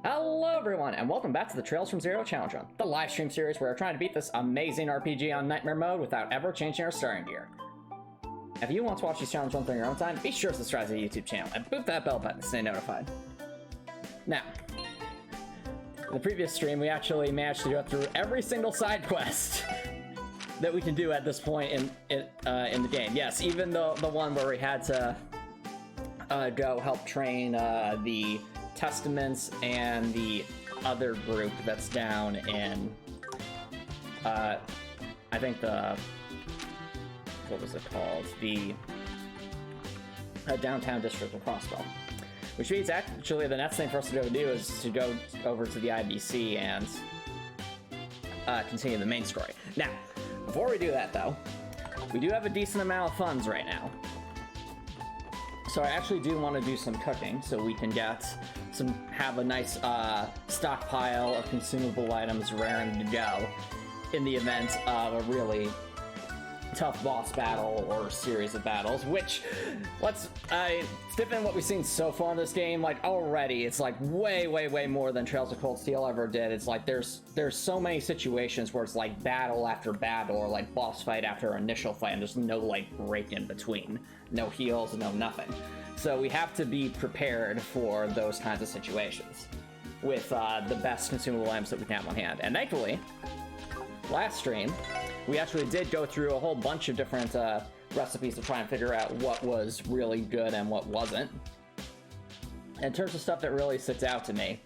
Hello everyone, and welcome back to the Trails from Zero challenge run, the live stream series where we're trying to beat this amazing RPG on Nightmare mode without ever changing our starting gear. If you want to watch these challenge runs on your own time, be sure to subscribe to the YouTube channel and boot that bell button to stay notified. Now, in the previous stream, we actually managed to go through every single side quest that we can do at this point in the game. Yes, even the one where we had to go help train the Testaments and the other group that's down in I think the what was it called, the downtown district of Crossbell, which means actually the next thing for us to go do is to go over to the IBC and continue the main story. Now, before we do that though, we do have a decent amount of funds right now, so I actually do want to do some cooking so we can have a nice stockpile of consumable items raring to go in the event of a really tough boss battle or series of battles, which given what we've seen so far in this game, like already it's like way more than Trails of Cold Steel ever did. It's like there's so many situations where it's like battle after battle or like boss fight after initial fight and there's no like break in between, no heals, no nothing. So we have to be prepared for those kinds of situations with the best consumable items that we can have on hand. And thankfully, last stream, we actually did go through a whole bunch of different recipes to try and figure out what was really good and what wasn't. In terms of stuff that really sticks out to me,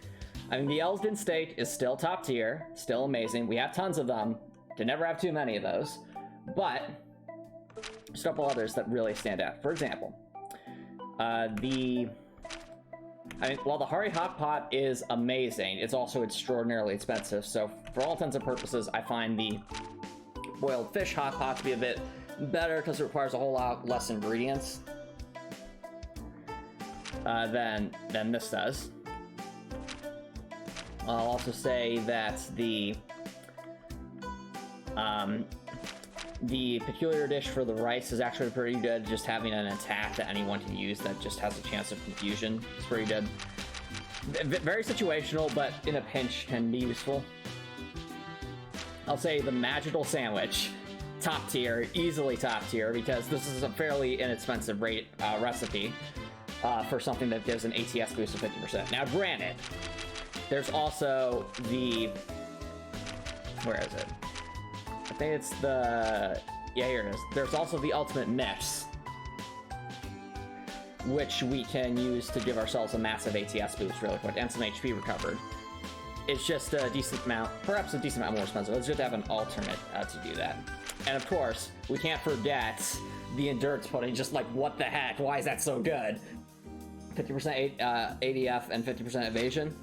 I mean, the Elsden steak is still top tier, still amazing. We have tons of them. Can never have too many of those. But there's a couple others that really stand out. For example, the Hari Hot Pot is amazing, it's also extraordinarily expensive. So for all intents and purposes, I find the boiled fish hot pot to be a bit better because it requires a whole lot less ingredients than this does. I'll also say that the peculiar dish for the rice is actually pretty good. Just having an attack that anyone can use that just has a chance of confusion is pretty good. Very situational, but in a pinch can be useful. I'll say the magical sandwich, top tier, easily top tier, because this is a fairly inexpensive recipe for something that gives an ATS boost of 50%. Now granted, there's also the, where is it? I think it's the, yeah, here it is. There's also the ultimate mix, which we can use to give ourselves a massive ATS boost really quick and some HP recovered. It's just a decent amount, perhaps a decent amount more expensive. It's good to have an alternate to do that. And of course, we can't forget the endurance pudding. Just like, what the heck? Why is that so good? 50% ADF and 50% evasion.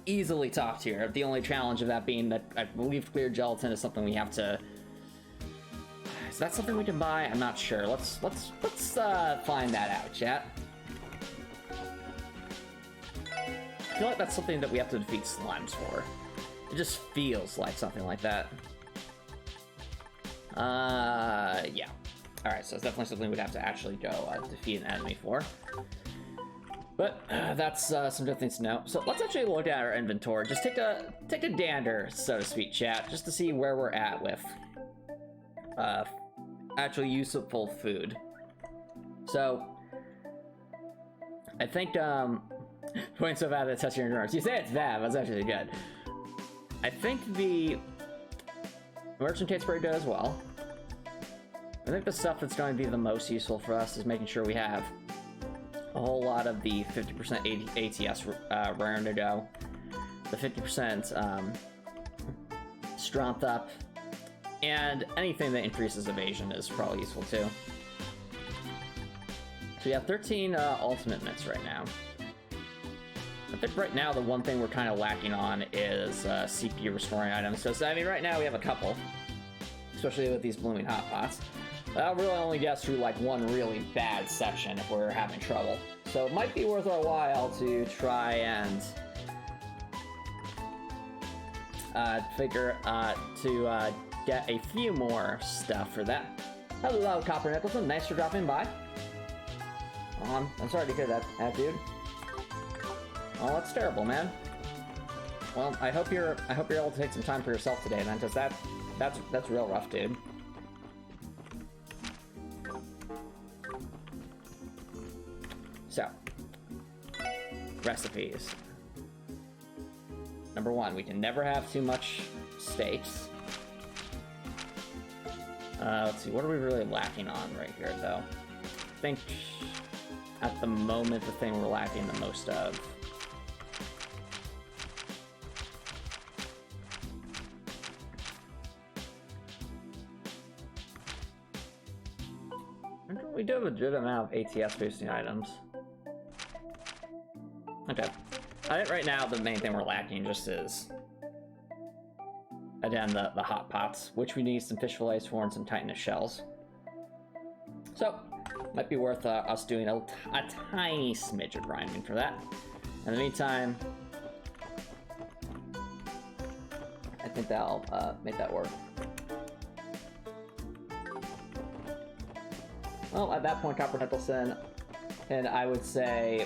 Easily top tier. The only challenge of that being that I believe clear gelatin is something we have to... Is that something we can buy? I'm not sure. Let's find that out, chat. I feel like that's something that we have to defeat slimes for. It just feels like something like that. Yeah. Alright, so it's definitely something we'd have to actually go defeat an enemy for. But that's some good things to know. So let's actually look at our inventory. Just take a dander, so to speak, chat, just to see where we're at with actually useful food. So I think point so bad that touch your endurance. You say it's bad, but it's actually good. I think the merchant tastes pretty good as well. I think the stuff that's going to be the most useful for us is making sure we have a whole lot of the 50% ATS raring to go. The 50% strength up, and anything that increases evasion is probably useful too. So we have 13 ultimate mitts right now. I think right now the one thing we're kind of lacking on is CPU restoring items. So I mean, right now we have a couple, especially with these blooming hot pots. That'll really only get us through like one really bad section if we're having trouble. So it might be worth our while to try and get a few more stuff for that. Hello, Copper Nicholson. Nice for dropping by. I'm sorry to hear that, dude. Oh, that's terrible, man. Well, I hope you're able to take some time for yourself today, then, because that's real rough, dude. So, recipes. Number 1, we can never have too much steaks. Let's see, what are we really lacking on right here, though? I think at the moment the thing we're lacking the most of. We do have a good amount of ATS boosting items. Okay. I think right now the main thing we're lacking just is, again, the hot pots, which we need some fish fillets for and some Titanus shells. So, might be worth us doing a tiny smidge of grinding for that. In the meantime, I think that'll make that work. Well, at that point, Copper Nicholson, and I would say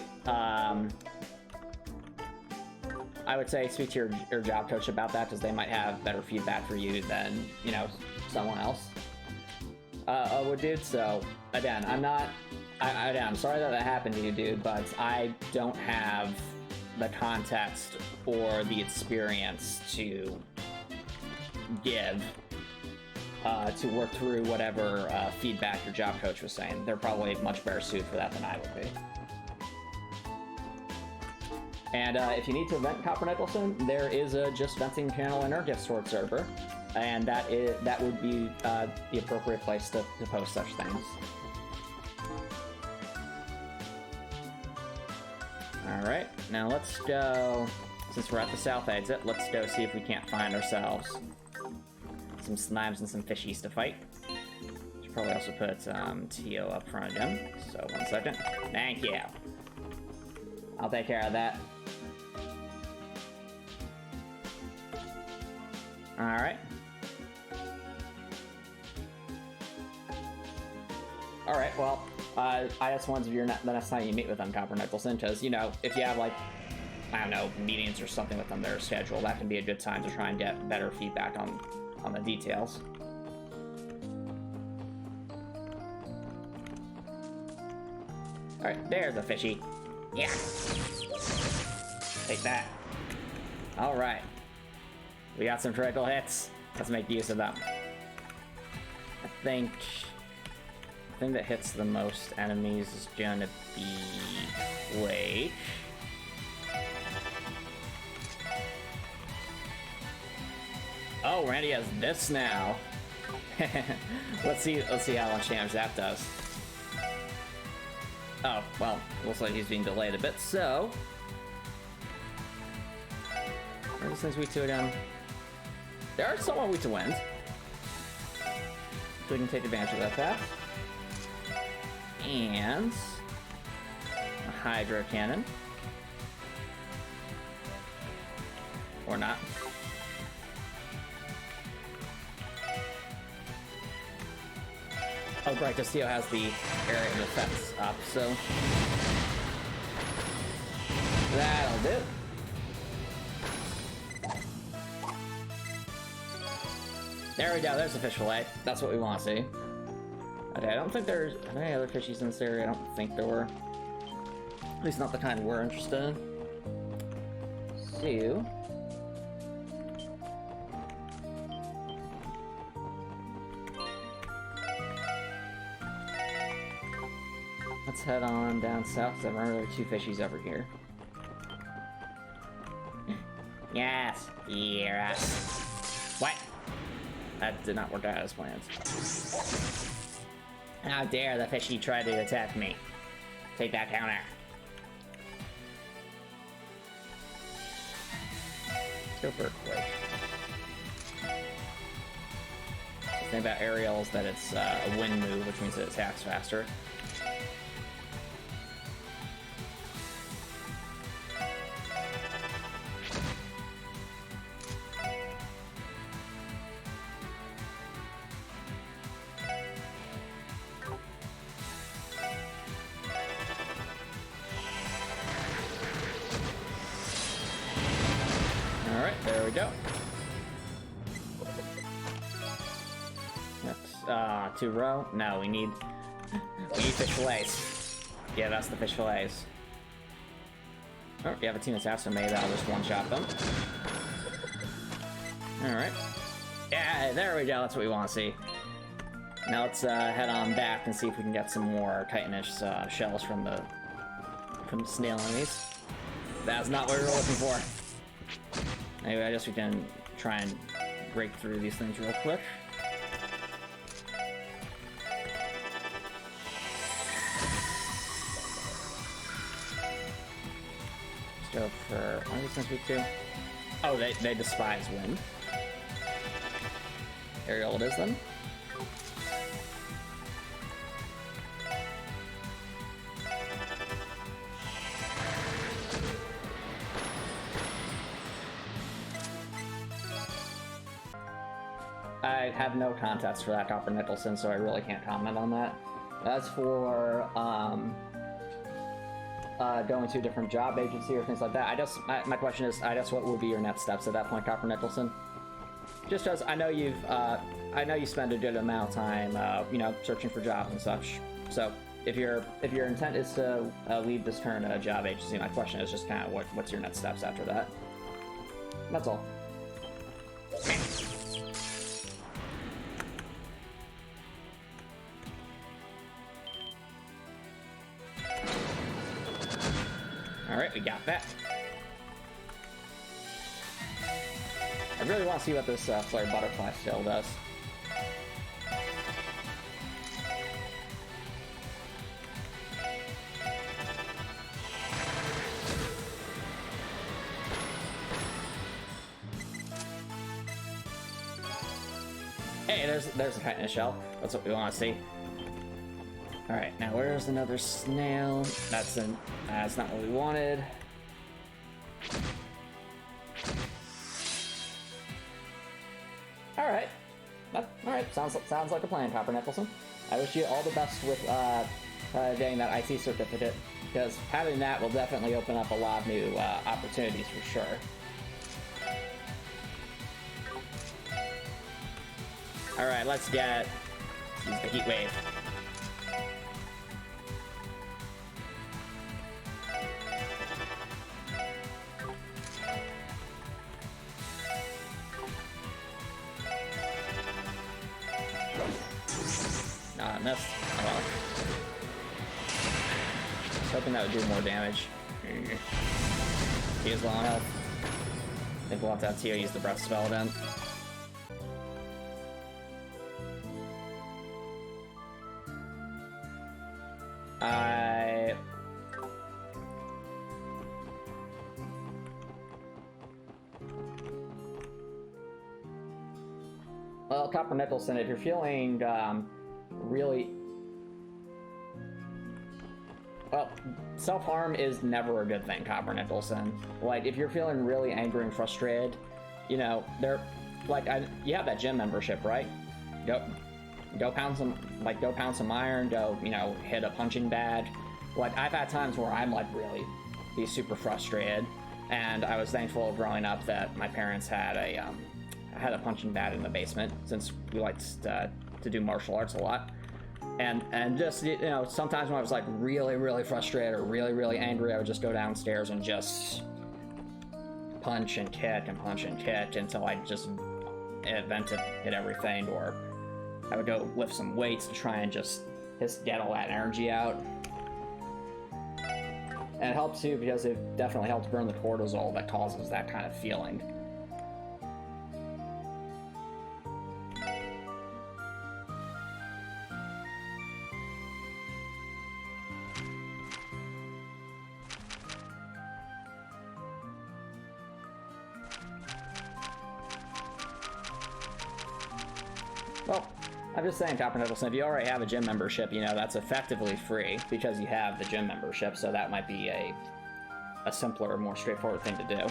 speak to your job coach about that, because they might have better feedback for you than, you know, someone else would, dude. So again, I'm sorry that happened to you, dude, but I don't have the context or the experience to give to work through whatever feedback your job coach was saying. They're probably much better suited for that than I would be. And if you need to vent Copper Nicholson, there is a Just Venting channel in our Gift server, and that would be the appropriate place to post such things. Alright, now let's go, since we're at the south exit, let's go see if we can't find ourselves some slimes and some fishies to fight. Should probably also put Tio up front again, so 1 second. Thank you. I'll take care of that. Alright. Alright, well, I just wanted to the next time you meet with them, Copper Nicholson, because, you know, if you have, like, I don't know, meetings or something with them that are scheduled, that can be a good time to try and get better feedback on the details. Alright, there's a fishy. Yeah! Take that. Alright. We got some critical hits. Let's make use of them. I think the thing that hits the most enemies is gonna be Blake. Oh, Randy has this now. let's see how much damage that does. Oh, well, looks like he's being delayed a bit, so are these things weak to again? They are somewhat weak to wind, so we can take advantage of that path. And a Hydro Cannon. Or not. Oh, right, Castillo has the area defense up, so that'll do. There we go, there's a fish fillet. That's what we want to see. Okay, I don't think are there any other fishies in this area? I don't think there were. At least not the kind we're interested in. So let's head on down south, because I remember there are 2 fishies over here. Yes! Yes! What? That did not work out as planned. How dare the fishy try to attack me. Take that counter. Let's go for a quick. The thing about Ariel is that it's a wind move, which means it attacks faster. Alright, there we go. That's, 2 row? No, we need fish fillets. Yeah, that's the fish fillets. Oh, you have a team attack, so maybe I'll just one-shot them. Alright. Yeah, there we go, that's what we want to see. Now let's head on back and see if we can get some more chitinous shells from the snail enemies. That's not what we were looking for. Anyway, I guess we can try and break through these things real quick. Let's go for... What are these things we do? Oh, they despise wind. Aerial it is then. I have no context for that, Copper Nicholson, so I really can't comment on that. As for going to a different job agency or things like that, my question is, what will be your next steps at that point, Copper Nicholson? Just because I know you spend a good amount of time, you know, searching for jobs and such. So if your intent is to leave this current job agency, my question is just kind of what's your next steps after that? That's all. Alright, we got that. I really want to see what this flare butterfly still does. Hey, there's a chitinous shell. That's what we want to see. Alright, now where's another snail? That's not what we wanted. Alright. Alright, sounds like a plan, Copper Nicholson. I wish you all the best with getting that IT certificate, because having that will definitely open up a lot of new opportunities for sure. Alright, let's use the heat wave. I missed. Oh well. I was hoping that would do more damage. He is low on health. I think we'll have to have Tio use the breath spell then. Well, Copper Nicholson, if you're feeling really... Well, self-harm is never a good thing, Copper Nicholson. Like, if you're feeling really angry and frustrated, you know, you have that gym membership, right? Go pound some iron, go, you know, hit a punching bag. Like, I've had times where I'm, like, really be super frustrated, and I was thankful growing up that my parents had a punching bag in the basement, since we liked to do martial arts a lot. And just, you know, sometimes when I was like really, really frustrated or really, really angry, I would just go downstairs and just punch and kick until I just vented, hit everything, or I would go lift some weights to try and just get all that energy out. And it helps too, because it definitely helps burn the cortisol that causes that kind of feeling. Well, I'm just saying, Copper Nicholson, if you already have a gym membership, you know, that's effectively free because you have the gym membership, so that might be a simpler, more straightforward thing to do.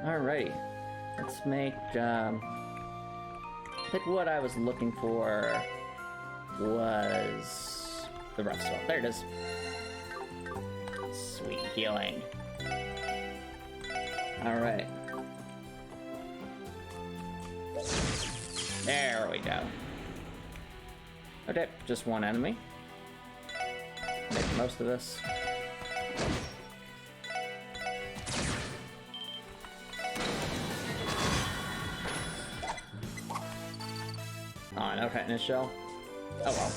Alrighty, let's make, I think what I was looking for was the rough spell. There it is. Sweet healing. Alright. There we go. Okay, just one enemy. Make most of this. Oh, no Titanus shell. Oh well.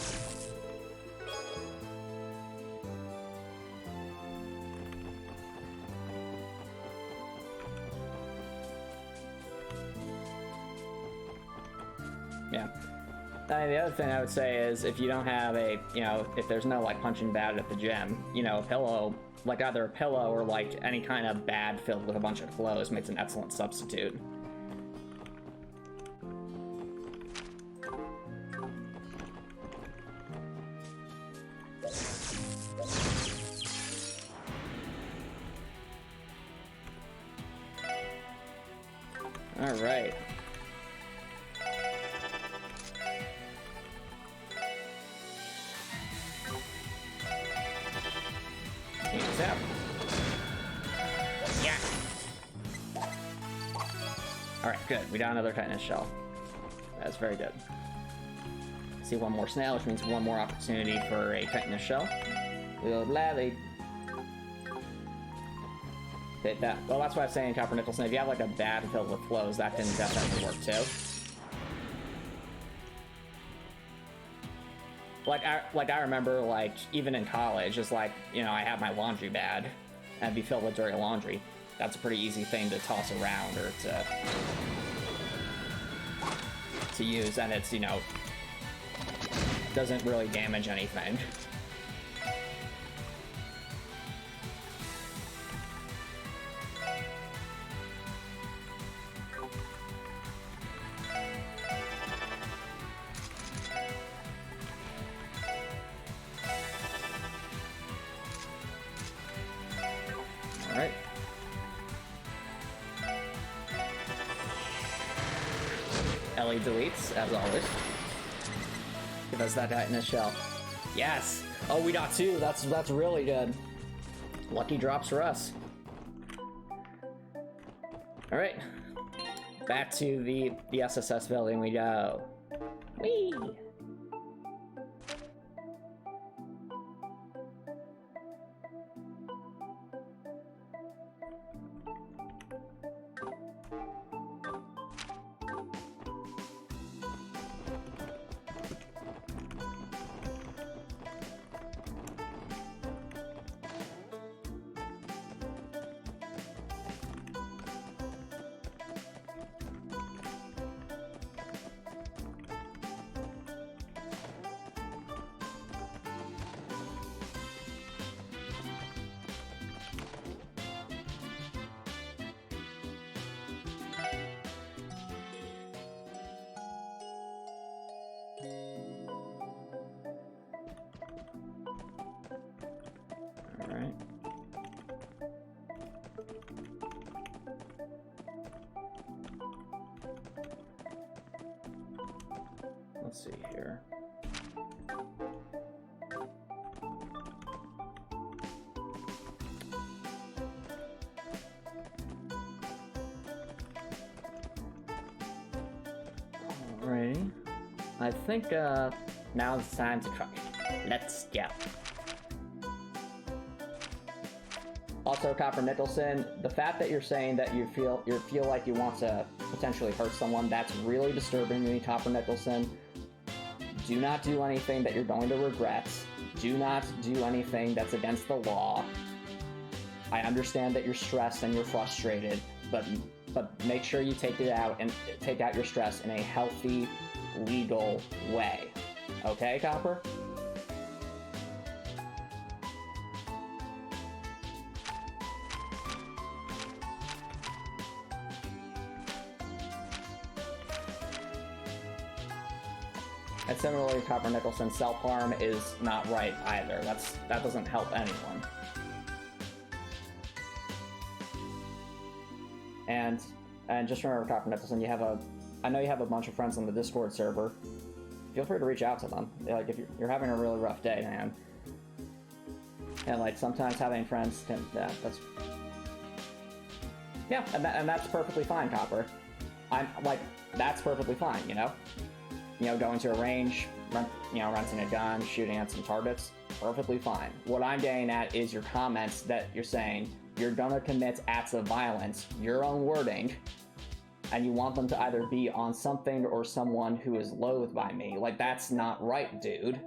Yeah. The other thing I would say is if you don't have a, you know, if there's no like punching bag at the gym, you know, a pillow, like either a pillow or like any kind of bag filled with a bunch of clothes makes an excellent substitute. All right. Out. Yeah. All right, good. We got another Titanus shell. That's very good. See one more snail, which means one more opportunity for a Titanus shell. We'll gladly hit that. Well, that's why I'm saying Copper Nicholson. If you have like a bag filled with clothes, that can definitely work too. Like I remember, like, even in college, it's like, you know, I have my laundry bag, and it'd be filled with dirty laundry. That's a pretty easy thing to toss around or to use, and it's, you know, doesn't really damage anything. Alright. Ellie deletes, as always. Give us that Titanus shell. Yes! Oh, we got two. That's really good. Lucky drops for us. Alright. Back to the SSS building we go. Whee! Alright. Let's see here. Alrighty. I think now it's time to try. Let's go. Also, Copper Nicholson, the fact that you're saying that you feel like you want to potentially hurt someone, that's really disturbing to me, Copper Nicholson. Do not do anything that you're going to regret. Do not do anything that's against the law. I understand that you're stressed and you're frustrated, but make sure you take it out and take out your stress in a healthy, legal way. Okay, Copper? And similarly, Copper Nicholson, self-harm is not right either. That doesn't help anyone. And just remember, Copper Nicholson, I know you have a bunch of friends on the Discord server. Feel free to reach out to them. Like, if you're having a really rough day, man, And like sometimes having friends can, yeah, and that's perfectly fine, Copper. I'm like, that's perfectly fine, you know? You know, going to a range, renting a gun, shooting at some targets, perfectly fine. What I'm getting at is your comments that you're saying you're gonna commit acts of violence, your own wording, and you want them to either be on something or someone who is loathed by me. Like, that's not right, dude.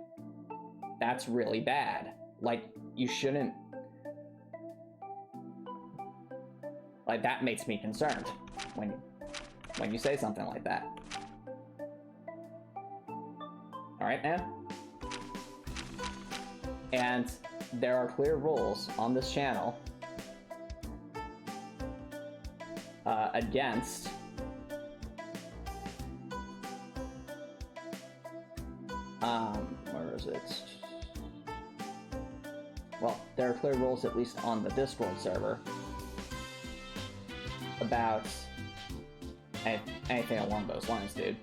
That's really bad. Like, you shouldn't... Like, that makes me concerned when you say something like that. Alright, man? And there are clear rules on this channel against where is it? Well, there are clear rules, at least on the Discord server, about anything along those lines, dude.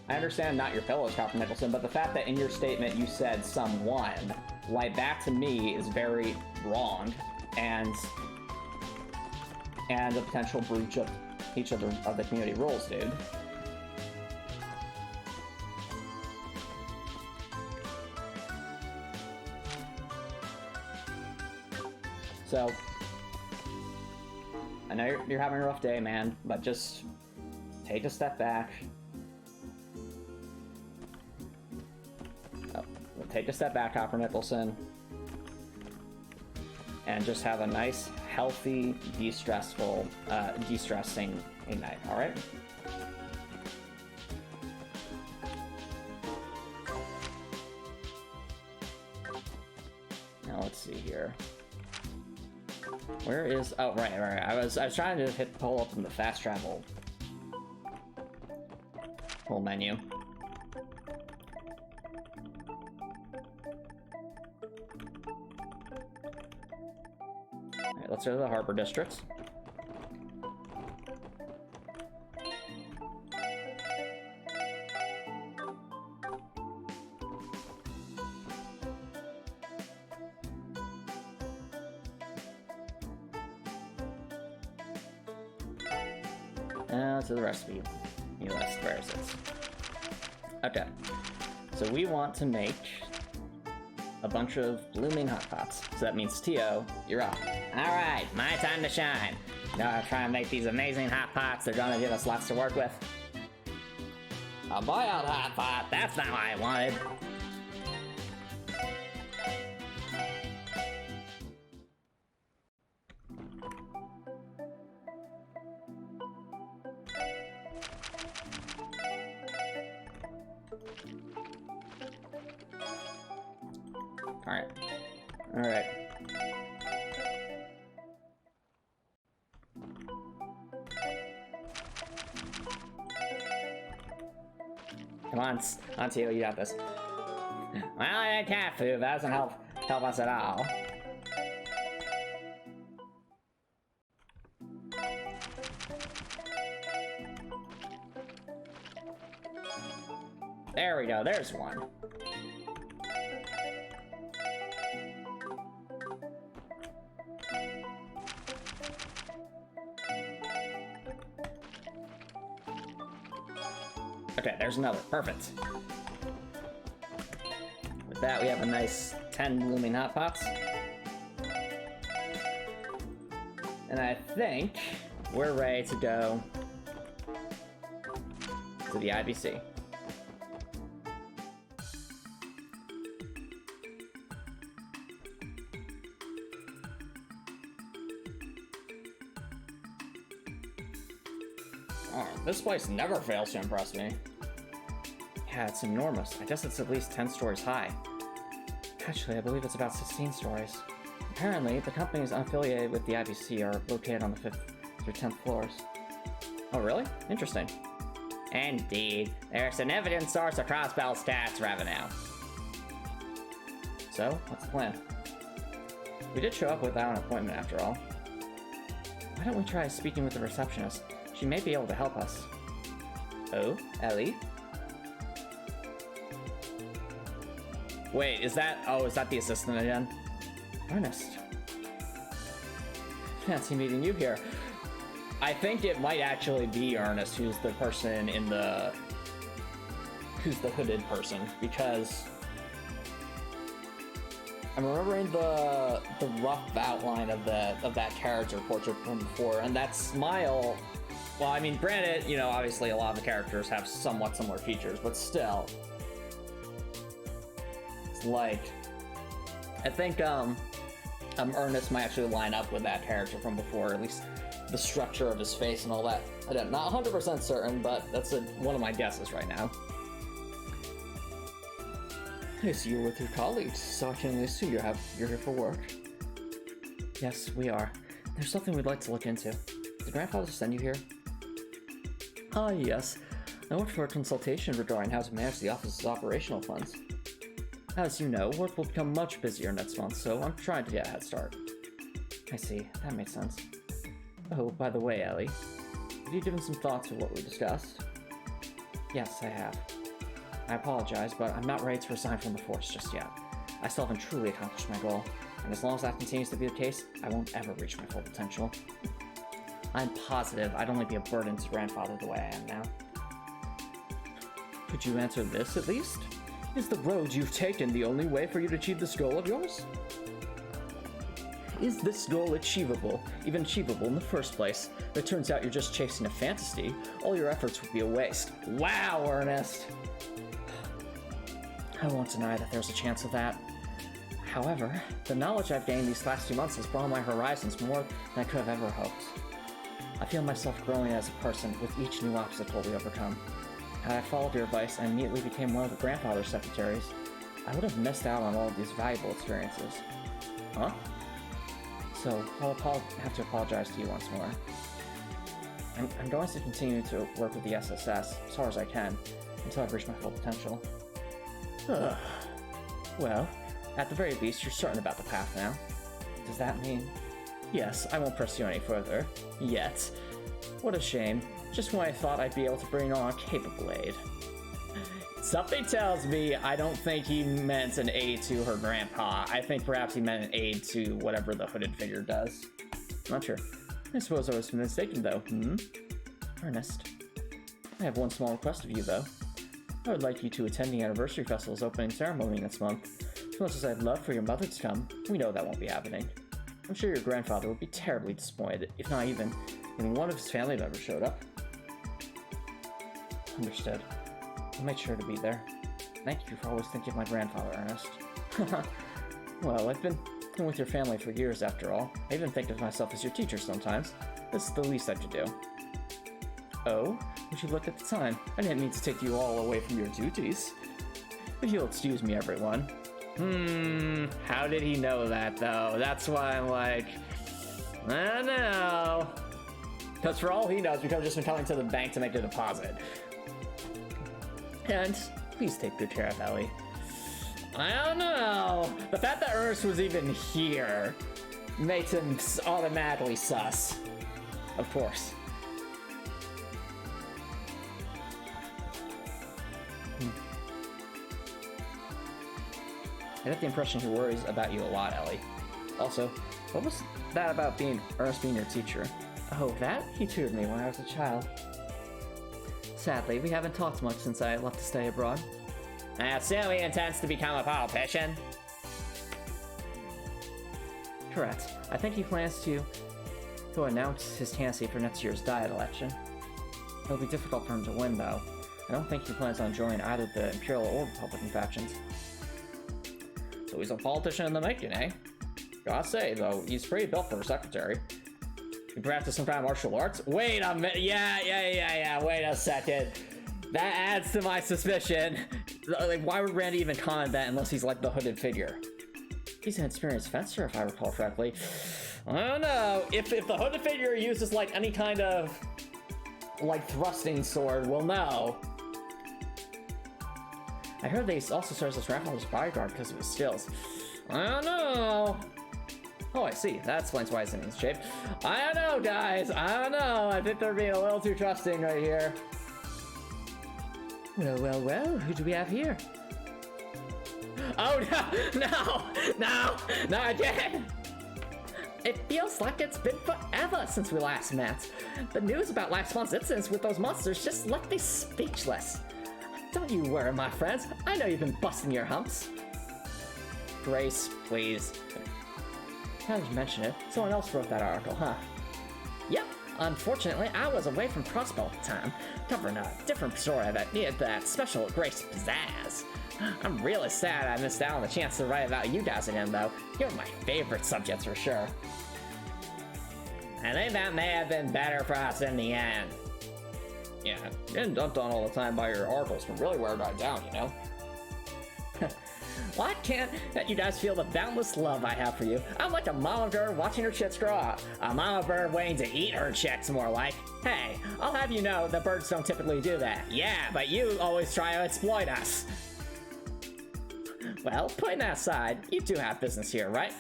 I understand not your fellows, Copper Nicholson, but the fact that in your statement you said someone, like, that to me is very wrong, and a potential breach of each of the community rules, dude. So, I know you're having a rough day, man, but just take a step back. Take a step back, Copper Nicholson, and just have a nice, healthy, de-stressing night, alright? Now let's see here. Where is... Oh, right. I was trying to pull up in the fast travel whole menu. Alright, let's go to the Harbor District. To the recipe list. Where is it? Okay. So we want to make a bunch of blooming hot pots. So that means Tio, you're up. Alright, my time to shine. Gonna try and make these amazing hot pots. They're gonna give us lots to work with. A boiled hot pot, that's not what I wanted. Alright. Come on, Tio, you got this. Well, I had cat food, that doesn't help us at all. There we go, there's one. Okay, there's another. Perfect. With that, we have a nice 10 blooming hot pots. And I think we're ready to go to the IBC. Oh, this place never fails to impress me. Yeah, it's enormous. I guess it's at least 10 stories high. Actually, I believe it's about 16 stories. Apparently, the companies unaffiliated with the IBC are located on the 5th through 10th floors. Oh, really? Interesting. Indeed. They're a significant source of crossbell stats revenue. So, what's the plan? We did show up without an appointment after all. Why don't we try speaking with the receptionist? She may be able to help us. Oh, Ellie? Wait, is that the assistant again? Ernest. Fancy meeting you here. I think it might actually be Ernest who's the person in the... who's the hooded person, because... I'm remembering the rough outline of that character portrait from before, and that smile... Well, I mean, granted, you know, obviously a lot of the characters have somewhat similar features, but still... It's like... I think, Ernest might actually line up with that character from before, at least the structure of his face and all that. I'm not 100% certain, but that's one of my guesses right now. I see you're with your colleagues, so I can assume you're here for work. Yes, we are. There's something we'd like to look into. Did grandfather send you here? Ah, yes. I went for a consultation regarding how to manage the office's operational funds. As you know, work will become much busier next month, so I'm trying to get a head start. I see. That makes sense. Oh, by the way, Ellie, have you given some thought to what we discussed? Yes, I have. I apologize, but I'm not ready to resign from the force just yet. I still haven't truly accomplished my goal, and as long as that continues to be the case, I won't ever reach my full potential. I'm positive I'd only be a burden to grandfather the way I am now. Could you answer this at least? Is the road you've taken the only way for you to achieve this goal of yours? Is this goal achievable, even achievable in the first place? If it turns out you're just chasing a fantasy, all your efforts would be a waste. Wow, Ernest! I won't deny that there's a chance of that. However, the knowledge I've gained these last 2 months has broadened my horizons more than I could have ever hoped. I feel myself growing as a person with each new obstacle we overcome. Had I followed your advice and immediately became one of the grandfather's secretaries, I would have missed out on all of these valuable experiences. Huh? So, I'll have to apologize to you once more. I'm going to continue to work with the SSS as far as I can, until I've reached my full potential. Well, at the very least, you're certain about the path now. Does that mean... Yes, I won't press you any further. Yet. What a shame. Just when I thought I'd be able to bring on a capable aide. Something tells me I don't think he meant an aide to her grandpa. I think perhaps he meant an aide to whatever the hooded figure does. I'm not sure. I suppose I was mistaken, though. Ernest. I have one small request of you, though. I would like you to attend the Anniversary Festival's opening ceremony next month. As much as I'd love for your mother to come, we know that won't be happening. I'm sure your grandfather would be terribly disappointed, if not even one of his family members showed up. Understood. I'll make sure to be there. Thank you for always thinking of my grandfather, Ernest. Well, I've been with your family for years, after all. I even think of myself as your teacher sometimes. This is the least I could do. Oh? Would you look at the time? I didn't mean to take you all away from your duties. If you'll excuse me, everyone. How did he know that, though? That's why I'm like... I don't know. Because for all he knows, we could have just been coming to the bank to make a deposit. And please take good care of Ellie. I don't know. The fact that Ernest was even here makes him automatically sus. Of course. I get the impression he worries about you a lot, Ellie. Also, what was that about Ernest being your teacher? Oh, that? He tutored me when I was a child. Sadly, we haven't talked much since I left to stay abroad. I assume he intends to become a politician? Correct. I think he plans to announce his candidacy for next year's Diet election. It'll be difficult for him to win, though. I don't think he plans on joining either the Imperial or Republican factions. So he's a politician in the making, eh? Gotta say, though, he's pretty built for a secretary. You practice some kind of martial arts? Wait a minute. Yeah. Wait a second. That adds to my suspicion. Like, why would Randy even comment that unless he's like the hooded figure? He's an experienced fencer, if I recall correctly. I don't know. If the hooded figure uses like any kind of like thrusting sword, we'll know. I heard they also serves as grandfather's bodyguard because of his skills. I don't know. Oh, I see. That explains why it's in this shape. I don't know, guys. I don't know. I think they're being a little too trusting right here. Well, well, well. Who do we have here? Oh, no! No! No! Not again! It feels like it's been forever since we last met. The news about last month's incidents with those monsters just left me speechless. Don't you worry, my friends. I know you've been busting your humps. Grace, please. Now that you mention it, someone else wrote that article, huh? Yep. Unfortunately, I was away from Crossbell at the time, covering a different story that needed that special Grace pizzazz. I'm really sad I missed out on the chance to write about you guys again, though. You're my favorite subjects for sure. I think that may have been better for us in the end. Yeah, getting dumped on all the time by your articles can really wear that down, you know? Well, I can't let you guys feel the boundless love I have for you. I'm like a mama bird watching her chicks grow up. A mama bird waiting to eat her chicks, more like. Hey, I'll have you know the birds don't typically do that. Yeah, but you always try to exploit us. Well, putting that aside, you do have business here, right?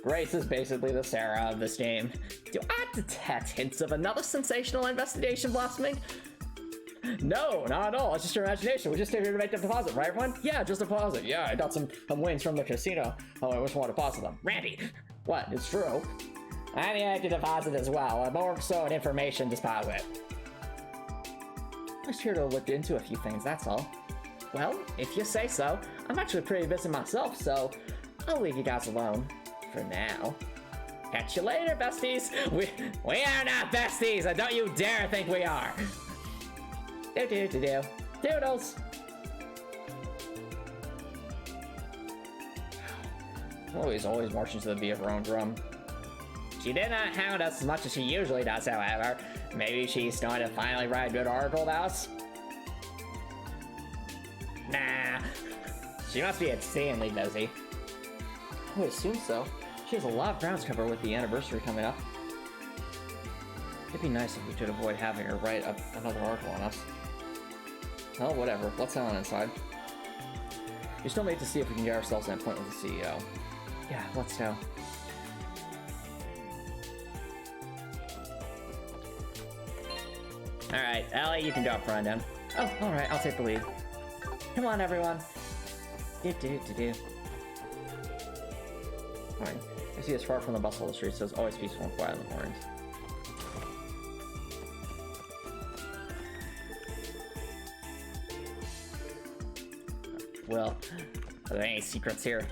Grace is basically the Sarah of this game. Do I detect hints of another sensational investigation blossoming? No, not at all. It's just your imagination. We just came here to make the deposit, right, everyone? Yeah, just a deposit. Yeah, I got some wins from the casino. Oh, I just want to deposit them. Randy! What? It's true. I need to make a deposit as well. More so an information deposit. I'm just here to look into a few things, that's all. Well, if you say so. I'm actually pretty busy myself, so I'll leave you guys alone. For now. Catch you later, besties! We are not besties, and don't you dare think we are! Do-do-do-do. Doodles! Always marching to the beat of her own drum. She did not hound us as much as she usually does, however. Maybe she's going to finally write a good article about us? Nah. She must be insanely busy. I would assume so. She has a lot of ground to cover with the anniversary coming up. It'd be nice if we could avoid having her write up another article on us. Oh, whatever. Let's head on inside. We still need to see if we can get ourselves an appointment with the CEO. Yeah, let's go. Alright, Ellie, you can go up front then. Oh, alright, I'll take the lead. Come on, everyone. Do-do-do-do. Fine. I see it's far from the bustle of the streets, so it's always peaceful and quiet in the mornings. Well, are there any secrets here?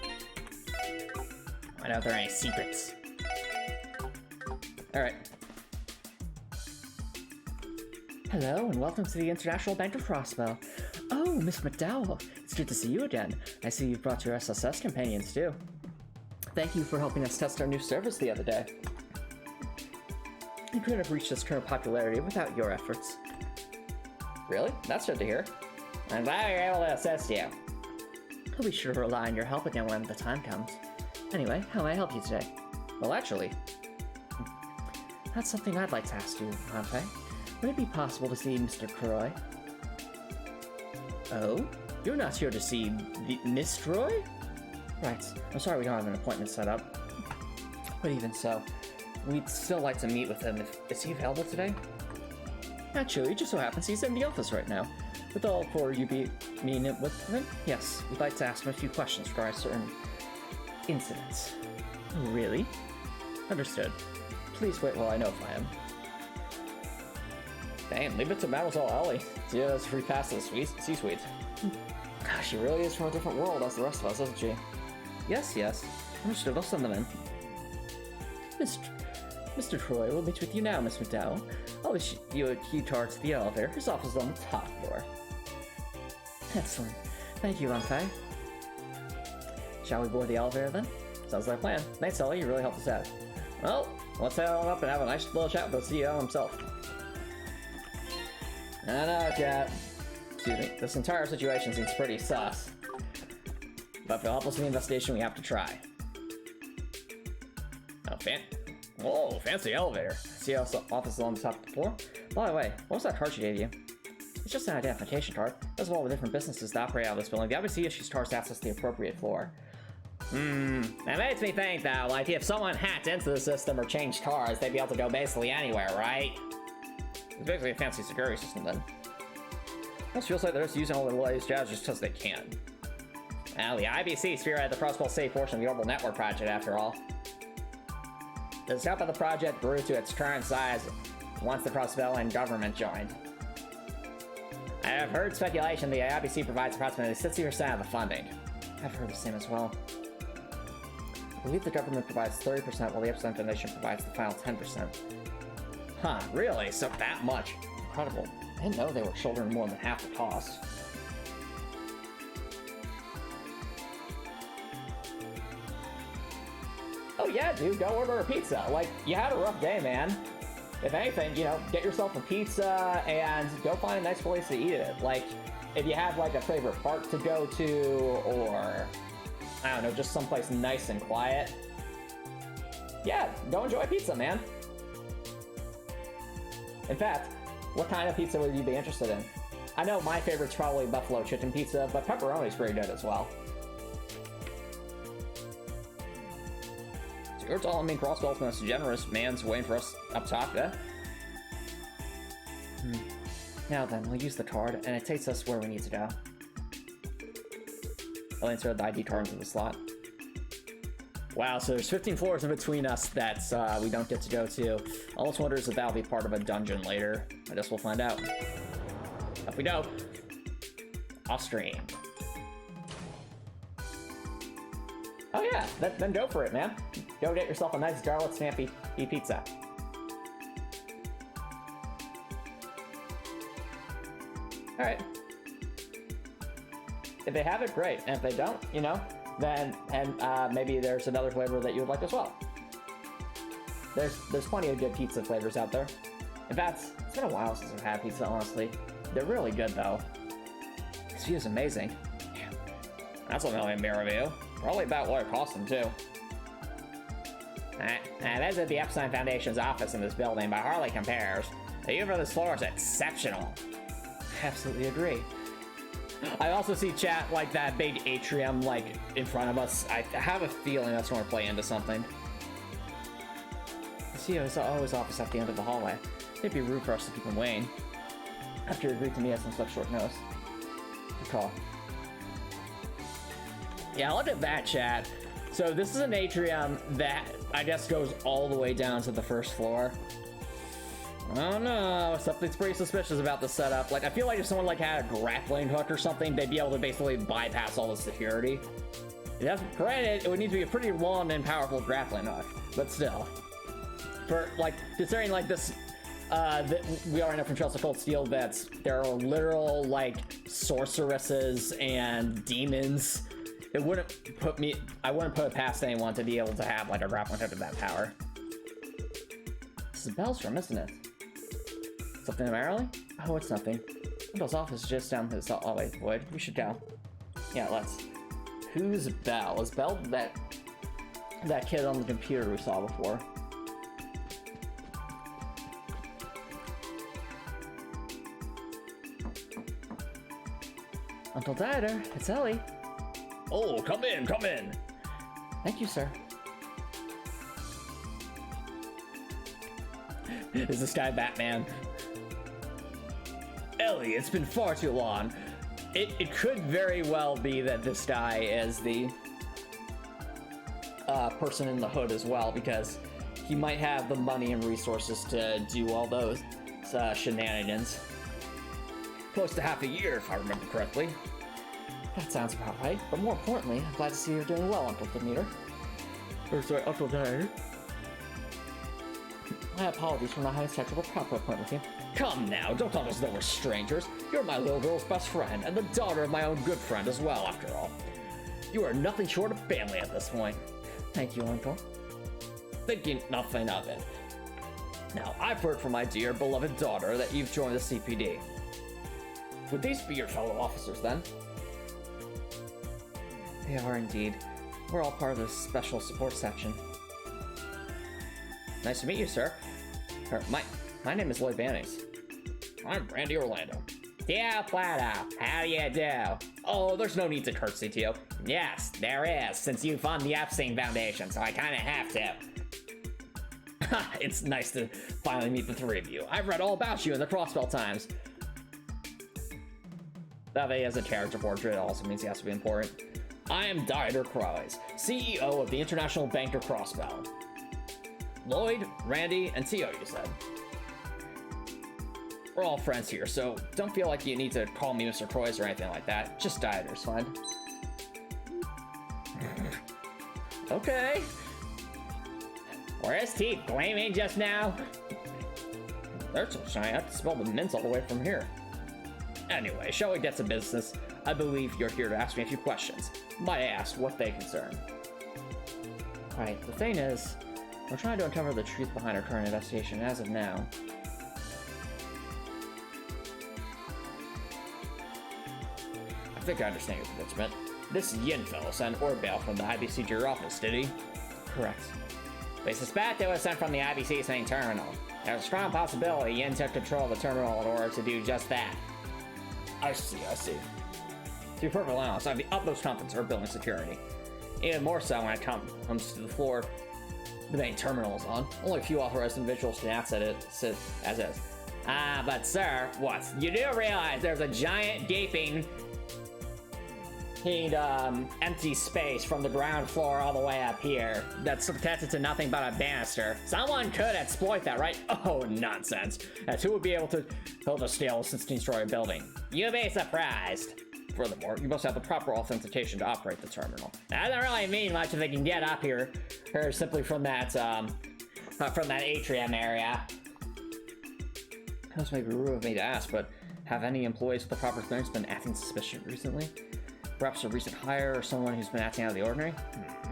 I know if there are any secrets. Alright. Hello, and welcome to the International Bank of Crossbell. Oh, Miss McDowell. It's good to see you again. I see you've brought your SSS companions, too. Thank you for helping us test our new service the other day. We couldn't have reached this current popularity without your efforts. Really? That's good to hear. I'm glad we were able to assist you. I'll be sure to rely on your help again when the time comes. Anyway, how may I help you today? Well, actually, that's something I'd like to ask you, Antomicx. Would it be possible to see Mr. Croy? Oh? You're not here to see Miss Croy? Right. I'm sorry we don't have an appointment set up. But even so, we'd still like to meet with him. Is he available today? Actually, it just so happens he's in the office right now. With all for you meeting with him? Yes, we'd like to ask him a few questions regarding certain incidents. Oh, really? Understood. Please wait while I notify him. Dang, leave it to Mademoiselle Ellie. See us free pass to the C-suite. Gosh, she really is from a different world as the rest of us, isn't she? Yes, yes. Understood, I'll send them in. Mr. Troy, we'll meet with you now, Miss McDowell. I'll issue you a key card to the elevator. His office is on the top floor. Excellent. Thank you, Antomicx. Shall we board the elevator then? Sounds like a plan. Thanks, Ellie. You really helped us out. Well, let's head on up and have a nice little chat with the CEO himself. I know, chat. Excuse me. This entire situation seems pretty sus. But to help us in the investigation, we have to try. Oh, fancy elevator. See how the office is on the top of the floor? By the way, what was that card she gave you? It's just an identification card. As well with different businesses that operate out of this building, the obviously issues cards to access the appropriate floor. That makes me think though, like if someone hacked into the system or changed cars, they'd be able to go basically anywhere, right? It's basically a fancy security system then. It feels like they're just using all the latest jazz just because they can. Well, the IBC spearheaded the crossbell safe portion of the Orbital Network project after all. The scope of the project grew to its current size once the crossbell and government joined. I have heard speculation the IBC provides approximately 60% of the funding. I've heard the same as well. I believe the government provides 30% while the Epstein Foundation provides the final 10%. Huh, really? So that much? Incredible. I didn't know they were shouldering more than half the cost. Oh yeah, dude, go order a pizza. Like, you had a rough day, man. If anything, you know, get yourself a pizza and go find a nice place to eat it. Like, if you have like a favorite park to go to, or I don't know, just someplace nice and quiet. Yeah, go enjoy pizza, man. In fact, what kind of pizza would you be interested in? I know my favorite's probably buffalo chicken pizza, but pepperoni's pretty good as well. So you're telling me Crossbell's the most generous man's waiting for us up top, yeah? Now then, we'll use the card, and it takes us where we need to go. I'll insert the ID card into the slot. Wow, so there's 15 floors in between us that we don't get to go to. I almost wonder if that'll be part of a dungeon later. I guess we'll find out. Up we go. Off stream. Oh yeah, then go for it, man. Go get yourself a nice garlic snappy pizza. All right. If they have it, great. And if they don't, you know, then maybe there's another flavor that you would like as well. There's plenty of good pizza flavors out there. In fact, it's been a while since I've had pizza, honestly. They're really good though. This view is amazing. That's a million beer review. Probably about what it cost them too. That's at the Epstein Foundation's office in this building, but hardly compares. The view for this floor is exceptional. I absolutely agree. I also see chat like that big atrium like in front of us. I have a feeling that's going to play into something. The CEO is always office at the end of the hallway. It'd be rude for us to keep him waiting. After you agreed to meet us on such short notice. Good call. Yeah, look at that, chat. So this is an atrium that I guess goes all the way down to the first floor. I don't know, something's pretty suspicious about the setup. Like, I feel like if someone like had a grappling hook or something, they'd be able to basically bypass all the security. Granted, it would need to be a pretty long and powerful grappling hook, but still. For, like, considering, like, this, we are in a from Chelsea Cold Steel that there are literal, like, sorceresses and demons. It wouldn't put me, I wouldn't put it past anyone to be able to have, like, a grappling hook of that power. This is Bell's room, isn't it? Something in Maryland? Oh, it's nothing. Bell's office is just down this hallway, Wood. We should go. Yeah, let's. Who's Bell? Is Bell that kid on the computer we saw before? Uncle Dieter, it's Ellie. Oh, come in, come in. Thank you, sir. Is this guy Batman? Ellie, it's been far too long. It could very well be that this guy is the person in the hood as well, because he might have the money and resources to do all those shenanigans. Close to half a year, if I remember correctly. That sounds about right, but more importantly, I'm glad to see you're doing well, Uncle Demeter. Or sorry, Uncle Dieter. My apologies for not having a technical proper appointment with you. Come now, don't talk as though we're strangers. You're my little girl's best friend, and the daughter of my own good friend as well, after all. You are nothing short of family at this point. Thank you, Uncle. Thinking nothing of it. Now, I've heard from my dear, beloved daughter that you've joined the CPD. Would these be your fellow officers, then? They are indeed. We're all part of this special support section. Nice to meet you, sir. My name is Lloyd Bannings. I'm Brandy Orlando. Yeah, Plato. How do you do? Oh, there's no need to curtsy to you. Yes, there is, since you fund the Epstein Foundation, so I kinda have to. It's nice to finally meet the three of you. I've read all about you in the Crossbell Times. That he has a character portrait also means he has to be important. I am Dieter Kreis, CEO of the International Banker Crossbell. Lloyd, Randy, and Tio, you said. We're all friends here, so don't feel like you need to call me Mr. Kreis or anything like that. Just Dieter's fine. Okay. Were his teeth gleaming just now? They're so shiny, I have to smell the mints all the way from here. Anyway, shall we get to business? I believe you're here to ask me a few questions. Might I ask what they concern? Right, the thing is, we're trying to uncover the truth behind our current investigation as of now. I think I understand your predicament. This Yin fellow sent Orbail from the IBC to your office, did he? Correct. We suspect it was sent from the IBC's main terminal. There's a strong possibility Yin took control of the terminal in order to do just that. I see. To be perfectly honest, I have the utmost confidence in our building security. Even more so when it comes to the floor the main terminal is on. Only a few authorized individuals can access it as is. But sir, what? You do realize there's a giant gaping empty space from the ground floor all the way up here that's connected to nothing but a banister. Someone could exploit that, right? Oh, nonsense. As who would be able to build a scale 16-story building? You'd be surprised. Furthermore, you must have the proper authentication to operate the terminal. That doesn't really mean much if they can get up here simply from that atrium area. This may be rude of me to ask, but have any employees with the proper clearance been acting suspicious recently? Perhaps a recent hire or someone who's been acting out of the ordinary?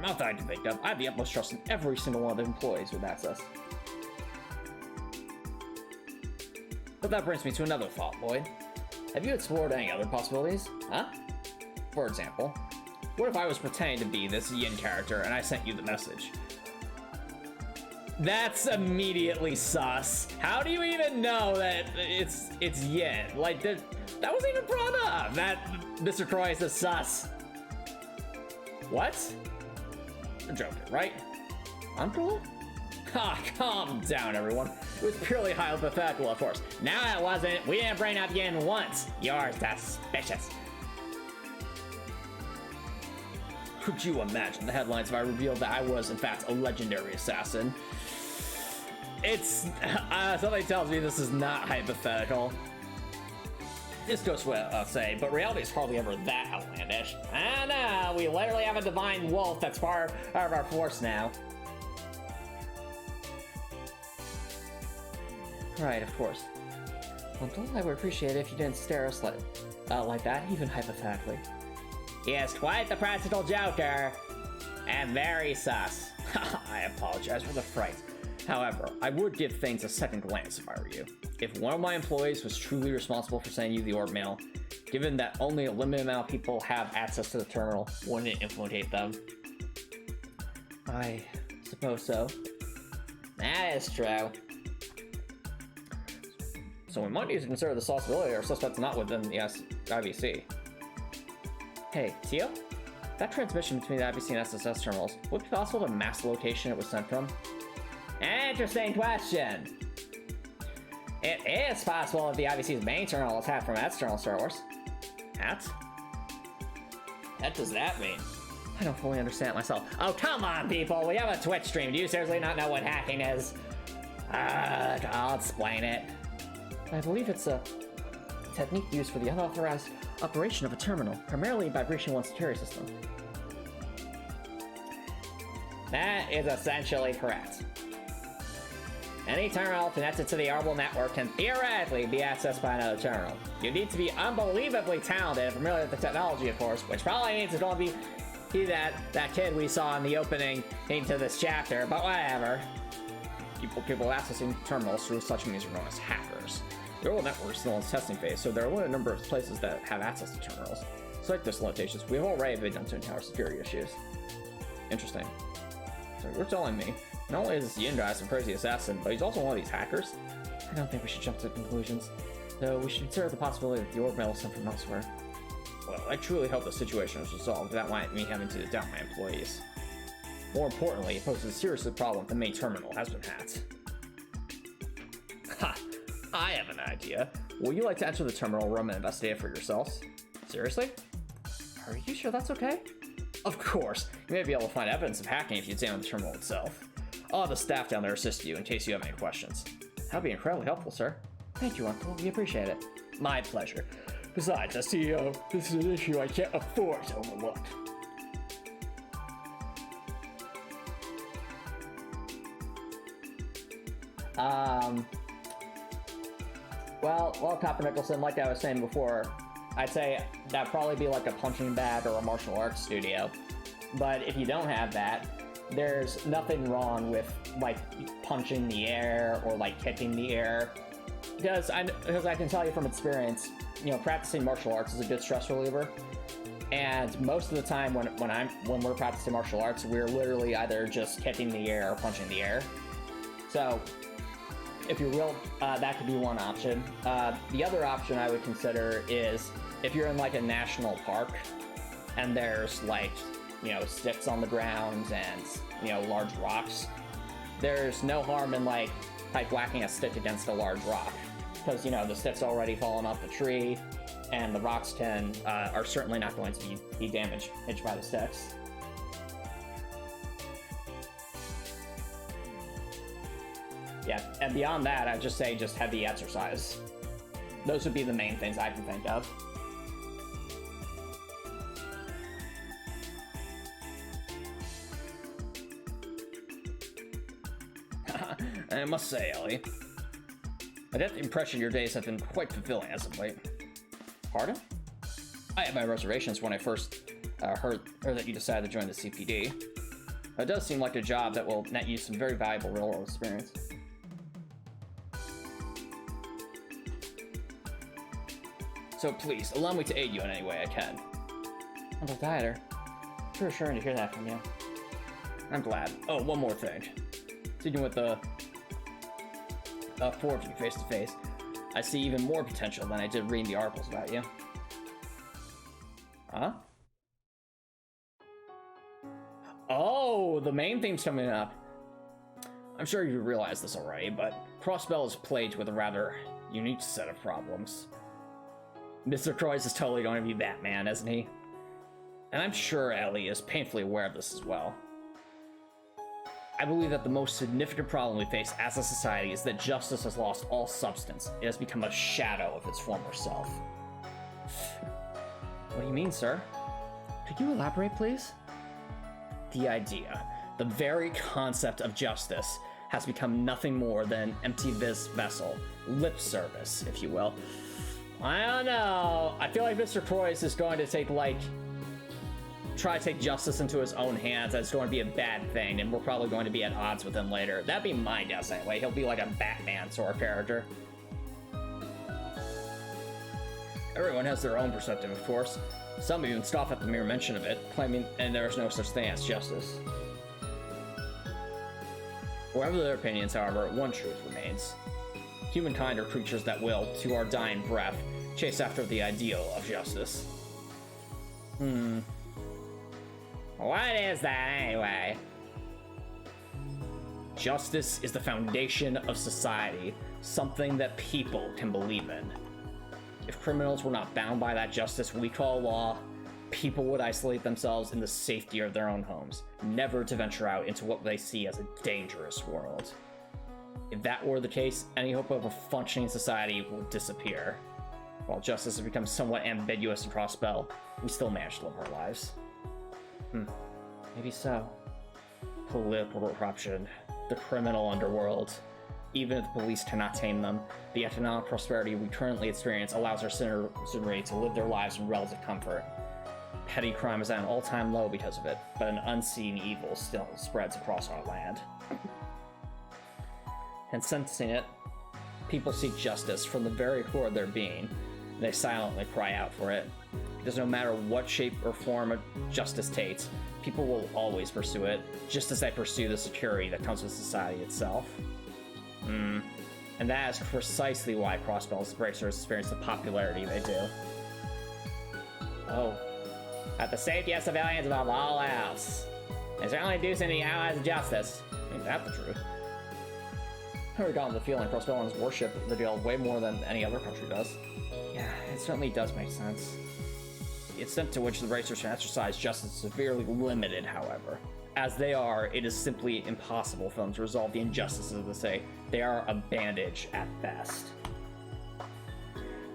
Not that I can think of. I have the utmost trust in every single one of the employees with access. But that brings me to another thought, Lloyd. Have you explored any other possibilities? Huh? For example, what if I was pretending to be this Yin character and I sent you the message? That's immediately sus. How do you even know that it's Yin? Like, that wasn't even brought up. That Mr. Kreis is sus. What? You're joking, right? Uncle? Calm down, everyone. It was purely hypothetical, of course. No, it wasn't. We didn't bring up Yin once. You're suspicious. Could you imagine the headlines if I revealed that I was, in fact, a legendary assassin? It's... something tells me this is not hypothetical. This goes without saying, but reality is hardly ever that outlandish. I know, we literally have a divine wolf that's part of our force now. Right, of course. Uncle, I would appreciate it if you didn't stare us like that, even hypothetically. He is quite the practical joker, and very sus. I apologize for the fright. However, I would give things a second glance if I were you. If one of my employees was truly responsible for sending you the orb mail, given that only a limited amount of people have access to the terminal, wouldn't it implicate them? I suppose so. That is true. So we might need to consider the possibility our suspect's not within the IBC. Hey, Tio? That transmission between the IBC and SSS terminals, would it be possible to mask the location it was sent from? Interesting question. It is possible that the IBC's main terminal is hacked from external servers. Hacked? What does that mean? I don't fully understand it myself. Oh, come on, people! We have a Twitch stream. Do you seriously not know what hacking is? I'll explain it. I believe it's a technique used for the unauthorized operation of a terminal, primarily by breaching one's security system. That is essentially correct. Any terminal connected to the Arbol network can theoretically be accessed by another terminal. You need to be unbelievably talented and familiar with the technology, of course, which probably means it's going to be that kid we saw in the opening into this chapter, but whatever. People accessing terminals through such means are known as hackers. The Arbol network is still in its testing phase, so there are a limited number of places that have access to terminals. Despite those limitations, we have already been done to encounter security issues. Interesting. So you're telling me, not only is this Yin guy some crazy assassin, but he's also one of these hackers? I don't think we should jump to conclusions, though we should consider the possibility that the orb mail is sent from elsewhere. Well, I truly hope the situation is resolved without me having to doubt my employees. More importantly, it poses a serious problem if the main terminal has been hacked. Ha! I have an idea. Would you like to enter the terminal room and investigate for yourselves? Seriously? Are you sure that's okay? Of course. You may be able to find evidence of hacking if you examine the terminal itself. I'll have the staff down there assist you in case you have any questions. That'd be incredibly helpful, sir. Thank you, Uncle. We appreciate it. My pleasure. Besides, as CEO, this is an issue I can't afford to overlook. Well, Copper Nicholson, like I was saying before, I'd say that'd probably be like a punching bag or a martial arts studio. But if you don't have that, there's nothing wrong with like punching the air or like kicking the air. Because I can tell you from experience, you know, practicing martial arts is a good stress reliever. And most of the time when we're practicing martial arts, we're literally either just kicking the air or punching the air. So if you're real, that could be one option. The other option I would consider is if you're in like a national park and there's like, you know, sticks on the ground and, you know, large rocks, there's no harm in like whacking a stick against a large rock, because, you know, the stick's already fallen off the tree and the rocks are certainly not going to be damaged by the sticks. Yeah, and beyond that, I'd just say just heavy exercise. Those would be the main things I can think of. I must say, Ellie, I get the impression your days have been quite fulfilling as of late. Pardon? I had my reservations when I first heard that you decided to join the CPD. It does seem like a job that will net you some very valuable real-world experience. So please, allow me to aid you in any way I can. Uncle Dieter, it's reassuring to hear that from you. I'm glad. Oh, one more thing. Speaking with the four of you face to face, I see even more potential than I did reading the articles about you. Huh? Oh, the main theme's coming up. I'm sure you realize this already, but Crossbell is plagued with a rather unique set of problems. Mr. Croix is totally going to be Batman, isn't he? And I'm sure Ellie is painfully aware of this as well. I believe that the most significant problem we face as a society is that justice has lost all substance. It has become a shadow of its former self. What do you mean, sir? Could you elaborate, please? The idea, the very concept of justice, has become nothing more than an empty vessel, lip service, if you will. I don't know. I feel like Mr. Croix is going to try to take justice into his own hands. That's going to be a bad thing, and we're probably going to be at odds with him later. That'd be my guess anyway. He'll be like a Batman sort of character. Everyone has their own perspective, of course. Some even scoff at the mere mention of it, claiming and there is no such thing as justice. Whatever their opinions, however, one truth remains. Humankind are creatures that will, to our dying breath, chase after the ideal of justice. What is that anyway? Justice is the foundation of society, something that people can believe in. If criminals were not bound by that justice we call law, people would isolate themselves in the safety of their own homes, never to venture out into what they see as a dangerous world. If that were the case, any hope of a functioning society would disappear. While justice has become somewhat ambiguous in Crossbell, we still manage to live our lives. Maybe so. Political corruption, the criminal underworld. Even if the police cannot tame them, the economic prosperity we currently experience allows our citizenry to live their lives in relative comfort. Petty crime is at an all-time low because of it, but an unseen evil still spreads across our land. And sensing it, people seek justice from the very core of their being. They silently cry out for it. Because no matter what shape or form justice takes, people will always pursue it, just as they pursue the security that comes with society itself. And that is precisely why Crossbell's bracers experience the popularity they do. Oh. At the safety of civilians above all else. They certainly do seem to be allies of justice. Ain't that the truth? I've never gotten the feeling crossbell's worship the deal way more than any other country does. Yeah, it certainly does make sense. The extent to which the racers can exercise justice is severely limited, however. As they are, it is simply impossible for them to resolve the injustices of the state. They are a bandage at best.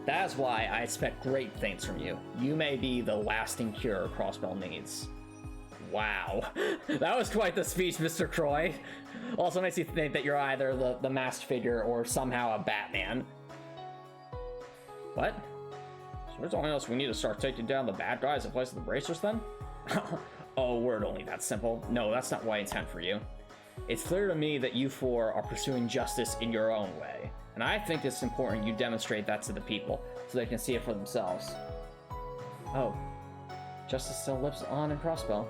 That is why I expect great things from you. You may be the lasting cure Crossbell needs. Wow. That was quite the speech, Mr. Croy. Also makes you think that you're either the masked figure or somehow a Batman. What? So you're telling us we need to start taking down the bad guys in place of the bracers then? Oh, word only that simple. No, that's not what I intend for you. It's clear to me that you four are pursuing justice in your own way. And I think it's important you demonstrate that to the people, so they can see it for themselves. Oh, justice still lives on in Crossbell.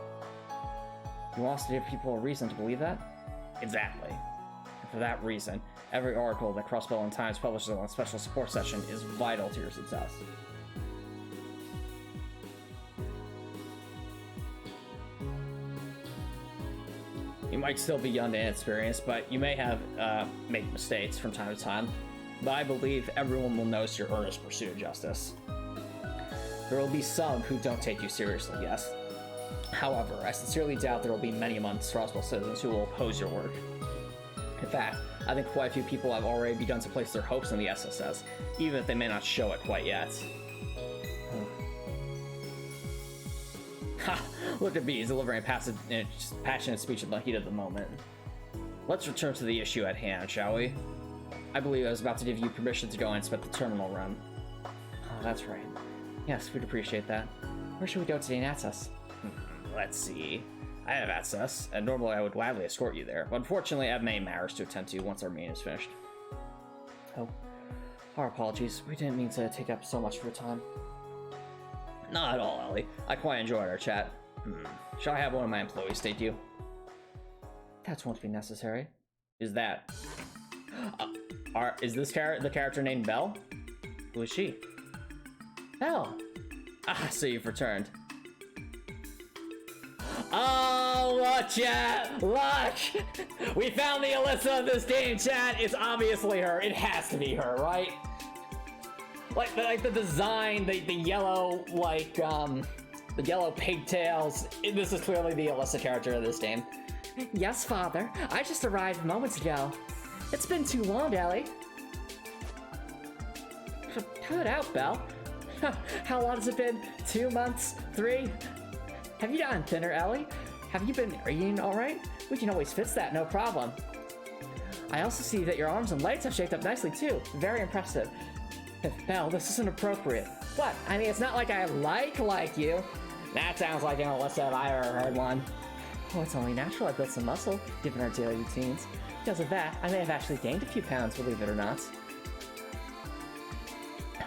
You want us to give people a reason to believe that? Exactly. And for that reason, every article that Crossbell and Times publishes on a special support session is vital to your success. You might still be young and inexperienced, but you may have made mistakes from time to time. But I believe everyone will notice your earnest pursuit of justice. There will be some who don't take you seriously, yes. However, I sincerely doubt there will be many amongst Crossbell citizens who will oppose your work. In fact, I think quite a few people have already begun to place their hopes in the SSS, even if they may not show it quite yet. Ha! Look at me, he's delivering a passionate speech in the heat of the moment. Let's return to the issue at hand, shall we? I believe I was about to give you permission to go and inspect the terminal room. Oh, that's right. Yes, we'd appreciate that. Where should we go to gain access? Let's see. I have access, and normally I would gladly escort you there, but unfortunately I have many matters to attend to once our meeting is finished. Oh, our apologies. We didn't mean to take up so much of your time. Not at all, Ellie. I quite enjoyed our chat. Shall I have one of my employees take you? That won't be necessary. Is that... is this the character named Belle? Who is she? Belle! Ah, so you've returned. Oh, look, chat! Look! We found the Alyssa of this game, chat! It's obviously her. It has to be her, right? Like the design, the yellow, the yellow pigtails. This is clearly the Alyssa character of this game. Yes, Father. I just arrived moments ago. It's been too long, Ellie. Cut out, Belle. How long has it been? 2 months? 3? Have you gotten thinner, Ellie? Have you been eating all right? We can always fix that, no problem. I also see that your arms and legs have shaped up nicely, too. Very impressive. Belle, this isn't appropriate. What? I mean, it's not like I like you. That sounds like an Alyssa if I ever heard one. Oh, it's only natural I built some muscle, given our daily routines. Because of that, I may have actually gained a few pounds, believe it or not.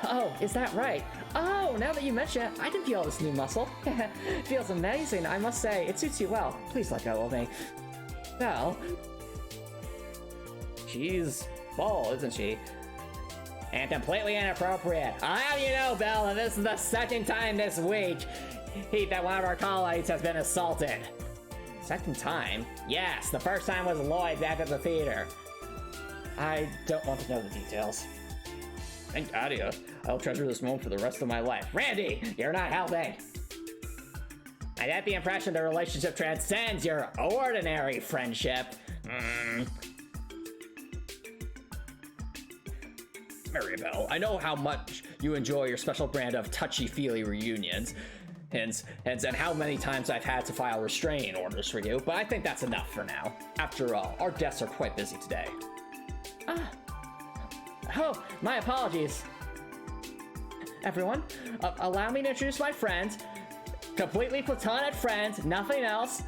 Oh, is that right? Oh, now that you mention it, I can feel this new muscle. It feels amazing, I must say. It suits you well. Please let go of me. Belle. She's full, isn't she? And completely inappropriate. I'll have you know, Belle, that this is the second time this week that one of our colleagues has been assaulted. Second time? Yes, the first time was Lloyd back at the theater. I don't want to know the details. Thank God, I'll treasure this moment for the rest of my life. Randy, you're not helping. I get the impression the relationship transcends your ordinary friendship. Maribel, I know how much you enjoy your special brand of touchy-feely reunions, and how many times I've had to file restraining orders for you, but I think that's enough for now. After all, our guests are quite busy today. Oh, my apologies. Everyone, allow me to introduce my friend. Completely platonic friend, nothing else.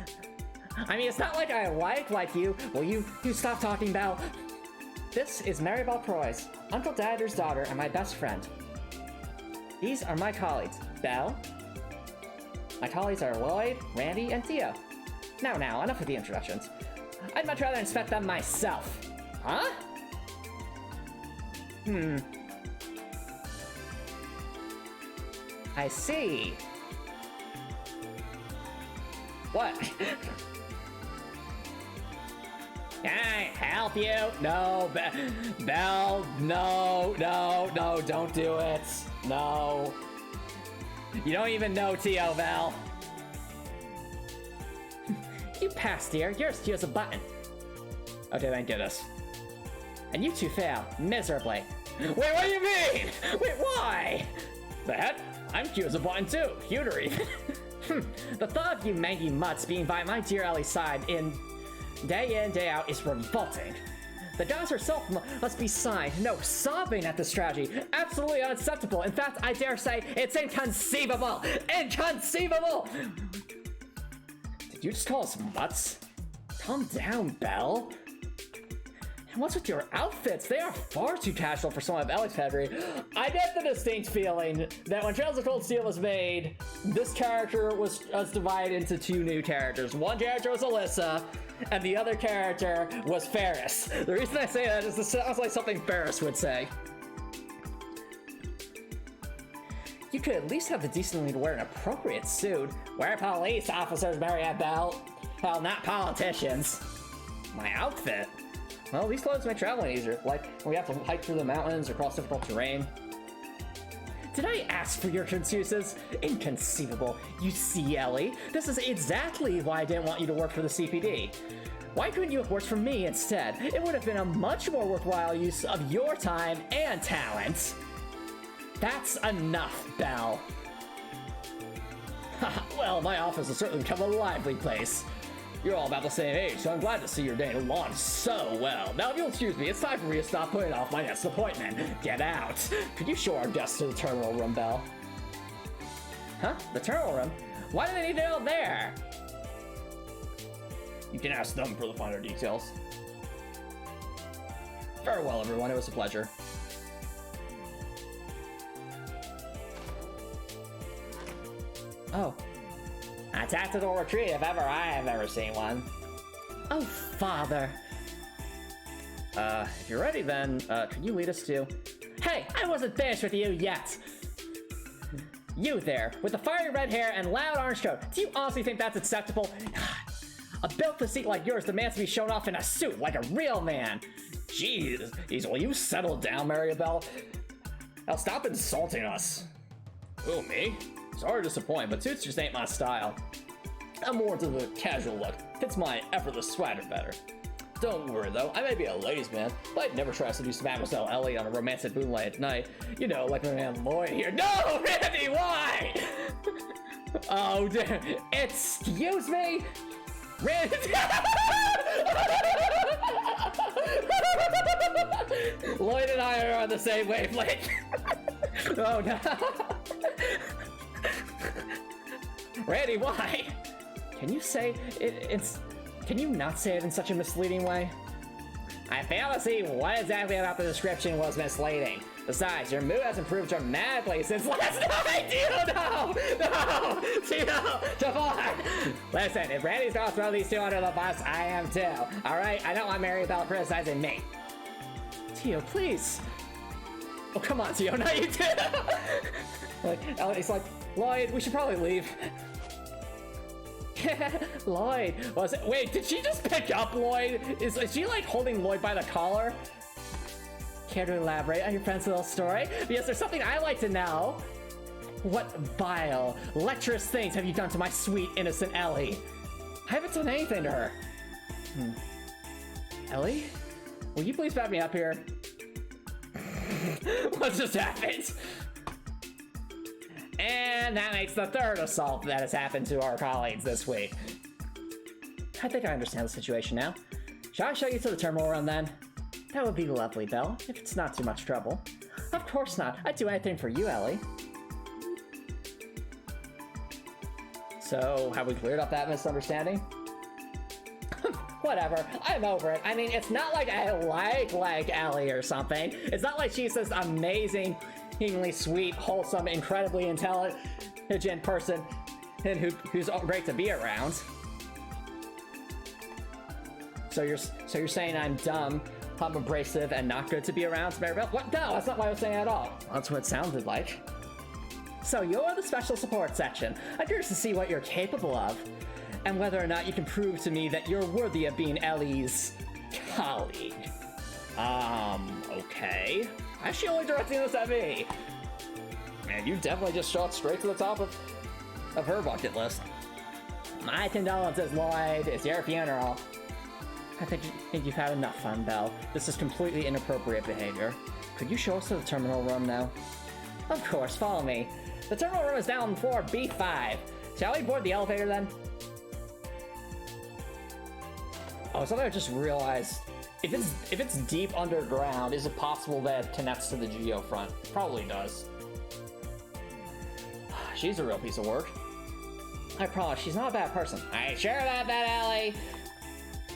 I mean, it's not like I like you. Will you stop talking about... This is Maribel Proyce, Uncle Dadder's daughter and my best friend. These are my colleagues, Belle. My colleagues are Lloyd, Randy, and Theo. Now, enough with the introductions. I'd much rather inspect them myself. Huh? I see. What? Can I help you? No, Belle, no, don't do it. No. You don't even know Tio, Belle. You passed, dear. Yours here's a button. Okay, thank goodness. And you two fail miserably. Wait, what do you mean? Wait, why? The heck? I'm cute as a button too. Cuter even. The thought of you mangy mutts being by my dear Ellie's side in, day out is revolting. The goddess herself must be sighing, no, sobbing at this strategy. Absolutely unacceptable. In fact, I dare say it's inconceivable. Inconceivable! Did you just call us mutts? Calm down, Belle. And what's with your outfits? They are far too casual for someone of Ellie's pedigree. I get the distinct feeling that when Trails of Cold Steel was made, this character was divided into two new characters. One character was Alyssa, and the other character was Ferris. The reason I say that is this sounds like something Ferris would say. You could at least have the decency to wear an appropriate suit. We're police officers, Mariette Belle. Well, not politicians. My outfit? Well, these clothes make traveling easier, like when we have to hike through the mountains or cross difficult terrain. Did I ask for your excuses? Inconceivable. You see, Ellie, this is exactly why I didn't want you to work for the CPD. Why couldn't you have worked for me instead? It would have been a much more worthwhile use of your time and talent. That's enough, Belle. Well, my office has certainly become a lively place. You're all about the same age, so I'm glad to see you're getting along so well. Now, if you'll excuse me, it's time for me to stop putting off my next appointment. Get out. Could you show our guests to the terminal room, Belle? Huh? The terminal room? Why do they need to go there? You can ask them for the finer details. Very well, everyone. It was a pleasure. Oh. A tactical retreat if ever I have ever seen one. Oh, Father. If you're ready then, can you lead us to... Hey, I wasn't finished with you yet! You there, with the fiery red hair and loud orange coat, do you honestly think that's acceptable? A built physique like yours demands to be shown off in a suit like a real man. Jeez, will you settle down, Maribel? Now stop insulting us. Oh, me? Sorry to disappoint, but suits just ain't my style. I'm more into the casual look. Fits my effortless swagger better. Don't worry though, I may be a ladies' man, but I'd never try to seduce Mademoiselle Ellie on a romantic moonlight night. You know, like my man Lloyd here. No, Randy, why? Oh, damn. Excuse me? Randy. Lloyd and I are on the same wavelength. Oh, no. Randy, why? Can you say can you not say it in such a misleading way? I fail to see what exactly about the description was misleading. Besides, your mood has improved dramatically since last night! No! Tino! Javon! Listen, if Randy's gonna throw these two under the bus, I am too. Alright? I don't want Maribel criticizing me. Tio, please! Oh, come on, Tio, not you too! It's like, Lloyd, we should probably leave. Lloyd, wait, did she just pick up Lloyd? Is she like holding Lloyd by the collar? Care to elaborate on your friend's little story? Because there's something I'd like to know. What vile, lecherous things have you done to my sweet, innocent Ellie? I haven't done anything to her. Ellie? Will you please back me up here? What just happened? And that makes the third assault that has happened to our colleagues this week. I think I understand the situation now. Shall I show you to the terminal room then? That would be lovely, Belle, if it's not too much trouble. Of course not. I'd do anything for you, Ellie. So, have we cleared up that misunderstanding? Whatever, I'm over it. I mean, it's not like I like Ellie or something. It's not like she's this amazingly sweet, wholesome, incredibly intelligent person and who's great to be around. So you're saying I'm dumb, I'm abrasive, and not good to be around, Maribel? What? No, that's not what I was saying at all. That's what it sounded like. So you're the special support section. I'm curious to see what you're capable of. and whether or not you can prove to me that you're worthy of being Ellie's colleague. Okay. Why is she only directing this at me? Man, you definitely just shot straight to the top of her bucket list. My condolences, Lloyd. It's your funeral. I think you've had enough fun, Belle. This is completely inappropriate behavior. Could you show us to the terminal room now? Of course, follow me. The terminal room is down on floor B5. Shall we board the elevator then? Oh, something I just realized. If it's deep underground, is it possible that it connects to the Geofront? Probably does. She's a real piece of work. I promise, she's not a bad person. I ain't sure about that, Ellie.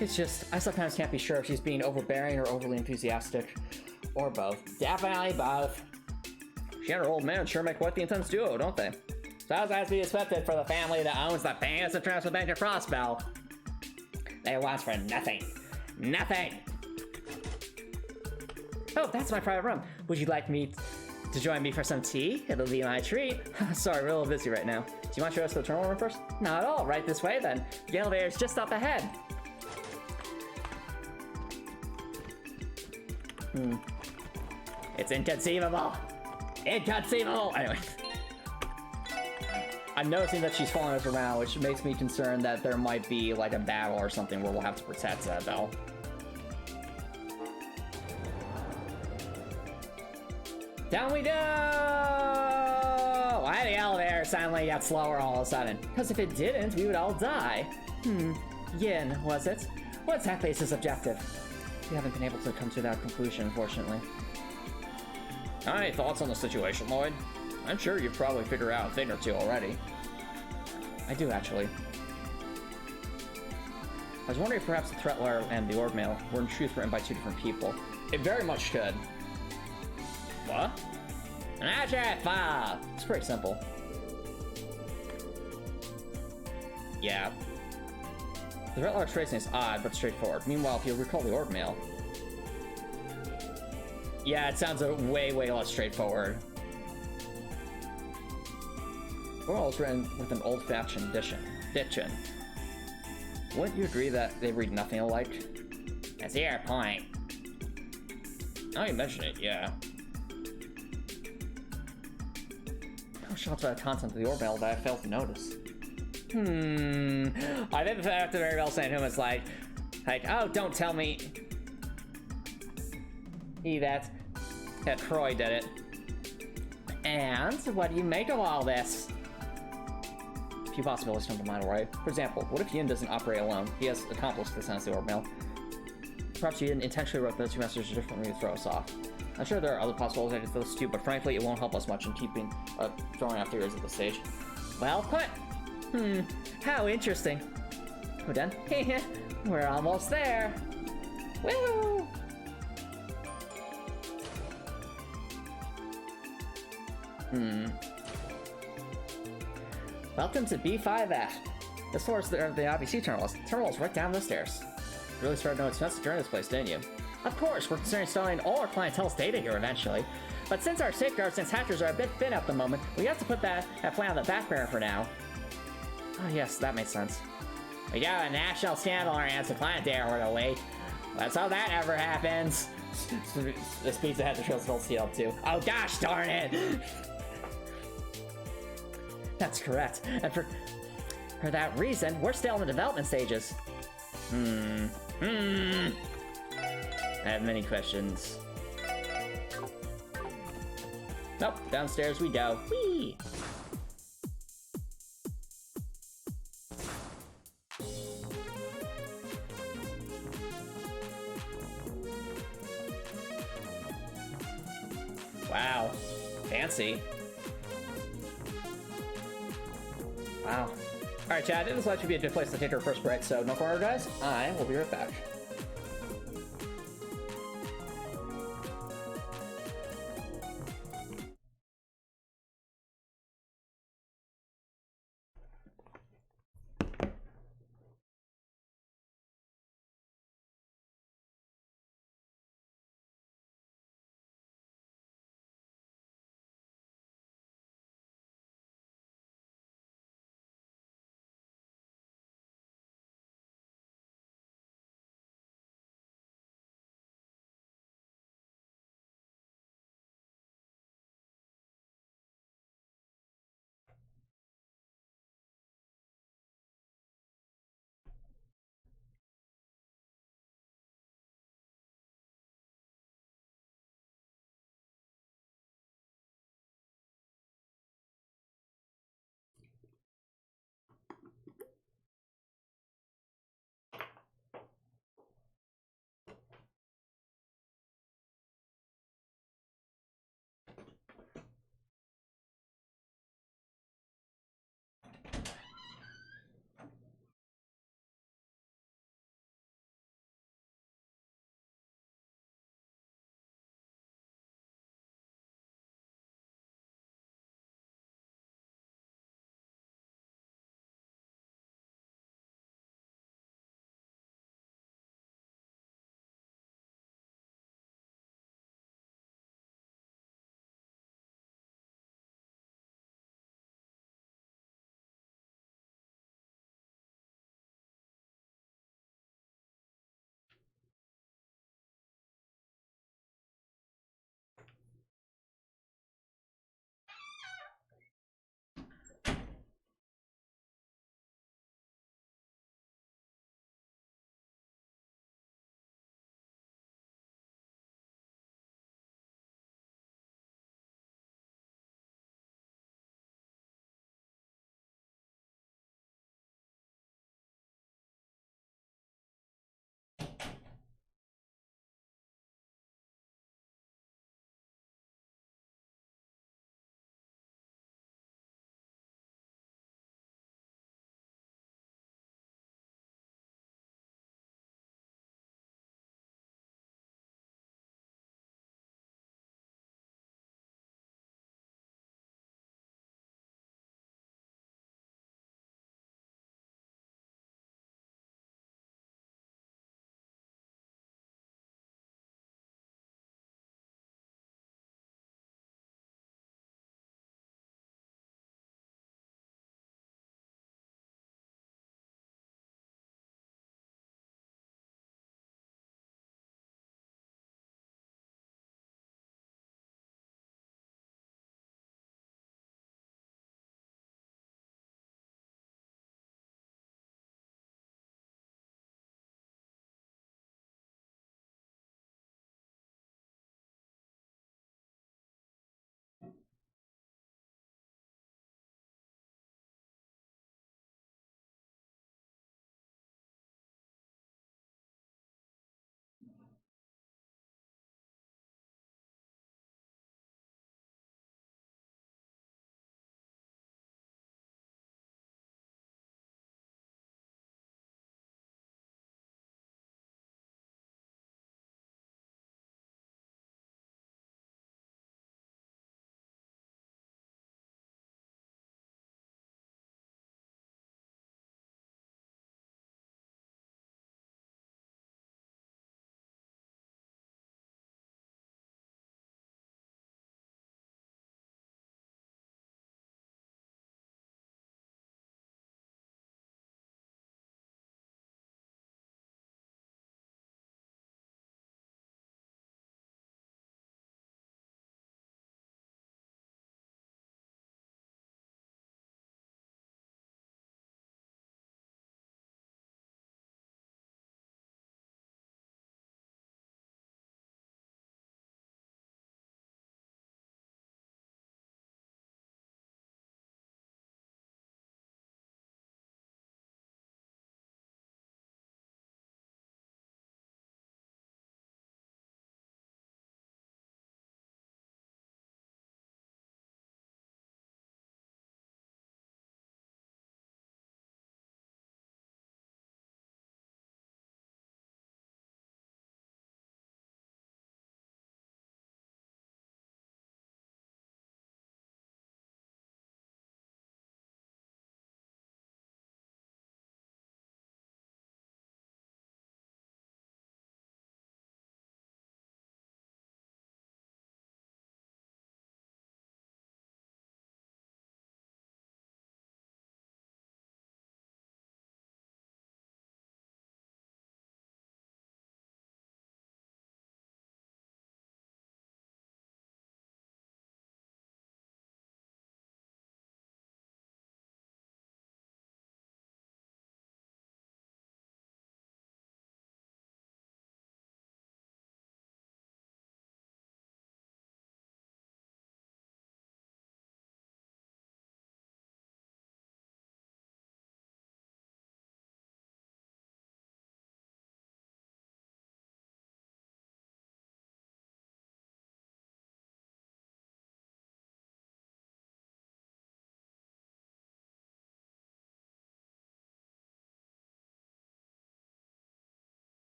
It's just, I sometimes can't be sure if she's being overbearing or overly enthusiastic. Or both. Definitely both. She and her old man sure make quite the intense duo, don't they? So as to be expected for the family that owns the famous and transcendental crossbell. They want for nothing. Nothing! Oh, that's my private room. Would you like me to join me for some tea? It'll be my treat. Sorry, we're a little busy right now. Do you want to show us the terminal room first? Not at all. Right this way then. The elevator's just up ahead. It's inconceivable. Inconceivable! Anyway. I'm noticing that she's following us around, which makes me concerned that there might be like a battle or something where we'll have to protect Belle. Down we go! Why the elevator suddenly got slower all of a sudden? Because if it didn't, we would all die. Yin, was it? What exactly is his objective? We haven't been able to come to that conclusion, unfortunately. Any thoughts on the situation, Lloyd? I'm sure you've probably figured out a thing or two already. I do, actually. I was wondering if perhaps the threat wire and the orb mail were in truth written by two different people. It very much could. What? An abstract file! It's pretty simple. Yeah. The threat wire tracing is odd, but straightforward. Meanwhile, if you recall the orb mail... Yeah, it sounds way, way less straightforward. Orwell is written with an old-fashioned diction. Wouldn't you agree that they read nothing alike? That's your point. Now you mention it, yeah. No shots about the content of the orb that I failed to notice. I think at the very well saying him it's like, oh, don't tell me that Troy did it. And what do you make of all this? A few possibilities come to mind, right? For example, what if Yin doesn't operate alone? He has accomplished this as the orb mail. Perhaps Yin intentionally wrote those two messages differently to throw us off. I'm sure there are other possibilities I could those too, but frankly, it won't help us much in throwing out theories at this stage. Well put. How interesting. We're done. We're almost there. Woo! Welcome to B5F. This floor is the IBC terminals. The terminal's right down the stairs. Really started no expense to join this place, didn't you? Of course, we're considering installing all our clientele's data here eventually. But since our safeguards and hackers are a bit thin at the moment, we have to put that plan on the back burner for now. Oh yes, that makes sense. We got a national scandal on our hands to client data over the week. Let's hope that never happens. This pizza had the trails don't up too. Oh gosh darn it! That's correct. And for that reason, we're still in the development stages. I have many questions. Nope, downstairs we go. Whee! Wow. Fancy. Wow. Alright, Chad, this will actually be a good place to take our first break, so no corner, guys. I will be right back.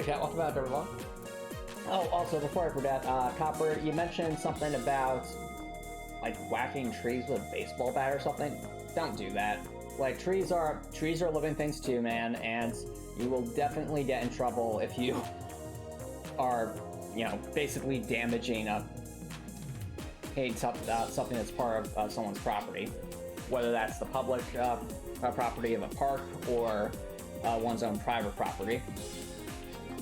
chat. Welcome back, everyone. Oh, also, before I forget, Copper, you mentioned something about, like, whacking trees with a baseball bat or something. Don't do that. Like, trees are living things too, man, and you will definitely get in trouble if you are, you know, basically damaging something that's part of someone's property. Whether that's the public property of a park or one's own private property.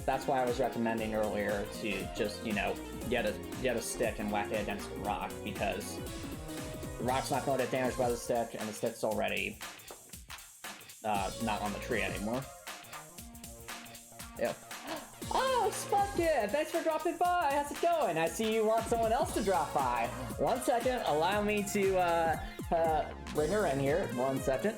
That's why I was recommending earlier to just, you know, get a stick and whack it against a rock, because the rock's not going to get damaged by the stick, and the stick's already not on the tree anymore. Yep. Oh, Spudkid! Thanks for dropping by! How's it going? I see you want someone else to drop by. 1 second, allow me to bring her in here. 1 second.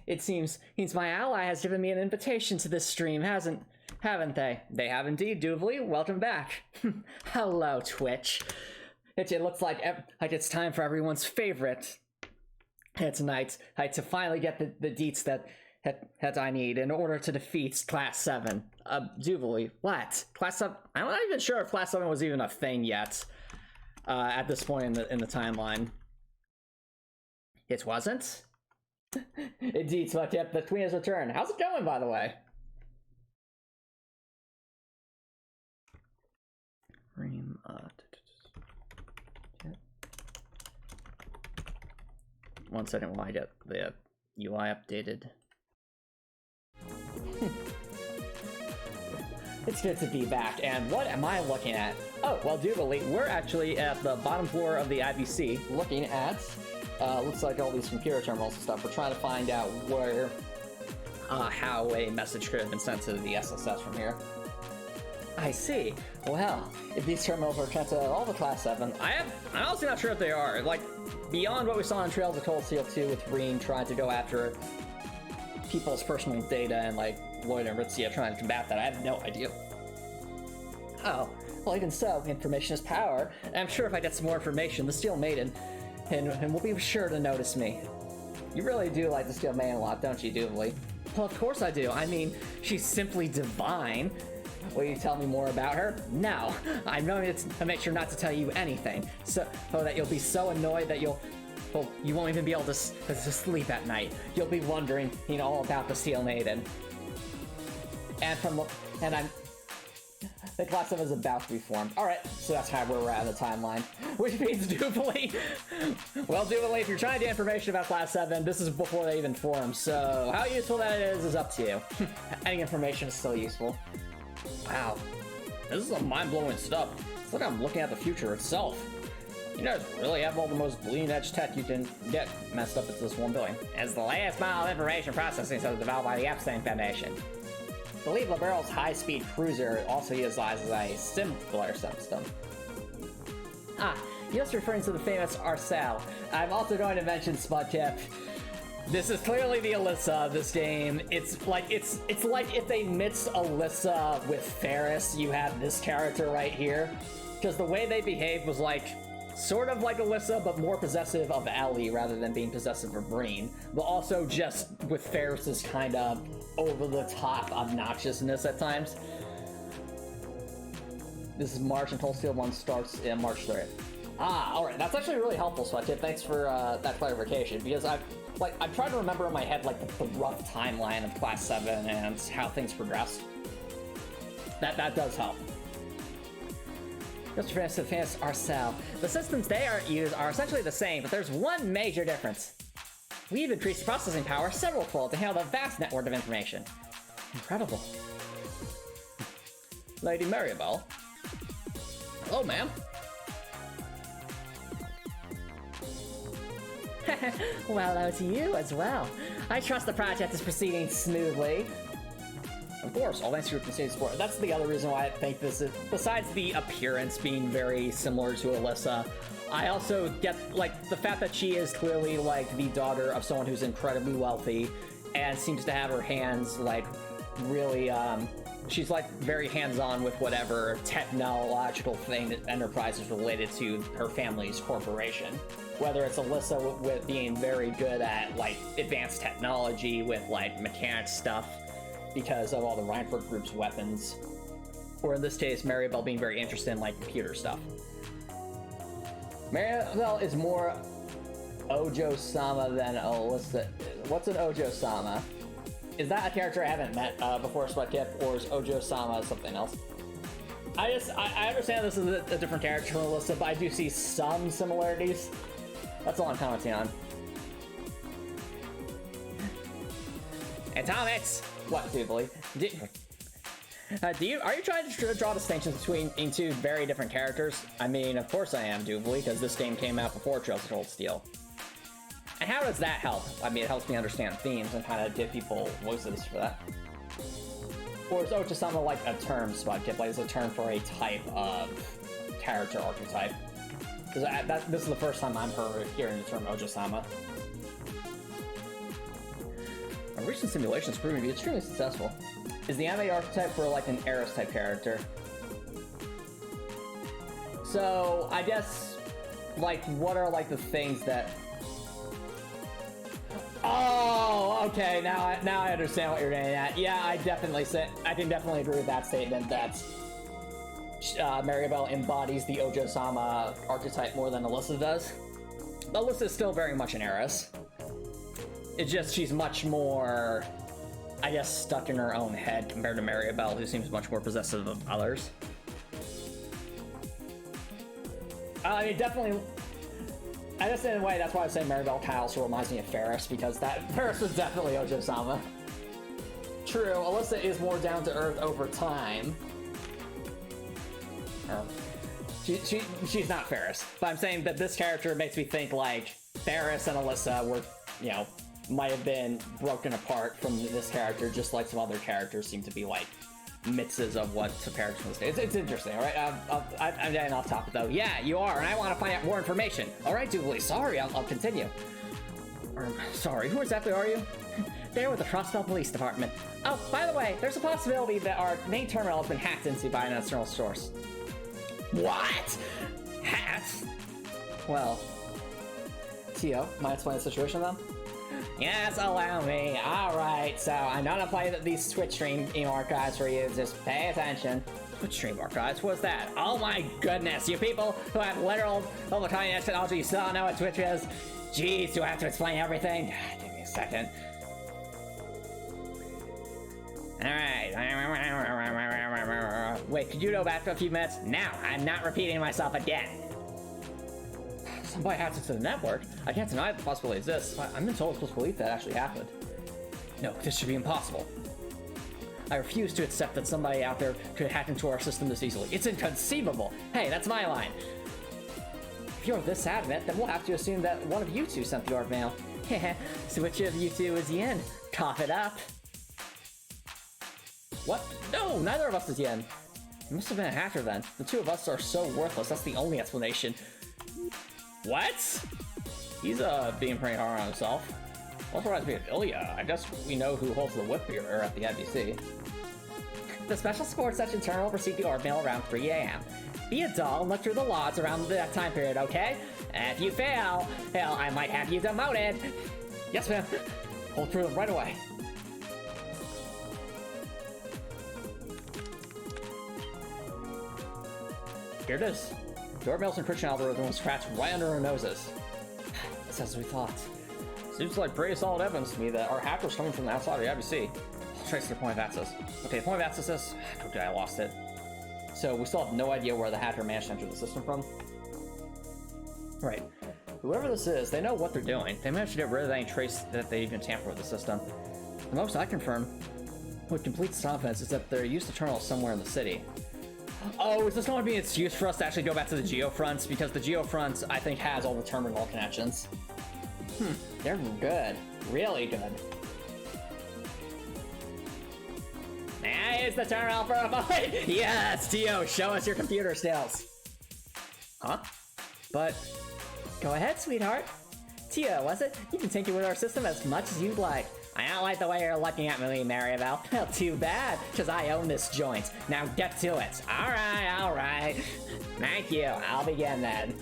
It seems my ally has given me an invitation to this stream, haven't they? They have indeed, Doobly. Welcome back. Hello, Twitch. It looks like it's time for everyone's favorite tonight to finally get the deets that I need in order to defeat Class 7. Doobly, what? Class 7? I'm not even sure if Class 7 was even a thing yet at this point in the timeline. It wasn't? Indeed, so yep, the queen has returned. How's it going, by the way? Stream, 1 second while I get the UI updated. It's good to be back, and what am I looking at? Oh, well, Doobly, we're actually at the bottom floor of the IBC, looking at, looks like all these computer terminals and stuff. We're trying to find out where, how a message could have been sent to the SSS from here. I see. Well, if these terminals are sent to all the Class 7, I'm honestly not sure if they are. Like, beyond what we saw in Trails of Cold Steel 2 with Reen trying to go after people's personal data and, like, Lloyd and Ritzia trying to combat that, I have no idea. Oh, well, even so, information is power. I'm sure if I get some more information, the Steel Maiden and will be sure to notice me. You really do like the Steel Maiden a lot, don't you, Doobly? Well, of course I do. I mean, she's simply divine. Will you tell me more about her? No, I'm going to make sure not to tell you anything, so that you'll be so annoyed that you won't even be able to sleep at night. You'll be wondering, you know, all about the Steel Maiden. And the Class 7 is about to be formed. Alright, so that's how we're at in the timeline. Which means Doobly. Well, Doobly, if you're trying to get information about Class 7, this is before they even form, so how useful that is up to you. Any information is still useful. Wow, this is some mind-blowing stuff. It's like I'm looking at the future itself. You guys really have all the most bleeding-edge tech you can get messed up into this one building. It's the latest model of information processing system developed by the Epstein Foundation. I believe LaBarrel's high-speed cruiser also utilizes a similar system. Ah, just referring to the famous Arcel. I'm also going to mention Spudtip. This is clearly the Alyssa of this game. It's like if they mixed Alyssa with Ferris, you have this character right here. Because the way they behaved was like, sort of like Alyssa, but more possessive of Ellie rather than being possessive of Breen. But also just with Ferris's kind of over-the-top obnoxiousness at times. This is March, and Cold Steel 1 starts in March 3rd. Ah, alright, that's actually really helpful, Sweatkid. Thanks for that clarification, because I'm trying to remember in my head, like, the rough timeline of Class 7 and how things progressed. That does help. Just for fans Arcel. The systems they use are essentially the same, but there's one major difference. We've increased processing power several-fold to handle the vast network of information. Incredible. Lady Maribel. Hello, ma'am. Well, hello to you as well. I trust the project is proceeding smoothly. Of course, all thanks to your continued support. That's the other reason why I think this is, besides the appearance being very similar to Alyssa, I also get, like, the fact that she is clearly, like, the daughter of someone who's incredibly wealthy and seems to have her hands, like, really, she's, like, very hands-on with whatever technological thing that Enterprise is related to her family's corporation. Whether it's Alyssa with being very good at, like, advanced technology with, like, mechanics stuff because of all the Reinford Group's weapons. Or in this case, Maribel being very interested in, like, computer stuff. Maribel is more Ojo-sama than Alyssa. What's an Ojo-sama? Is that a character I haven't met before, Sweatkip, or is Ojo-sama something else? I understand this is a different character from Alyssa, but I do see some similarities. That's all I'm commenting on. Antomicx! What, Doobly? Are you trying to draw distinctions between two very different characters? I mean, of course I am, Doobly, because this game came out before Trails of Cold Steel. And how does that help? I mean, it helps me understand themes and kind of give people voices for that. Or is Ojo-sama like a term, Sweatkip? Like, is a term for a type of character archetype? Because this is the first time I'm hearing the term Ojo-sama. A recent simulation is proving to be extremely successful. Is the anime archetype for like an Eris type character? So, I guess, like, what are like the things that... Oh, okay, now I understand what you're getting at. Yeah, I can definitely agree with that statement that Maribel embodies the Ojo-sama archetype more than Alyssa does. Alyssa is still very much an Eris. It's just she's much more, I guess, stuck in her own head compared to Maribel, who seems much more possessive of others. I mean, definitely... I guess in a way, that's why I say Maribel kind of also reminds me of Ferris, because Ferris was definitely Ojo-sama. True, Alyssa is more down to earth over time. She's not Ferris, but I'm saying that this character makes me think like Ferris and Alyssa were, you know, might have been broken apart from this character, just like some other characters seem to be like mixes of what the characters from the stage. It's interesting, all right? I'm getting off topic though. Yeah, you are, and I want to find out more information. All right, Doobly, sorry, I'll continue. Sorry, who exactly are you? They're with the Crossbell Police Department. Oh, by the way, there's a possibility that our main terminal has been hacked into by an external source. What? Hacked? Well, Tio, might explain the situation then? Yes, allow me. Alright, so I'm gonna play these Twitch stream archives for you. Just pay attention. Twitch stream archives? What's that? Oh my goodness, you people who have literal overcoming technology still don't know what Twitch is? Jeez, do I have to explain everything? Give me a second. Alright. Wait, could you go back for a few minutes? Now, I'm not repeating myself again. Somebody hacked into the network? I can't deny the possibility exists. I've been told it's supposed to believe that actually happened. No, this should be impossible. I refuse to accept that somebody out there could hack into our system this easily. It's inconceivable. Hey, that's my line. If you're this adamant, then we'll have to assume that one of you two sent the orb mail. Heh, so which of you two is Yin? Cough it up. What? No, neither of us is Yin. It must have been a hacker then. The two of us are so worthless, that's the only explanation. What? He's being pretty hard on himself. Also reminds me of Ilya. I guess we know who holds the whip here at the IBC. The special support session terminal will receive the orb mail around 3 a.m. Be a doll and look through the logs around that time period, okay? If you fail, hell, I might have you demoted. Yes, ma'am. Hold through them right away. Here it is. The orb mail's encryption algorithm was scratched right under our noses. It's as we thought. Seems like pretty solid evidence to me that our hacker's coming from the outside of the IBC. I'll trace their point of access. Okay, the point of access is... Okay, I lost it. So we still have no idea where the hacker managed to enter the system from. Right. Whoever this is, they know what they're doing. They managed to get rid of any trace that they even tamper with the system. The most I confirm with complete confidence is that they used the terminal somewhere in the city. Oh, is this going to be an excuse for us to actually go back to the Geofronts? Because the Geofronts, I think, has all the terminal connections. They're good. Really good. Here's the terminal for a moment! Yes, Tio, show us your computer skills! Huh? But... Go ahead, sweetheart. Tio, was it? You can tinker with our system as much as you'd like. I don't like the way you're looking at me, Maribel. Well, too bad, because I own this joint. Now get to it. Alright. Thank you. I'll begin then.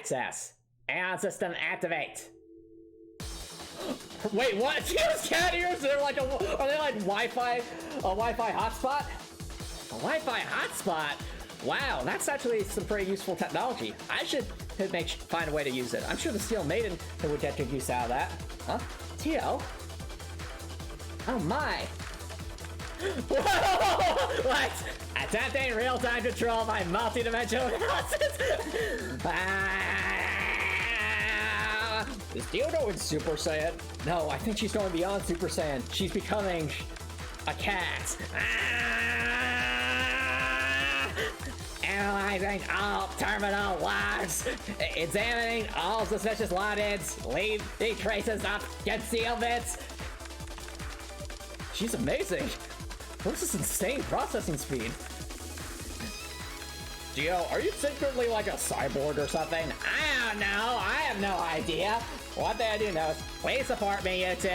access. Aeon system activate. Wait, what? Those cat ears? They're like are they like Wi-Fi? A Wi-Fi hotspot? A Wi-Fi hotspot? Wow, that's actually some pretty useful technology. I should find a way to use it. I'm sure the Steel Maiden would get good use out of that. Huh? Tio? Oh my! Whoa! What? Attempting real-time control by multi-dimensional analysis! Is Dio going Super Saiyan? No, I think she's going beyond Super Saiyan. She's becoming a cat. Analyzing all terminal logs. Examining all suspicious logins. Leave the traces of concealments. She's amazing. What is this insane processing speed? Dio, are you secretly like a cyborg or something? I don't know. I have no idea. One thing I do know is, please support me, you two.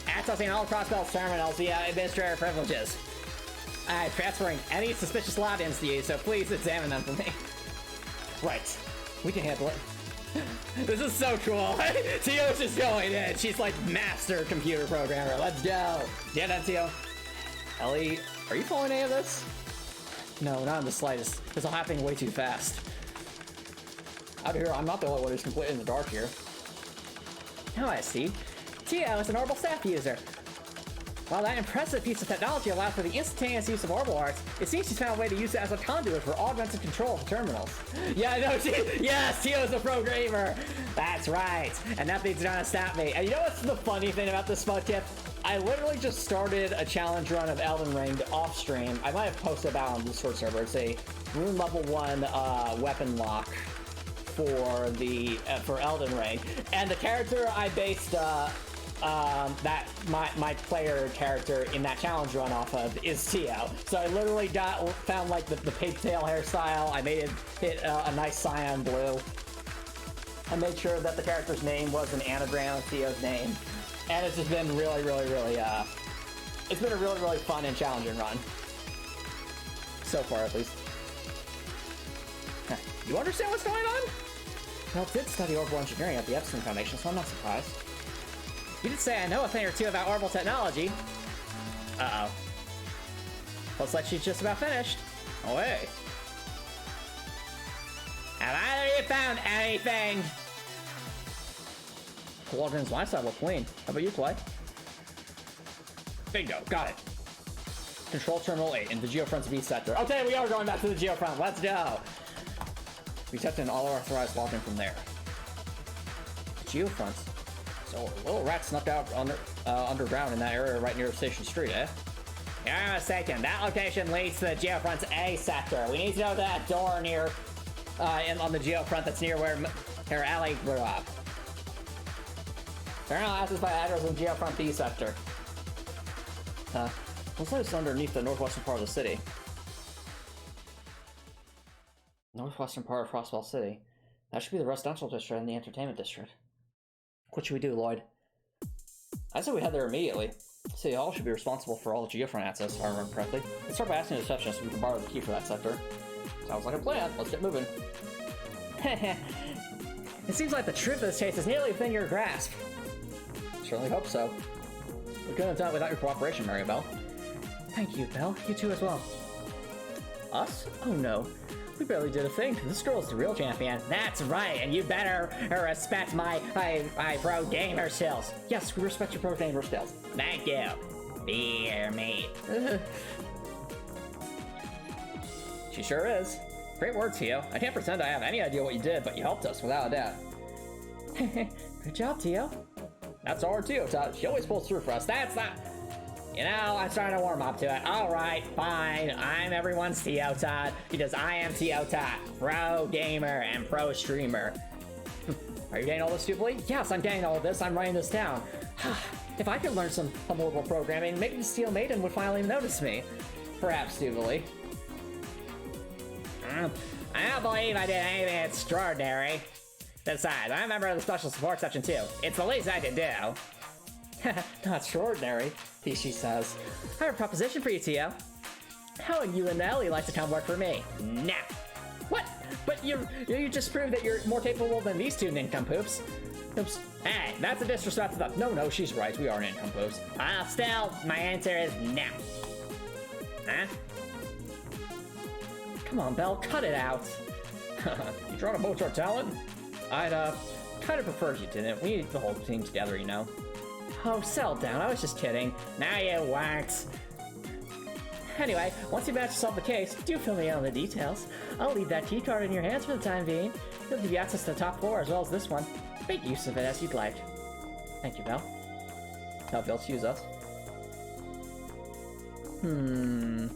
Accessing all crossbell terminals via administrator privileges. I'm transferring any suspicious logins to you, so please examine them for me. Right. We can handle it. This is so cool. Tio's just going in. She's like master computer programmer. Let's go. Yeah, that's Tio. Ellie, are you following any of this? No, not in the slightest. It's all happening way too fast. Out here, I'm not the only one who's completely in the dark here. Now I see. Tio is an orbital staff user. While that impressive piece of technology allows for the instantaneous use of orbital arts, it seems she's found a way to use it as a conduit for augmented control of the terminals. Yeah, no, yes, Tio's a pro gamer. That's right, and nothing's gonna stop me. And you know what's the funny thing about this smut tip? I literally just started a challenge run of Elden Ring off stream. I might have posted about on the Discord server. It's a rune level 1 weapon lock for for Elden Ring, and the character I based my player character in that challenge run off of is Tio. So I literally found like the pigtail hairstyle. I made it a nice cyan blue. I made sure that the character's name was an anagram of Tio's name. And it's just been really, it's been a really fun and challenging run. So far, at least. You understand what's going on? Well, I did study orbital engineering at the Epstein Foundation, so I'm not surprised. You did say I know a thing or two about orbital technology. Uh-oh. Looks like she's just about finished. Oh, hey. Have either of you found anything? Walgreens lifestyle look clean. How about you, Clay? Bingo, got it. Control Terminal 8 in the Geofront B sector. Okay, we are going back to the Geofront. Let's go. We stepped in all authorized login from there. Geofront. So a little rat snuck out underground in that area right near Station Street, eh? You're mistaken. That location leads to the Geofront's A sector. We need to know that door near on the Geofront that's near where Ellie grew up. Terminal access by address in Geofront B sector. Looks like it's underneath the northwestern part of the city. Northwestern part of Crossbell City. That should be the residential district and the entertainment district. What should we do, Lloyd? I say we head there immediately. City Hall should be responsible for all the Geofront access, if I remember correctly. Let's start by asking the receptionist if we can borrow the key for that sector. Sounds like a plan. Let's get moving. It seems like the truth of this case is nearly within your grasp. Certainly hope so. We couldn't have done it without your cooperation, Maribel. Thank you, Belle. You too as well. Us? Oh no. We barely did a thing. This girl's the real champion. That's right, and you better respect my pro gamer skills. Yes, we respect your pro gamer skills. Thank you. Dear me. She sure is. Great work, Tio. I can't pretend I have any idea what you did, but you helped us without a doubt. Good job, Tio. That's our Tio Tot. She always pulls through for us. That's not... You know, I'm starting to warm up to it. Alright, fine. I'm everyone's Tio Tot, because I am Tio Tot, pro gamer and pro streamer. Are you getting all this, stupidly? Yes, I'm getting all of this. I'm writing this down. If I could learn some mobile programming, maybe the Steel Maiden would finally notice me. Perhaps, stupidly. I don't believe I did anything extraordinary. Besides, I'm a member of the Special Support Section too. It's the least I can do. Not extraordinary, she says. I have a proposition for you, Tio. How would you and Ellie like to come work for me? Nah. What? But You just proved that you're more capable than these two nincompoops. Oops. Hey, that's a disrespect to them. No, she's right. We are nincompoops. Still, my answer is no. Huh? Come on, Belle, cut it out. You trying to boast our talent? I'd, kind of prefer you didn't. We need the whole team together, you know. Oh, settle down. I was just kidding. Now you weren't. Anyway, once you manage to solve the case, do fill me in on the details. I'll leave that key card in your hands for the time being. It'll give you access to the top floor as well as this one. Make use of it as you'd like. Thank you, Belle. Now, Belle, use us. Can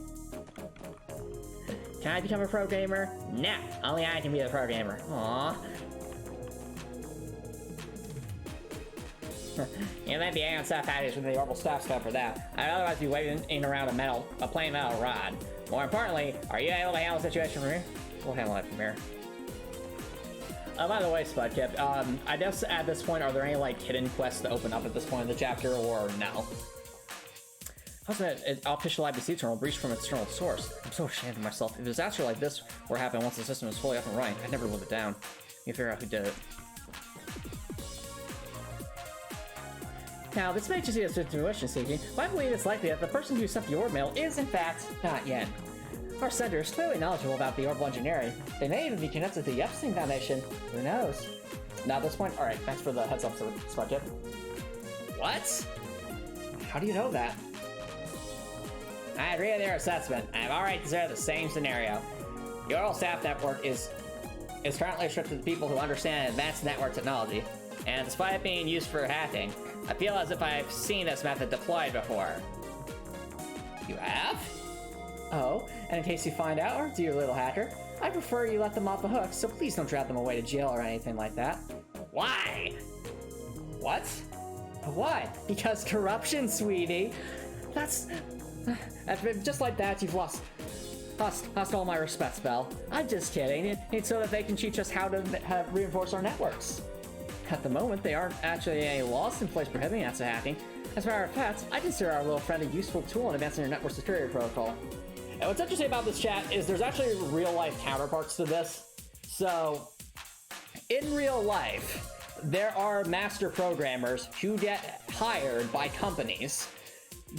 I become a pro gamer? No, only I can be a pro gamer. Aww. You might be hanging staff patties with the orbital staff stuff for that. I'd otherwise be waving around a plain metal rod. More importantly, are you able to handle the situation from here? We'll handle it from here. By the way, Spudkip, I guess at this point, are there any like hidden quests to open up at this point in the chapter, or no? Official IBC terminal breached from external source. I'm so ashamed of myself. If a disaster like this were to happen once the system is fully up and running, I'd never live it down. You figure out who did it. Now, this may just be a situation seeking, but I believe it's likely that the person who sent the orb mail is, in fact, not Yen. Our sender is clearly knowledgeable about the orbital engineering. They may even be connected to the Epstein Foundation. Who knows? Now, at this point, alright, thanks for the heads up, Spudkip. What? How do you know that? I agree with your assessment. I have already considered the same scenario. The oral staff network is currently restricted to people who understand advanced network technology, and despite it being used for hacking, I feel as if I've seen this method deployed before. You have? Oh, and in case you find out, or do you, little hacker, I prefer you let them off the hook, so please don't drag them away to jail or anything like that. Why? What? Why? Because corruption, sweetie. That's just like that, you've lost all my respects, Belle. I'm just kidding. It's so that they can teach us how to reinforce our networks. At the moment, there aren't actually any laws in place prohibiting acts of hacking. As a matter of fact, I consider our little friend a useful tool in advancing your network security protocol. And what's interesting about this chat is there's actually real-life counterparts to this. So, in real life, there are master programmers who get hired by companies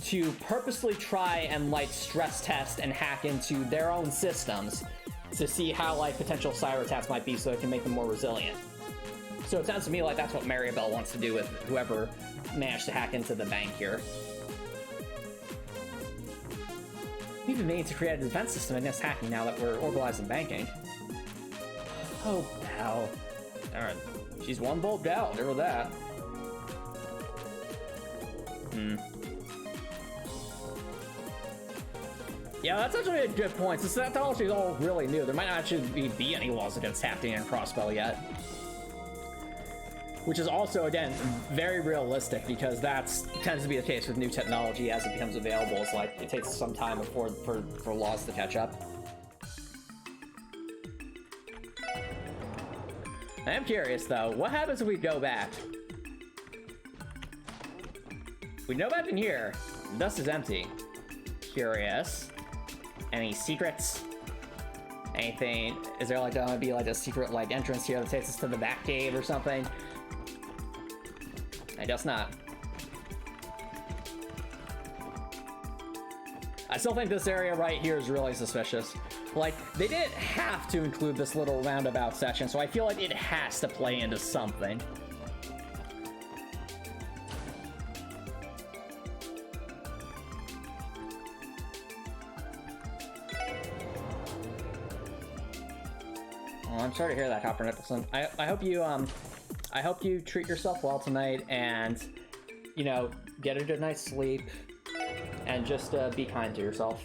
to purposely try and like stress test and hack into their own systems to see how like potential cyber attacks might be so it can make them more resilient. So it sounds to me like that's what Maribel wants to do with whoever managed to hack into the bank here. We've been meaning to create a defense system against hacking now that we're orbitalizing banking. Oh, Belle. Alright, she's one bold gal, there with that. Yeah, that's actually a good point. Since that technology is all really new, there might not actually be any laws against hacking and crossbell yet. Which is also, again, very realistic because that's tends to be the case with new technology as it becomes available. It's like it takes some time before for laws to catch up. I am curious though, what happens if we go back? We go back in here, the dust is empty. Curious. Any secrets? Anything? Is there like gonna be like a secret like entrance here that takes us to the back cave or something? I guess not. I still think this area right here is really suspicious. Like, they didn't have to include this little roundabout section, so I feel like it has to play into something. Oh, I'm sorry to hear that, Copper Nicholson. I hope you treat yourself well tonight and, you know, get a good night's sleep and just be kind to yourself.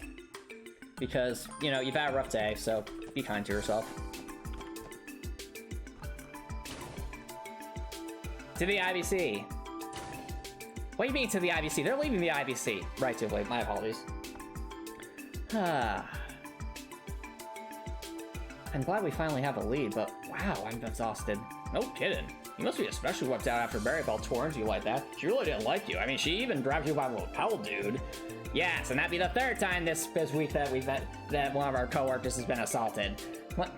Because, you know, you've had a rough day, so be kind to yourself. To the IBC. What do you mean to the IBC? They're leaving the IBC. Right, too late. My apologies. I'm glad we finally have a lead, but wow, I'm exhausted. No kidding. You must be especially whipped out after Maribel tore into you like that. She really didn't like you. I mean, she even grabbed you by the lapel, dude. Yes, and that'd be the third time this week that that one of our coworkers has been assaulted. What?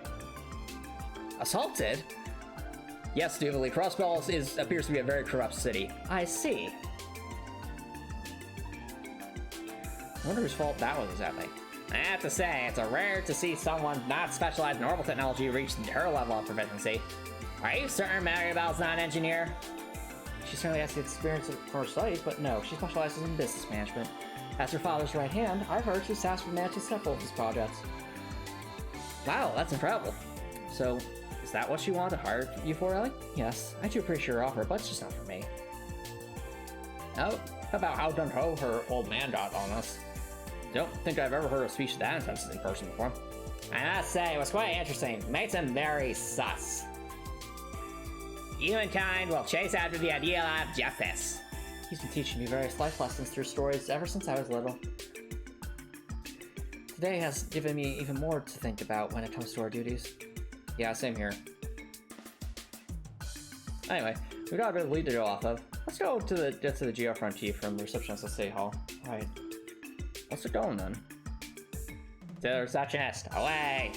Assaulted? Yes, Doobly. Crossbell appears to be a very corrupt city. I see. I wonder whose fault that was exactly. I have to say, it's rare to see someone not specialized in orbital technology reach her level of proficiency. Are you certain Maribel's not an engineer? She certainly has the experience for her studies, but no, she specializes in business management. As her father's right hand, I've heard she's tasked with managing several of his projects. Wow, that's incredible. So, is that what she wanted to hire you for, Ellie? Yes, I do appreciate her offer, but it's just not for me. Oh, how about how gung-ho her old man got on us? Don't think I've ever heard a speech that intense in person before. I must say, it was quite interesting. Makes him very sus. Humankind will chase after the ideal of justice. He's been teaching me various life lessons through stories ever since I was little. Today has given me even more to think about when it comes to our duties. Yeah, same here. Anyway, we got a bit of lead to go off of. Let's go to the Geofront chief from the receptionist at City Hall. Alright. What's it going then? To the receptionist, away!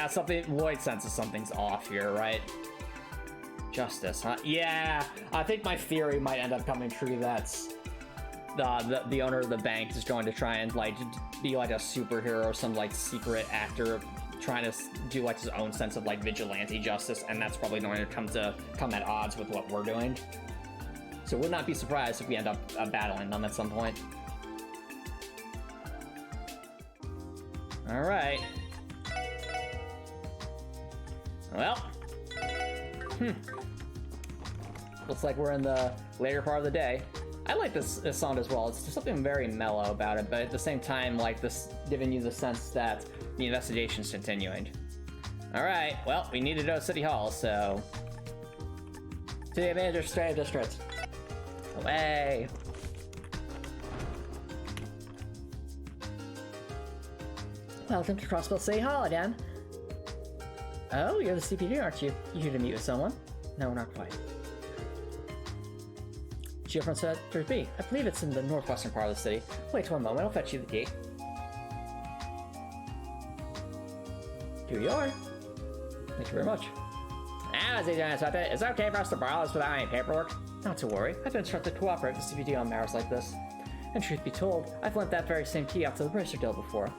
Something. Lloyd senses something's off here, right? Justice, huh? Yeah, I think my theory might end up coming true. That's the owner of the bank is going to try and like be like a superhero or some like secret actor trying to do like his own sense of like vigilante justice, and that's probably going to come at odds with what we're doing. So would not be surprised if we end up battling them at some point. All right. Well, looks like we're in the later part of the day. I like this song as well. It's just something very mellow about it, but at the same time, like this, giving you the sense that the investigation's continuing. All right, well, we need to go to City Hall, so to the administrative district. Away. Welcome to Crossbell City Hall again. Oh, you're the CPD, aren't you? You here to meet with someone? No, not quite. Geofront Sector B. I believe it's in the northwestern part of the city. Wait one moment, I'll fetch you the gate. Here you are. Thank you very much. As he's doing about that, is it okay for us to borrow this without any paperwork? Not to worry. I've been instructed to cooperate with CPD on matters like this. And truth be told, I've lent that very same key out to the Bracer Guild before.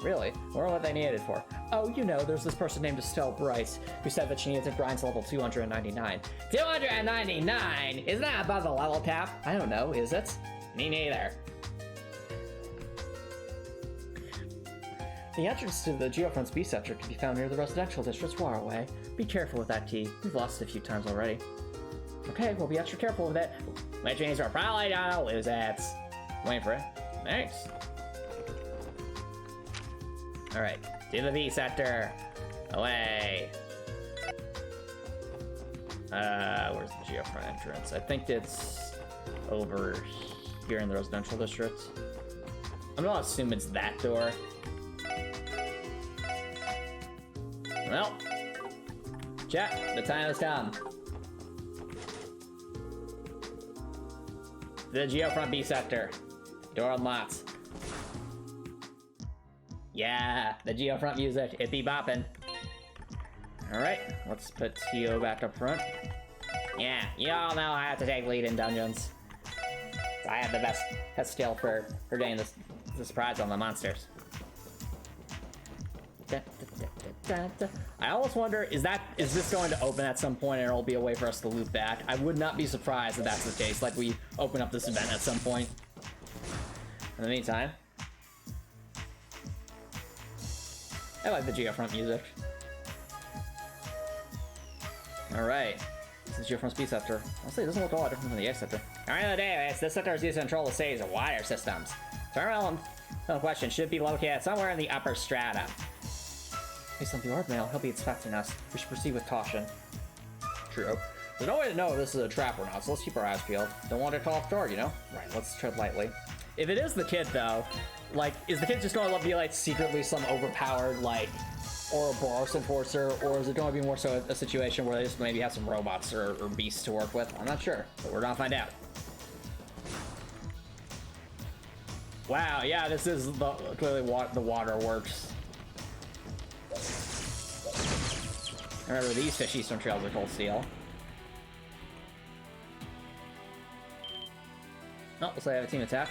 Really? Wonder what they needed it for. Oh, you know, there's this person named Estelle Bryce who said that she needed to grind to level 299. 299? Isn't that above the level cap? I don't know, is it? Me neither. The entrance to the Geofront B sector can be found near the residential district's waterway. Be careful with that key. We've lost it a few times already. Okay, we'll be extra careful with it. Which means we're probably gonna lose it. Waiting for it. Thanks. Alright, to the V sector. Away. Where's the Geofront entrance? I think it's over here in the residential district. I'm gonna assume it's that door. Well, chat, the time has come. The Geofront B sector. Door unlocked. Yeah, the Geofront music, it be bopping. Alright, let's put Tio back up front. Yeah, you all know I have to take lead in dungeons. I have the best skill for getting the surprise on the monsters. I almost wonder, is this going to open at some point and it'll be a way for us to loop back? I would not be surprised if that's the case, like we open up this event at some point. In the meantime, I like the Geofront music. Alright. This is Geofront B sector. Honestly, it doesn't look a lot different from the A sector. Alright, the day, this sector is used to control the city's water systems. Terminal question should be located somewhere in the upper strata. Based on the orb mail, he'll be expecting us. We should proceed with caution. True. There's no way to know if this is a trap or not, so let's keep our eyes peeled. Don't want to call off guard, you know? Right, let's tread lightly. If it is the kid, though, like, is the kid just going to be, like, secretly some overpowered, like, Ouroboros enforcer, or is it going to be more so a situation where they just maybe have some robots or beasts to work with? I'm not sure, but we're going to find out. Wow, yeah, this is clearly the water works. Remember, these fishy swim trails are cold steel. Oh, looks like I have a team attack.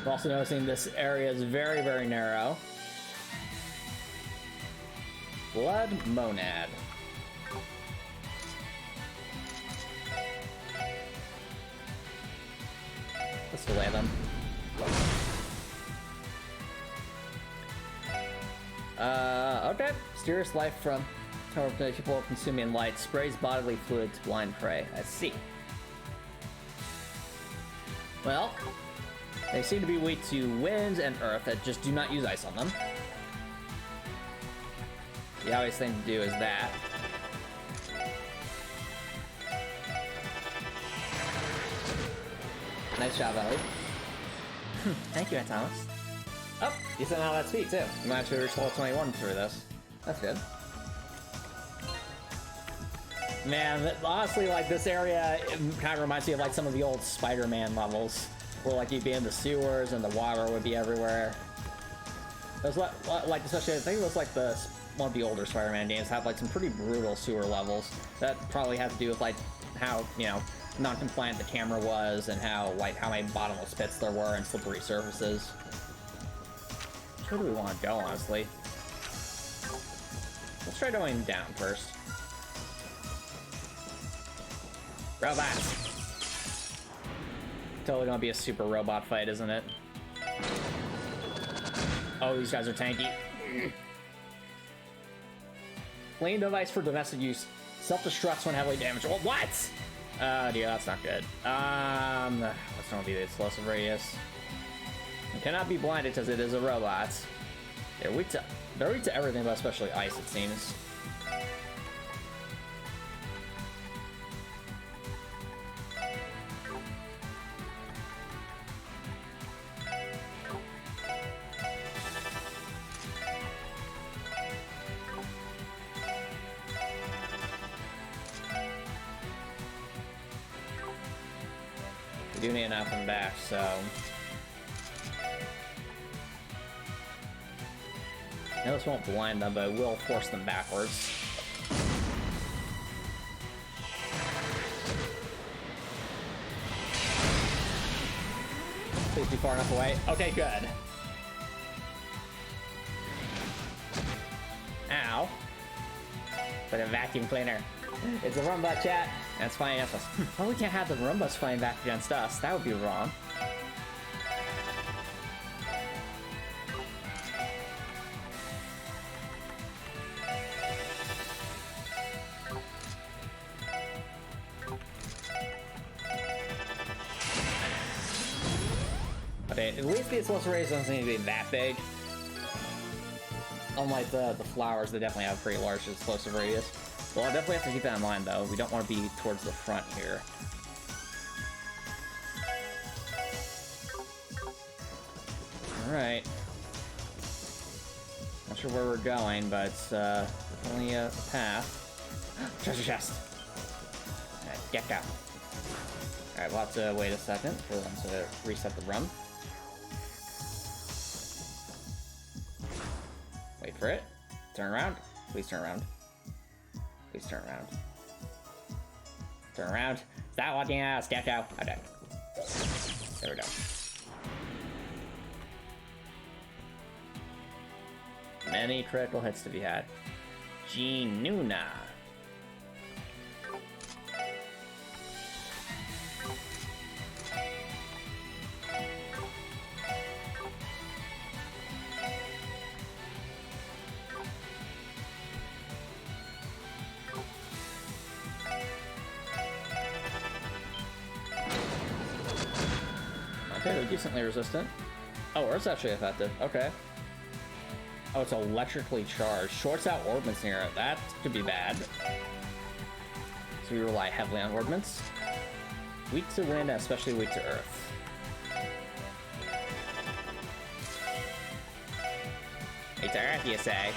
We're also noticing this area is very, very narrow. Blood Monad. Let's delay them. Okay. Mysterious life from people consuming light. Sprays bodily fluid to blind prey. I see. Well, they seem to be weak to wind and earth that just do not use ice on them. The obvious thing to do is that. Nice job, Ellie. Thank you, Antomicx. Oh, you somehow that speed too. You might actually reach level 21 through this. That's good. Man, honestly, like, this area kind of reminds me of, like, some of the old Spider-Man levels, where, like, you'd be in the sewers and the water would be everywhere. It was like, especially, I think it was, like, one of the older Spider-Man games had, like, some pretty brutal sewer levels. That probably had to do with, like, how, you know, non-compliant the camera was, and how, like, how many bottomless pits there were and slippery surfaces. Where do we want to go, honestly? Let's try going down first. Robots! Totally gonna be a super robot fight, isn't it? Oh, these guys are tanky. Clean device for domestic use. Self-destructs when heavily damaged. Oh, what? Oh, dear, that's not good. That's gonna be the explosive radius. It cannot be blinded because it is a robot. They're weak to everything, but especially ice, it seems. We do need an up and back, so... I know this won't blind them, but it will force them backwards. Please be far enough away. Okay, good. Ow. Like a vacuum cleaner. It's a Roomba, chat. That's fine against us. Well, we can't have the Roombas fighting back against us. That would be wrong. Okay, at least the explosive rays doesn't seem to be that big. Unlike the flowers, they definitely have a pretty large explosive radius. Well, I definitely have to keep that in mind, though. We don't want to be towards the front here. Alright. Not sure where we're going, but definitely a path. Treasure chest! Alright, get out. Alright, we'll have to wait a second for them to reset the room. Wait for it. Turn around. Please turn around. Please turn around. Turn around. Stop walking out. Sketch out. Okay. There we go. Many critical hits to be had. Ginuna. Okay, they're decently resistant. Oh, Earth's actually effective. Okay. Oh, it's electrically charged. Shorts out ordnance near it. That could be bad. So we rely heavily on ordnance. Weak to wind, especially weak to earth. Weak to earth, you say?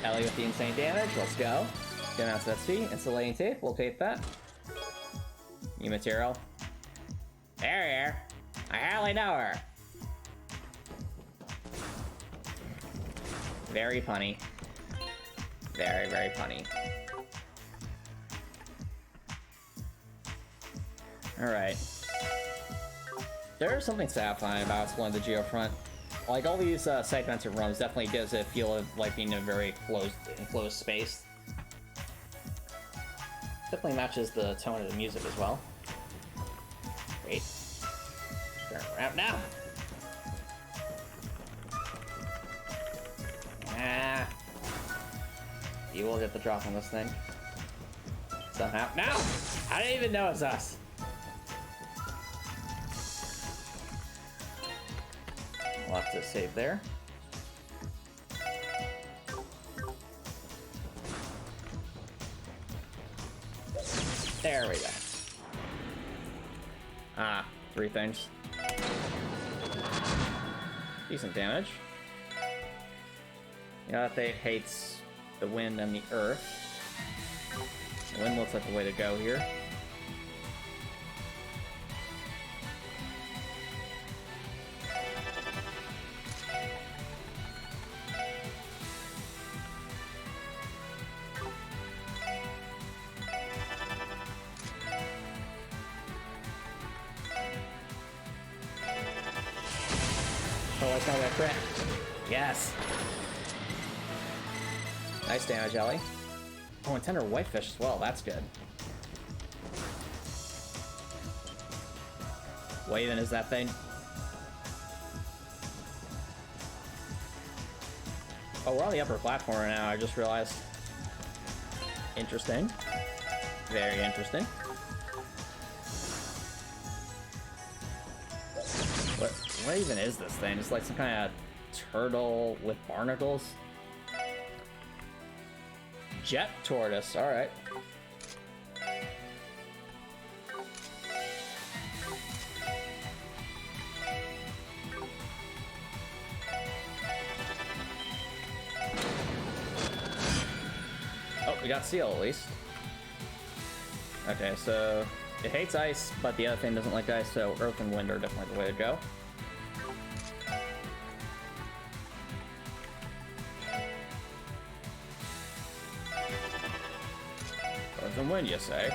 Ellie with the insane damage. Let's go. Get out to that speed. Insulating tape. We'll tape that. New material. There you are. I hardly know her. Very punny. Very, very punny. Alright. There's something satisfying about exploring the Geofront. Like, all these segments of rooms definitely gives it a feel of like being in a very enclosed space. Definitely matches the tone of the music as well. Wait. Turn around now! Ah. You will get the drop on this thing. Somehow. No! I didn't even know it's us! We'll have to save there. There we go. Ah, 3 things. Decent damage. You know that thing hates the wind and the earth. The wind looks like the way to go here. Oh, I saw that crit. Yes. Nice damage, Ellie. Oh, and tender whitefish as well. That's good. What even is that thing? Oh, we're on the upper platform right now. I just realized. Interesting. Very interesting. What even is this thing? It's like some kind of turtle with barnacles. Jet tortoise, alright. Oh, we got seal at least. Okay, so it hates ice, but the other thing doesn't like ice, so earth and wind are definitely the way to go. And when you say.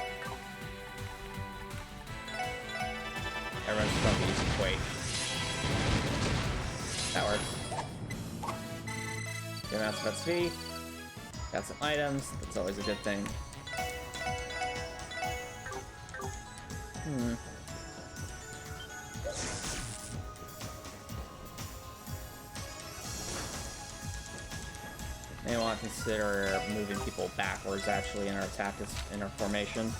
Everyone's just gonna be using Quake. That works. Good amounts of XP. Got some items. That's always a good thing. May want to consider moving people backwards actually in our attack, in our formation.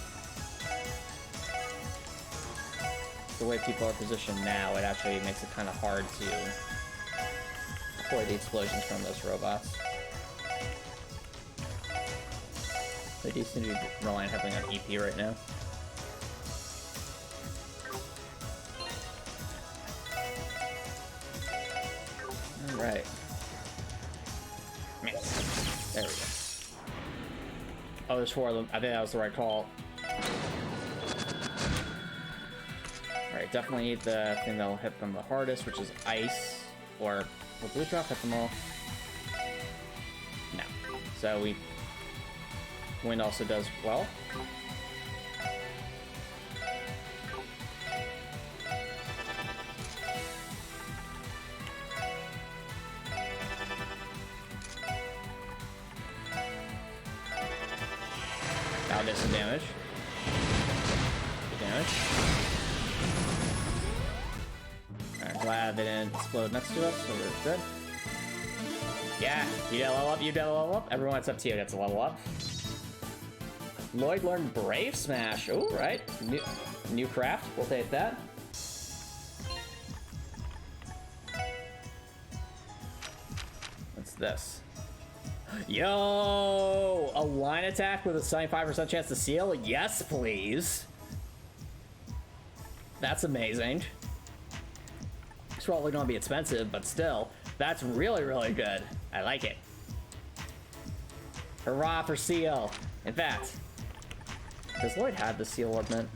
The way people are positioned now, it actually makes it kind of hard to avoid the explosions from those robots. They do seem to be relying heavily on EP right now. Alright. There we go. Oh, there's 4 of them. I think that was the right call. Alright, definitely need the thing that'll hit them the hardest, which is ice. Or will blue drop hit them all? No. So wind also does well. Did some damage. Good damage. Alright, glad they didn't explode next to us, so we're good. Yeah, you gotta level up, you gotta level up. Everyone, it's up to you, gets a level up. Lloyd learned Brave Smash. Oh, right. New craft, we'll take that. What's this? Yo! A line attack with a 75% chance to seal? Yes, please. That's amazing. It's probably gonna be expensive, but still, that's really, really good. I like it. Hurrah for seal. In fact, does Lloyd have the seal ornament?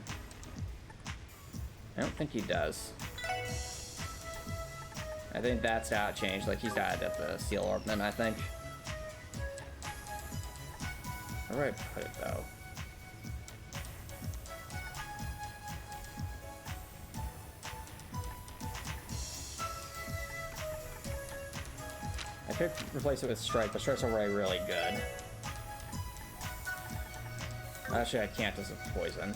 I don't think he does. I think that's how it changed. Like, he's got it at the seal orb then, I think. Where do I put it, though? I could replace it with Strike, but Strike's already really good. Actually, I can't because of poison.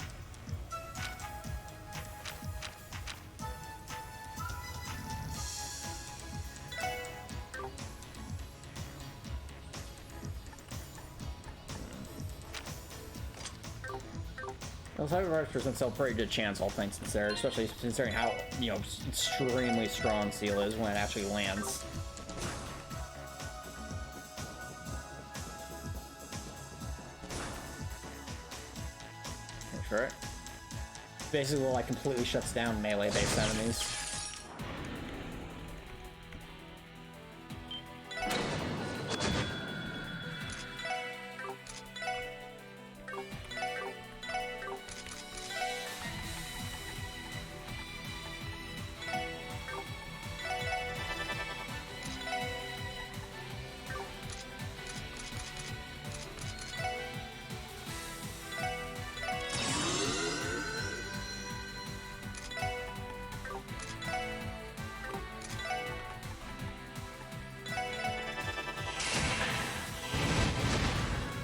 Those Hyperverse presents a pretty good chance, all things considered, especially considering how, you know, extremely strong Seal is when it actually lands. Sure. Basically, like, completely shuts down melee-based enemies.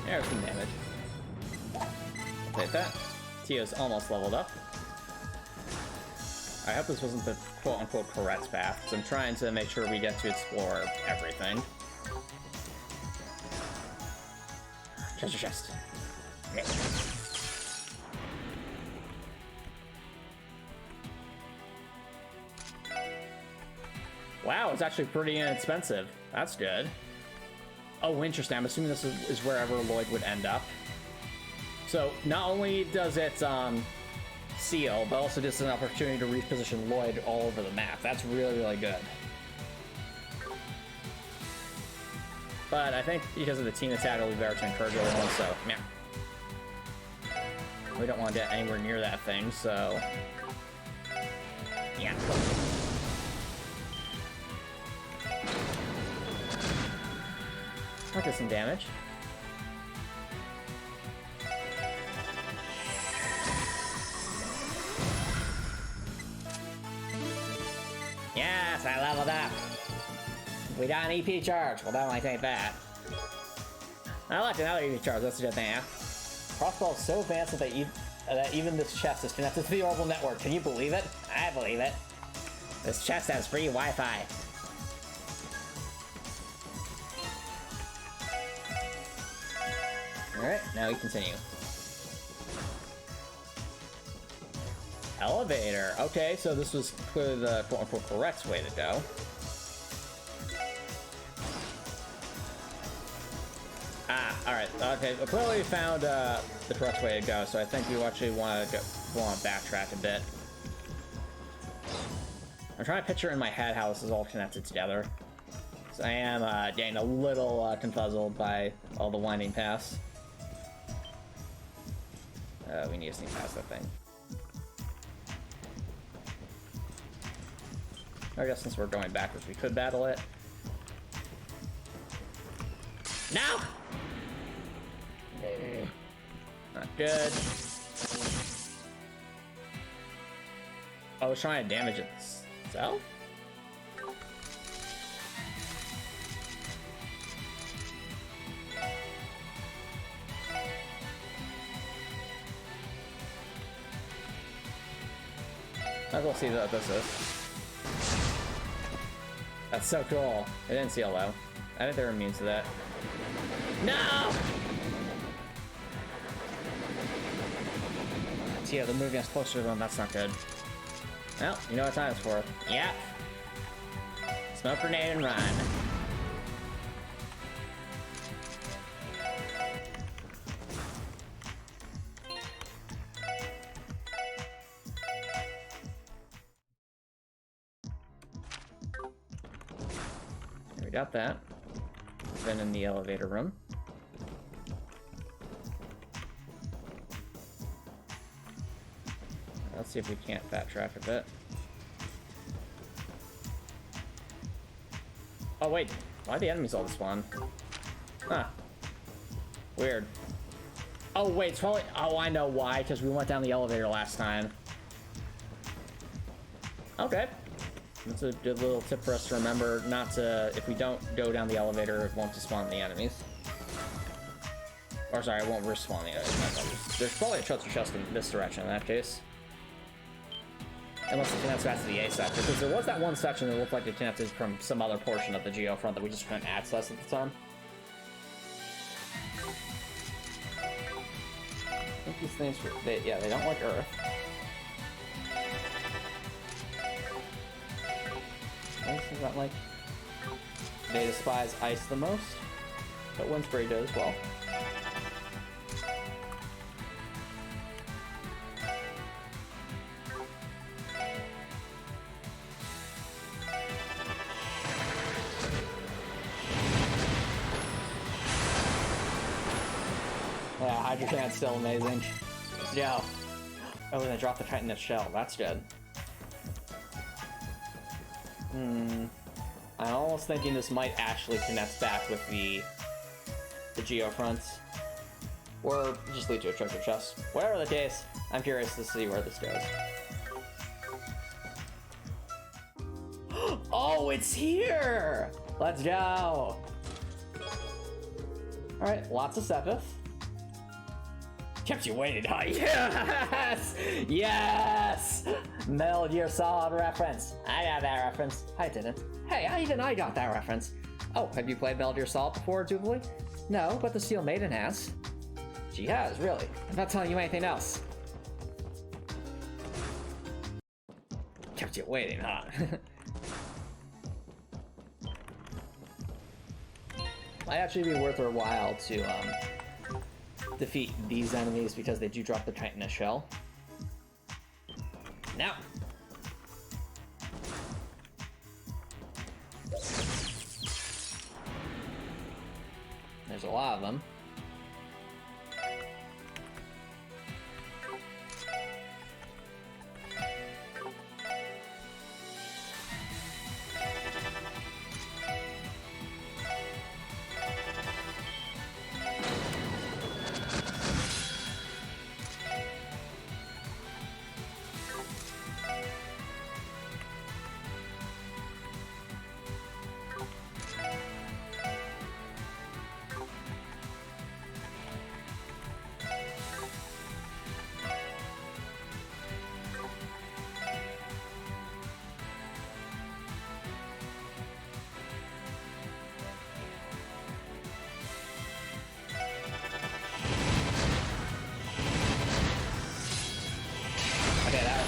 There's some damage. Take that. Tio's almost leveled up. I hope this wasn't the quote-unquote correct path, because I'm trying to make sure we get to explore everything. Treasure chest. Okay. Wow, it's actually pretty inexpensive. That's good. Oh, interesting. I'm assuming this is wherever Lloyd would end up. So, not only does it seal, but also just an opportunity to reposition Lloyd all over the map. That's really, really good. But I think because of the team attack, it'll be better to encourage everyone, so, yeah. We don't want to get anywhere near that thing, so... yeah. I'll get some damage. Yes, I leveled up. We got an EP charge. Well, definitely take that. I like another EP charge. That's a good thing, yeah. Crossbell is so advanced that even this chest is connected to the orbital network. Can you believe it? I believe it. This chest has free Wi-Fi. Alright, now we continue. Elevator. Okay, so this was clearly the quote-unquote correct way to go. Ah, alright. Okay, well, clearly we found the correct way to go, so I think we actually want to backtrack a bit. I'm trying to picture in my head how this is all connected together. So I am getting a little confuzzled by all the winding paths. We need to sneak past that thing. I guess since we're going backwards, we could battle it. No! Not good. Oh, I was trying to damage itself? I'll go see what this is. That's so cool. It didn't seal though. I think they're immune to that. No! Yeah, they're moving us closer to them. That's not good. Well, you know what time it's for. Yep. Smoke grenade and run. We got that. Then in the elevator room. let's see if we can't backtrack a bit. Oh wait, why the enemies all spawn? Huh. Weird. Oh wait, it's probably, oh I know why, because we went down the elevator last time. Okay. That's a good little tip for us to remember, not to, if we don't go down the elevator, it won't spawn the enemies. Or sorry, it won't respawn the enemies. There's probably a treasure chest in this direction in that case. Unless it connects back to the A sector, because there was that one section that looked like it connected from some other portion of the Geofront that we just couldn't access at the time. I think these things, yeah, they don't like Earth. Is that like they despise ice the most, but Windspray does well. Yeah, Hydro Can's still amazing. Yeah. Oh, and they dropped the Titanus shell. That's good. I'm almost thinking this might actually connect back with the Geofronts. Or just lead to a treasure chest. Whatever the case, I'm curious to see where this goes. Oh, it's here! Let's go! Alright, lots of Sepith. Kept you waiting, huh? Yes! Yes! Metal Gear Solid reference. I got that reference. I didn't. Hey, even I got that reference. Oh, have you played Metal Gear Solid before, Jubilee? No, but the Steel Maiden has. She has, really. I'm not telling you anything else. Kept you waiting, huh? Might actually be worth our while to, defeat these enemies because they do drop the Titanus shell. Now. There's a lot of them.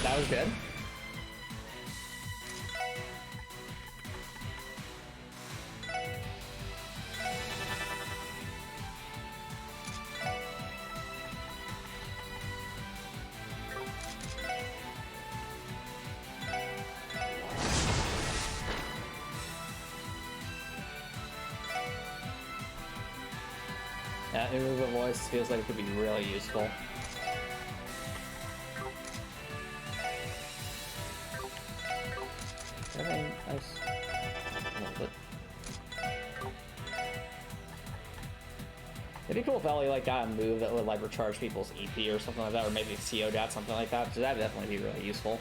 That was good. That new move of voice feels like it could be really useful. It'd be cool if Ellie like got a move that would like recharge people's EP or something like that, or maybe CODAT, something like that. So that'd definitely be really useful.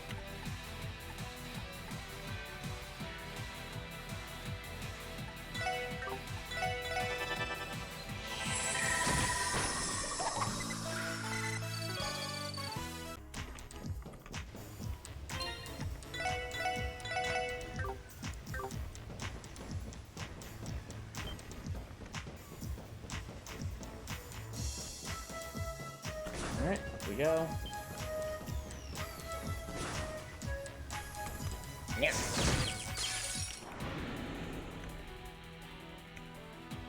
Alright, up we go. Yes!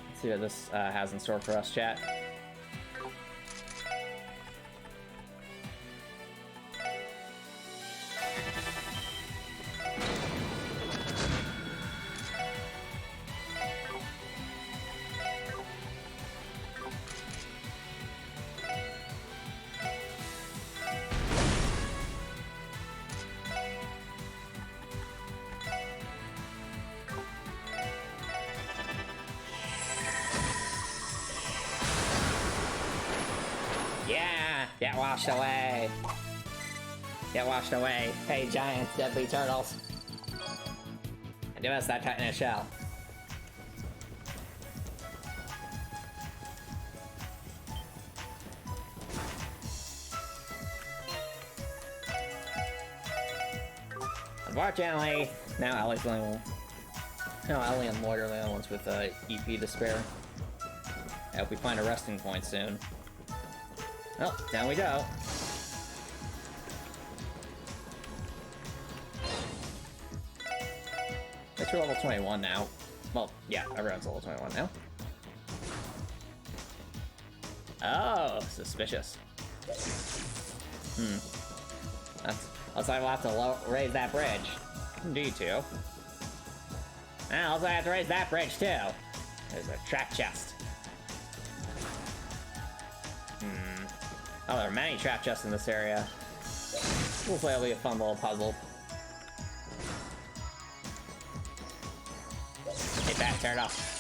Let's see what this has in store for us, chat. Get washed away. Get washed away. Hey, giant deadly turtles. Give us that titanous shell. Unfortunately, now Ellie's the only one. No, Ellie and Lloyd are the only ones with EP to spare. I hope we find a resting point soon. Well, down we go. Guess we're level 21 now. Well, yeah, everyone's level 21 now. Oh, suspicious. Looks like we'll have to raise that bridge. Indeed, too. And also I have to raise that bridge, too. There's a trap chest. Oh, there are many trap chests in this area. Looks like it'll be a fun little puzzle. Get that turned off.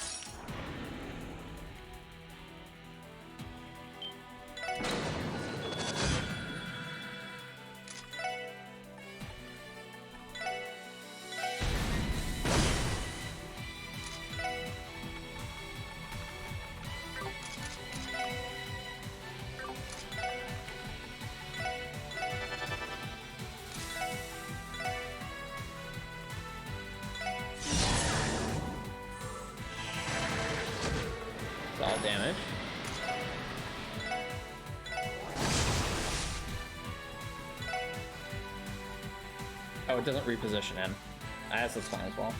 All damage. Oh, it doesn't reposition him. I guess that's fine as well.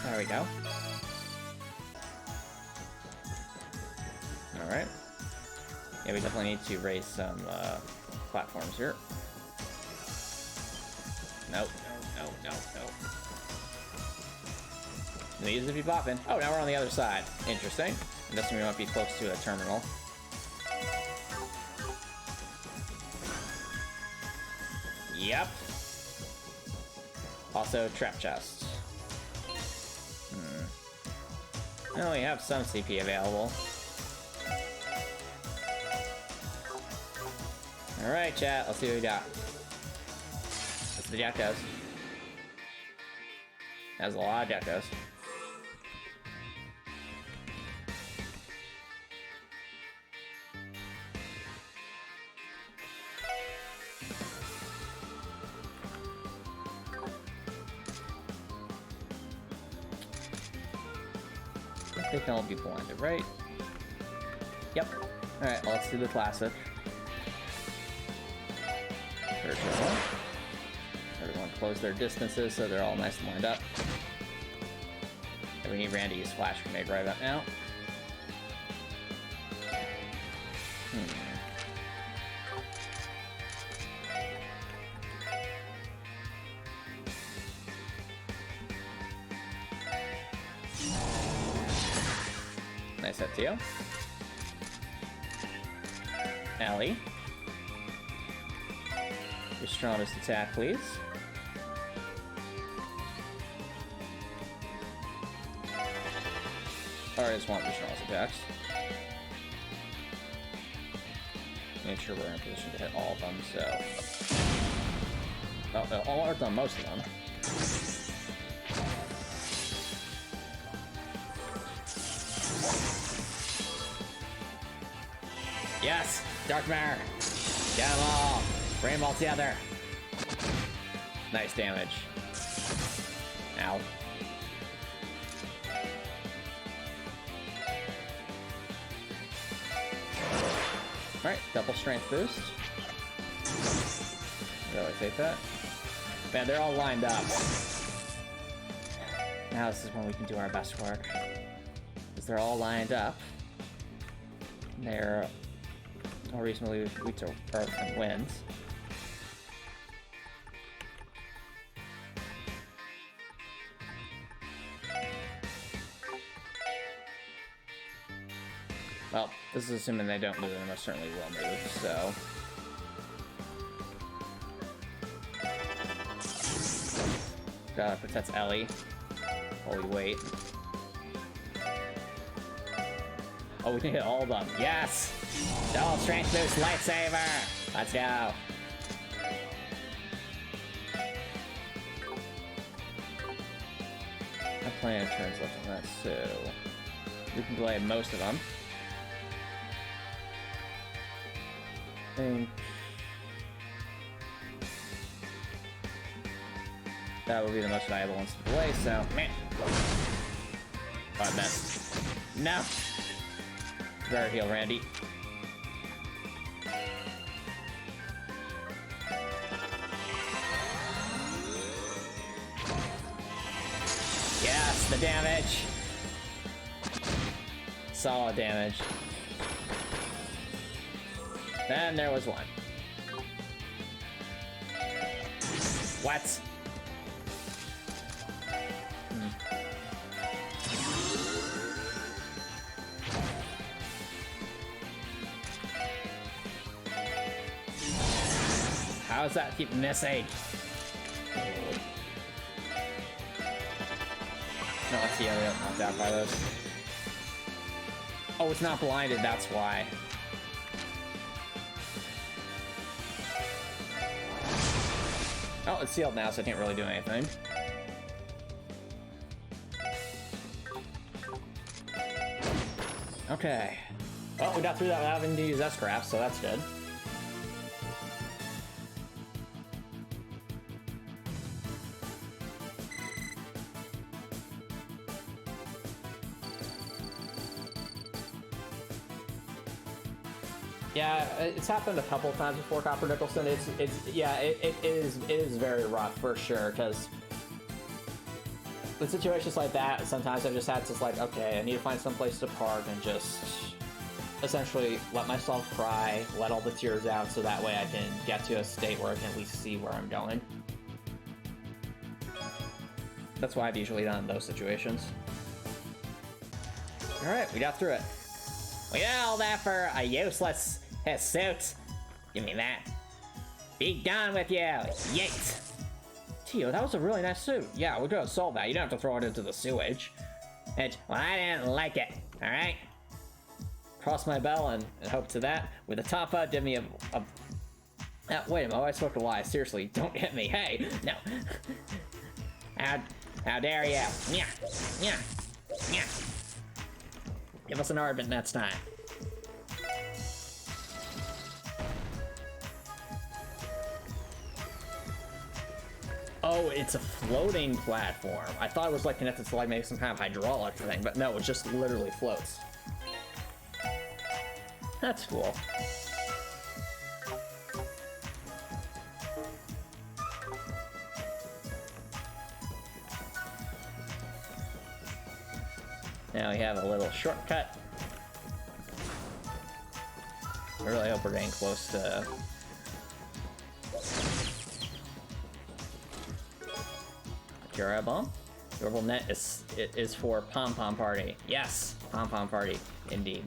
There we go. Alright. Yeah, we definitely need to raise some platforms here. Nope, no. These would be popping. Oh, now we're on the other side. Interesting. I'm guessing we might be close to a terminal. Yep. Also, trap chests. Well, we have some CP available. Alright, chat, let's see what we got. That's the Jackos. That's a lot of Jackos. They can all be blinded, right? Yep. Alright, well, let's do the classic. Everyone close their distances so they're all nice and lined up. And we need Randy to use Flash Grenade right about now. Nice hit to you. Allie. Your strongest attack, please. Or I just want your strongest attacks. Make sure we're in a position to hit all of them, so... Oh, all are done, most of them. Yes! Dark Mare! Get them all! Bring them all together! Nice damage. Ow. Alright, double strength boost. Really take that. Man, they're all lined up. Now this is when we can do our best work. Because they're all lined up. They're more reasonably weak to earth and winds. Well, this is assuming they don't move, and they most certainly will move, so... Protects Ellie. Holy wait. Oh, we can hit all of them. Yes! Double strength boost lightsaber! Let's go! I have plenty of turns left on that, so... we can delay most of them. And... that would be the most valuable ones to delay, so... man. Oh, I missed. No! Better heal, Randy. Yes, the damage! Solid damage. Then there was one. What? How does that keep missing? No, let's see how we got knocked out by those. Oh, it's not blinded, that's why. Oh, it's sealed now, so I can't really do anything. Okay. Well, we got through that without having to use S-Craft, so that's good. Yeah, it's happened a couple times before, Copper Nicholson. It is very rough for sure, because with situations like that, sometimes I've just had to like, okay, I need to find some place to park and just essentially let myself cry, let all the tears out, so that way I can get to a state where I can at least see where I'm going. That's why I've usually done in those situations. Alright, we got through it. We did all that for a useless suit. Give me that. Be done with you. Yeet. Tio, that was a really nice suit. Yeah, we could have solved that. You don't have to throw it into the sewage. Well, I didn't like it. Alright? Cross my bell and hope to that. With a top up, give me a wait a minute, I spoke a lie. Seriously, don't hit me. Hey, no. How dare you? Yeah. Yeah. Yeah. Give us an argument next time. Oh, it's a floating platform. I thought it was like connected to like maybe some kind of hydraulic thing, but no, it just literally floats. That's cool. Now we have a little shortcut. I really hope we're getting close to... Cura Bomb? Durable net is for Pom Pom Party. Yes! Pom Pom Party, indeed.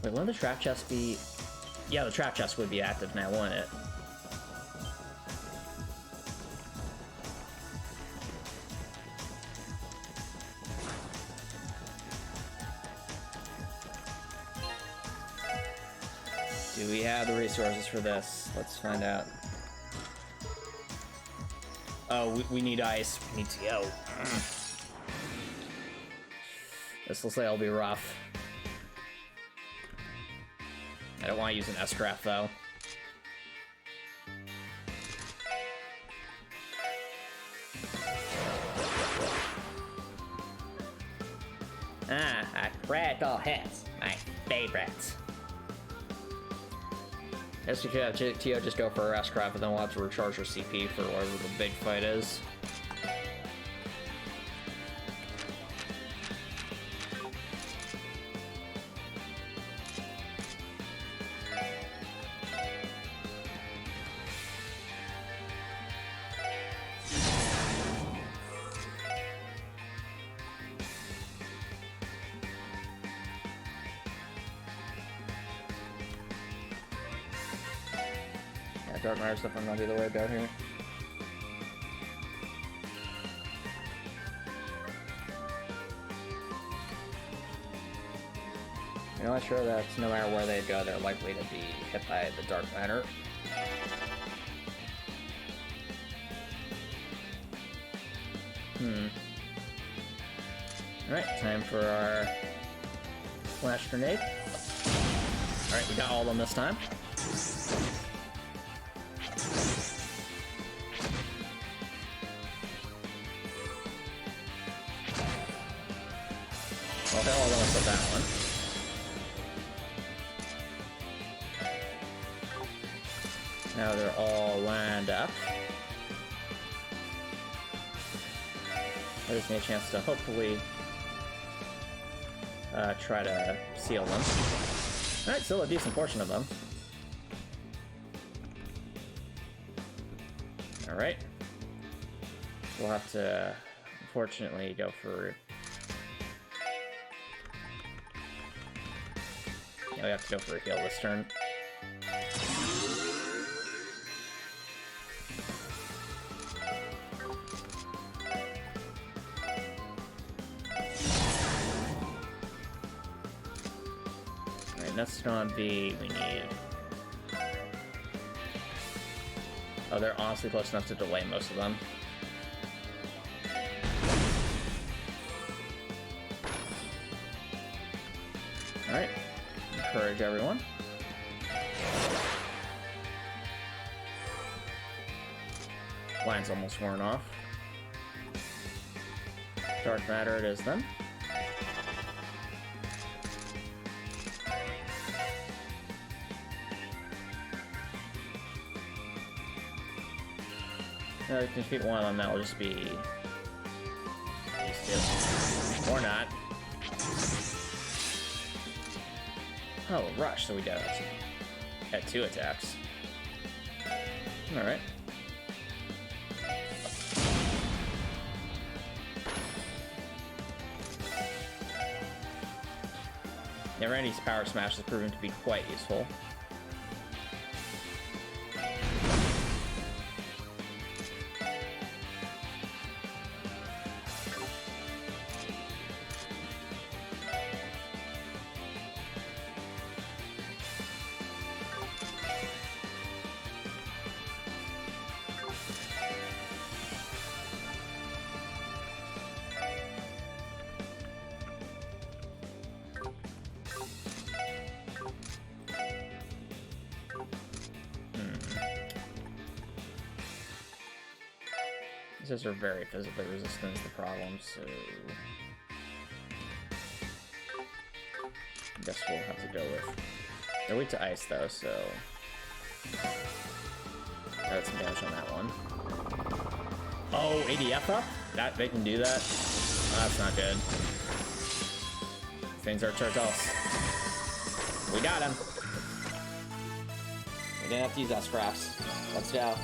Wait, wouldn't the trap chest be... yeah, the trap chest would be active now, wouldn't it? Do we have the resources for this? Let's find out. Oh, we need ice. We need to go. This looks like it'll be rough. I don't want to use an S-Craft, though. Ah, a critical hit. My favorite. Guess we could have Tio just go for her S-Craft, but then we'll have to recharge her CP for whatever the big fight is. That dark matter stuff, I'm gonna be the way to go here. You know, I'm sure that no matter where they go, they're likely to be hit by the dark matter. Alright, time for our flash grenade. Alright, we got all of them this time. Well, hell, I'm gonna set that one. Now they're all lined up. That gives me a chance to hopefully try to seal them. Alright, still a decent portion of them. Alright. We'll have to, unfortunately, go for... Yeah, we have to go for a heal this turn. That's gonna be, we need... Oh, they're honestly close enough to delay most of them. Alright. Encourage everyone. Line's almost worn off. Dark matter it is then. No, you can defeat one of them, that will just be these two. Or not. Oh, rush, so we got had 2 attacks. Alright. Yeah, Randy's power smash has proven to be quite useful. These are very physically resistant is the problem, so... I guess we'll have to go with... They're weak to ice, though, so... Got some damage on that one. Oh, ADF up? That, they can do that? Oh, that's not good. Things are turtles. We got him! We didn't have to use that scraps. Let's go.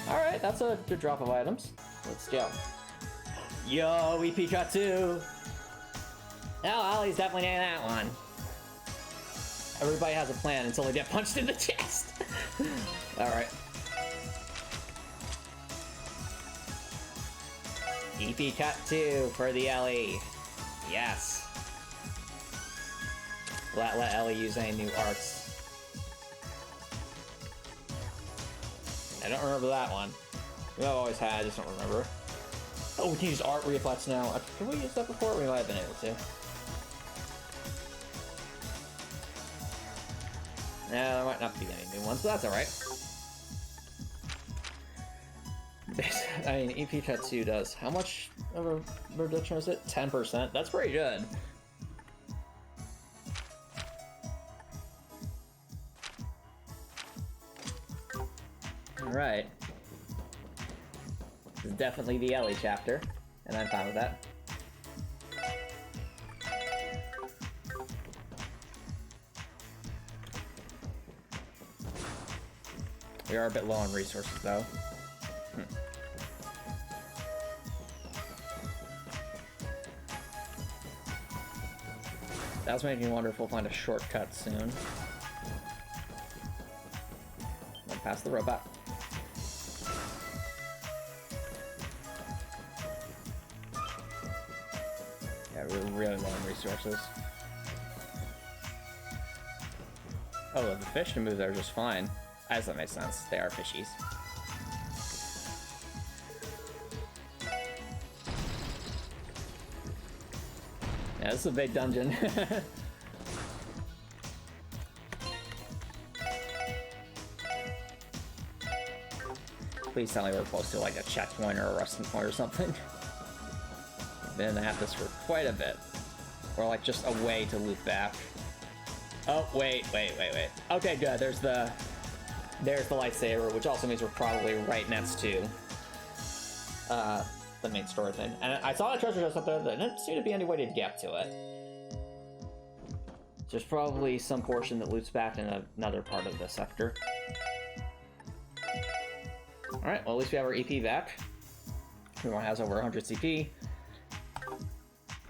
Alright, that's a good drop of items. Let's go. Yo, we Pikachu! No, Ollie's definitely getting that one. Everybody has a plan until they get punched in the chest. Alright. EP cut 2 for the Ellie. Yes. Let Ellie use any new arts. I don't remember that one. I've always had, I just don't remember. Oh, we can use art reflex now. Can we use that before? We might have been able to. Yeah, there might not be any new ones, but that's alright. I mean, EP Cut 2 does. How much of a reduction is it? 10%? That's pretty good. Alright. This is definitely the Ellie chapter, and I'm fine with that. We are a bit low on resources, though. That was making me wonder if we'll find a shortcut soon. The past the robot. Yeah, we're really low on resources. Oh, the fish can move there just fine. As that makes sense. They are fishies. Yeah, this is a big dungeon. Please tell me we're close to like a checkpoint or a resting point or something. I've been at this for quite a bit. Or like just a way to loop back. Oh, wait. Okay, good. There's the lightsaber, which also means we're probably right next to the main story thing. And I saw a treasure chest up there, but there didn't seem to be any way to get to it. There's probably some portion that loops back in another part of the sector. Alright, well at least we have our EP back. Everyone has over 100 CP.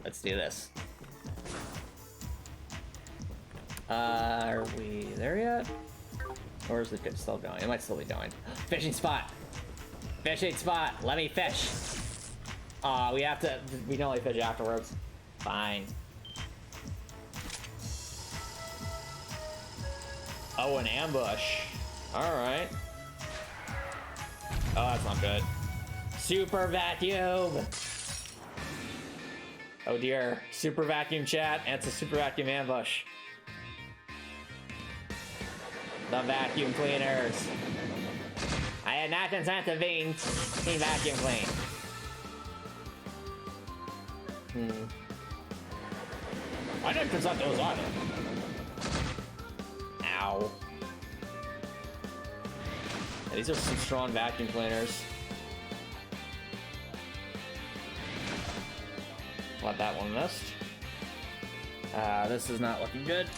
Let's do this. Are we there yet? Or is it still going? It might still be going. Fishing spot! Fishing spot! Let me fish! Aw, we can only fish afterwards. Fine. Oh, an ambush. Alright. Oh, that's not good. Super vacuum! Oh dear. Super vacuum chat, and it's a super vacuum ambush. The vacuum cleaners. I had not consent to being vacuum clean. I didn't consent to those either. Ow. Yeah, these are some strong vacuum cleaners. Glad that one missed. This is not looking good.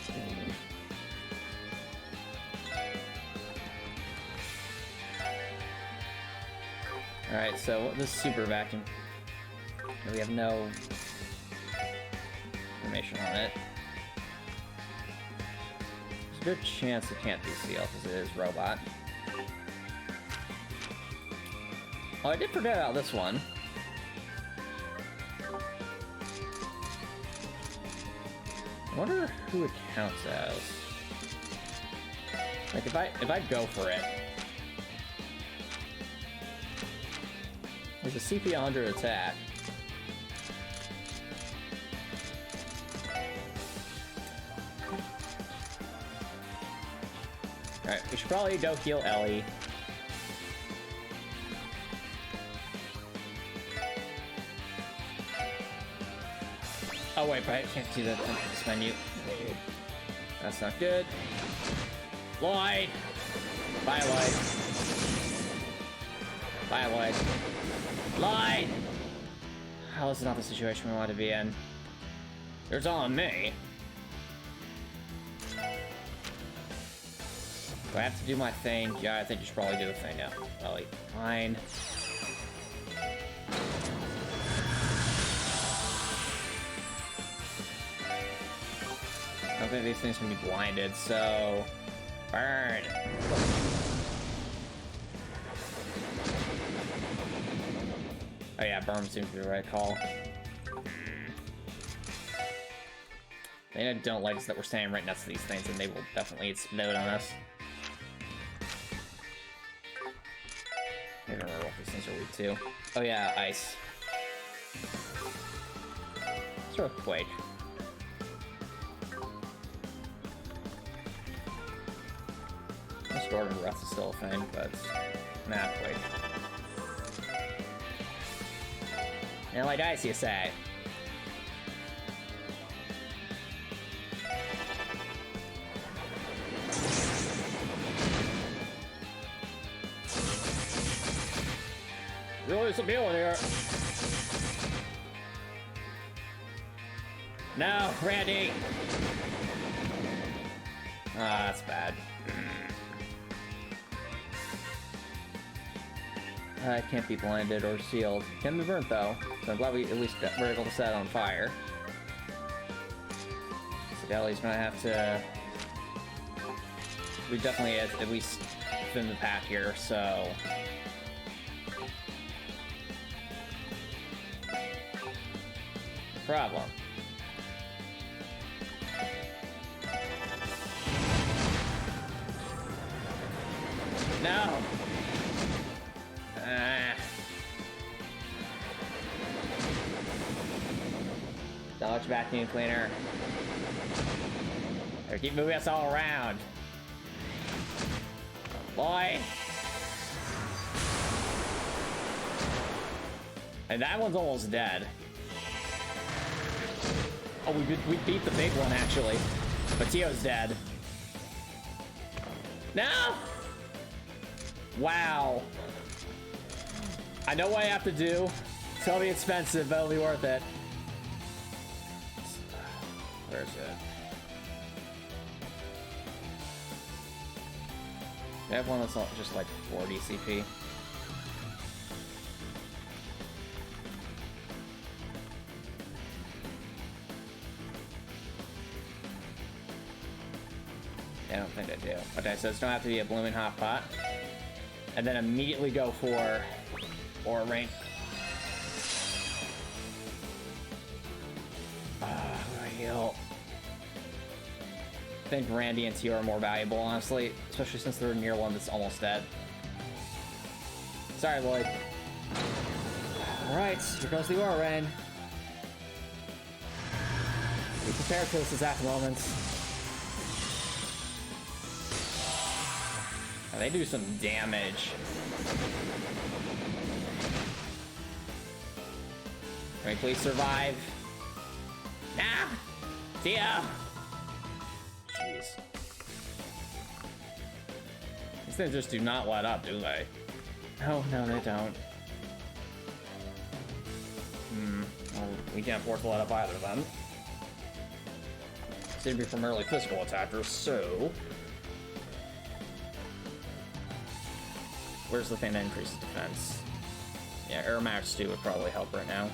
Alright, so this super vacuum. We have no information on it. There's a good chance it can't be sealed because it is robot. Oh, I did forget about this one. I wonder who it counts as. Like if I go for it. There's a CP 100 attack. Alright, we should probably go heal Ellie. Oh wait, but I can't do that in this menu. That's not good. Lloyd! Bye, Lloyd. Bye, Lloyd. Lloyd! Oh, this is not the situation we want to be in. It's on me. Do I have to do my thing? Yeah, I think you should probably do the thing now. Ellie, fine. I don't think these things can be blinded, so... Burn! Oh yeah, burn seems to be the right call. They don't like us that we're standing right next to these things, and they will definitely explode on us. I don't remember what these things are weak to. Oh yeah, ice. Sort of quake. Storm breath is still a thing, but nah, quake. And like ice, you say? Really some healing here. No, Randy! Ah, that's bad. It can't be blinded or sealed. Can be burnt though, so I'm glad we at least were able to set it on fire. So Deli's gonna have to... We definitely at least depth in the pack here, so... Problem. No! Dodge vacuum cleaner. They keep moving us all around. Boy! And that one's almost dead. Oh, we beat the big one, actually. But Tio's dead. No! Wow. I know what I have to do. It's gonna be expensive, but it'll be worth it. Where's it? I have one that's not just like 40 CP. I don't think I do. Okay, so it's gonna have to be a blooming hot pot. And then immediately go for Aura Ring. Heal. I think Randy and Tio are more valuable, honestly, especially since they're near one that's almost dead. Sorry, Lloyd. Alright, here goes the Aura Rain. Be prepared for this exact moment. Oh, they do some damage. Can we please survive? Nah! Tio! Jeez. These things just do not let up, do they? No, no, they don't. Well, we can't afford to let up either, then. Seem to be primarily physical attackers, so... Where's the thing that increases defense? Yeah, Aeromax 2 would probably help right now.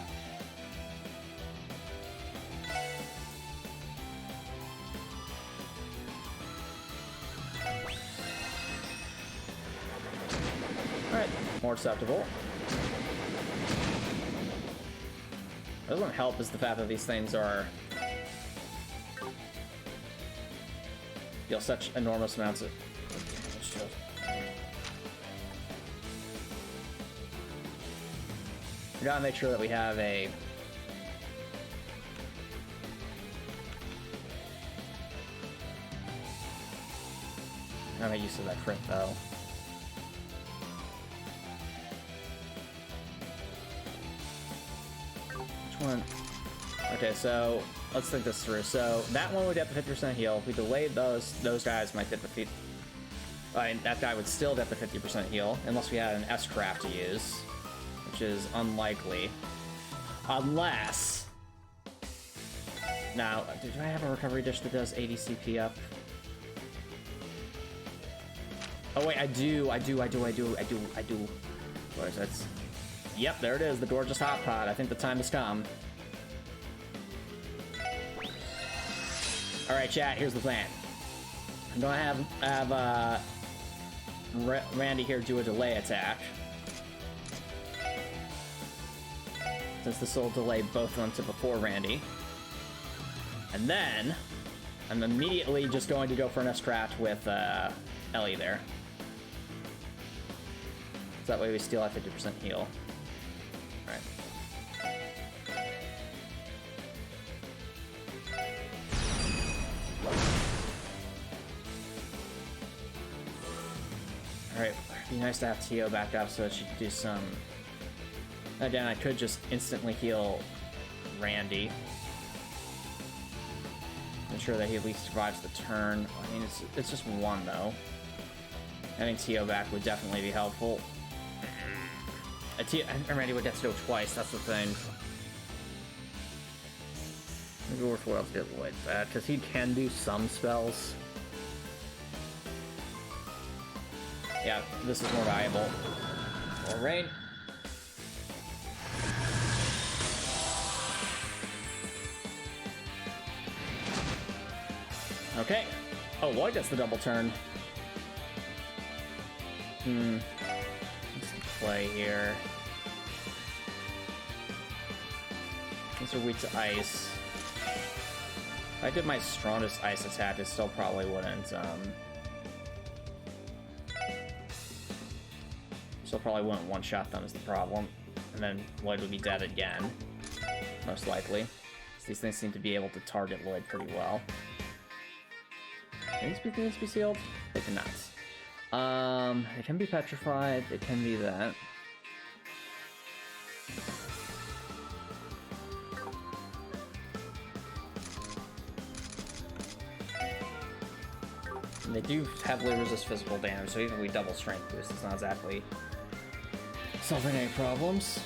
Alright, more acceptable. What doesn't help is the fact that these things are... deal such enormous amounts of damage to it. We gotta make sure that we have a... gotta make use of that crit, though. Which one? Okay, so let's think this through. So that one would get the 50% heal. If we delayed those guys might get the 50... that guy would still get the 50% heal, unless we had an S-craft to use. Which is unlikely. Unless... Now, do I have a recovery dish that does 80 CP up? Oh wait, I do. What is it? Yep, there it is, the gorgeous hot pot. I think the time has come. Alright, chat, here's the plan. I'm gonna have Randy here do a delay attack. Since this will delay both of them to before Randy. And then, I'm immediately just going to go for an S-craft with Ellie there. So that way we still have 50% heal. Alright. Alright, it'd be nice to have Tio back up so that she could do some... Again, I could just instantly heal Randy. Ensure that he at least survives the turn. I mean, it's just one, though. Having Tio back would definitely be helpful. Randy would get to go twice, that's the thing. Maybe worthwhile to get Lloyd back, because he can do some spells. Yeah, this is more valuable. More rain. Okay. Oh, Lloyd gets the double turn. What's the play here? These are weak to ice. If I did my strongest ice attack, it still probably wouldn't, still probably wouldn't one-shot them is the problem. And then Lloyd would be dead again, most likely. So these things seem to be able to target Lloyd pretty well. Can these be sealed? They cannot. It can be petrified, it can be that. And they do heavily resist physical damage, so even if we double strength boost, it's not exactly solving any problems.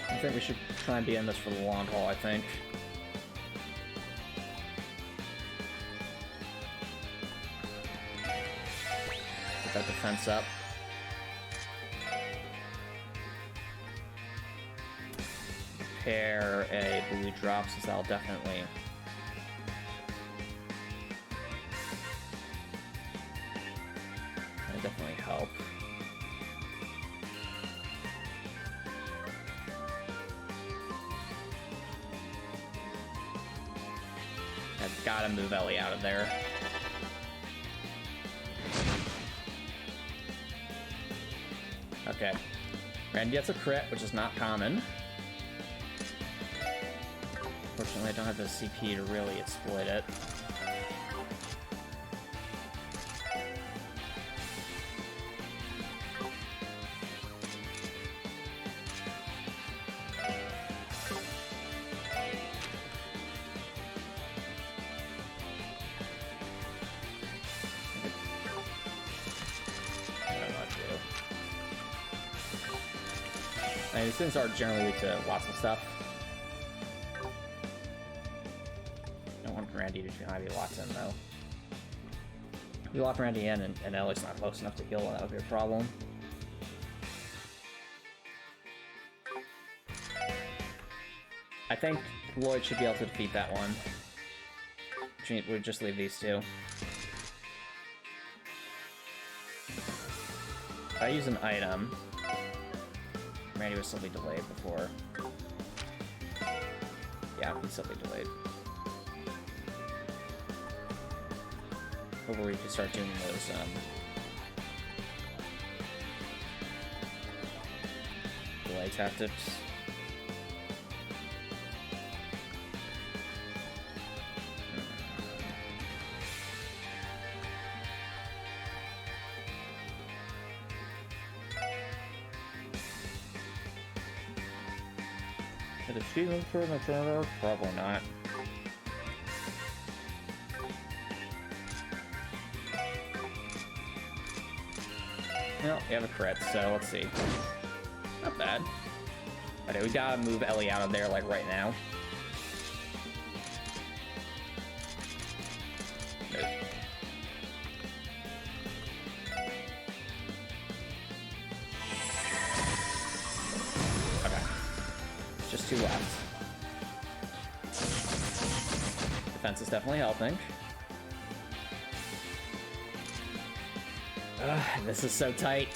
I think we should try and be in this for the long haul, I think. Get that defense up. Pair a blue drop, since that'll definitely help. I've gotta move Ellie out of there. Okay. Randy gets a crit, which is not common. Fortunately, I don't have the CP to really exploit it. These things are generally weak to lots of stuff. Don't want Randy to try to be locked in, though. If we lock Randy in and Ellie's not close enough to heal, that would be a problem. I think Lloyd should be able to defeat that one. We'll just leave these two. If I use an item... Randy was still be delayed before. Yeah, he'd still be delayed. Hopefully we can start doing those, delay tactics. Is she moving for an alternative? Probably not. Well, we have a crit, so let's see. Not bad. Okay, we gotta move Ellie out of there, like, right now. Nope. Just two left. Defense is definitely helping. This is so tight.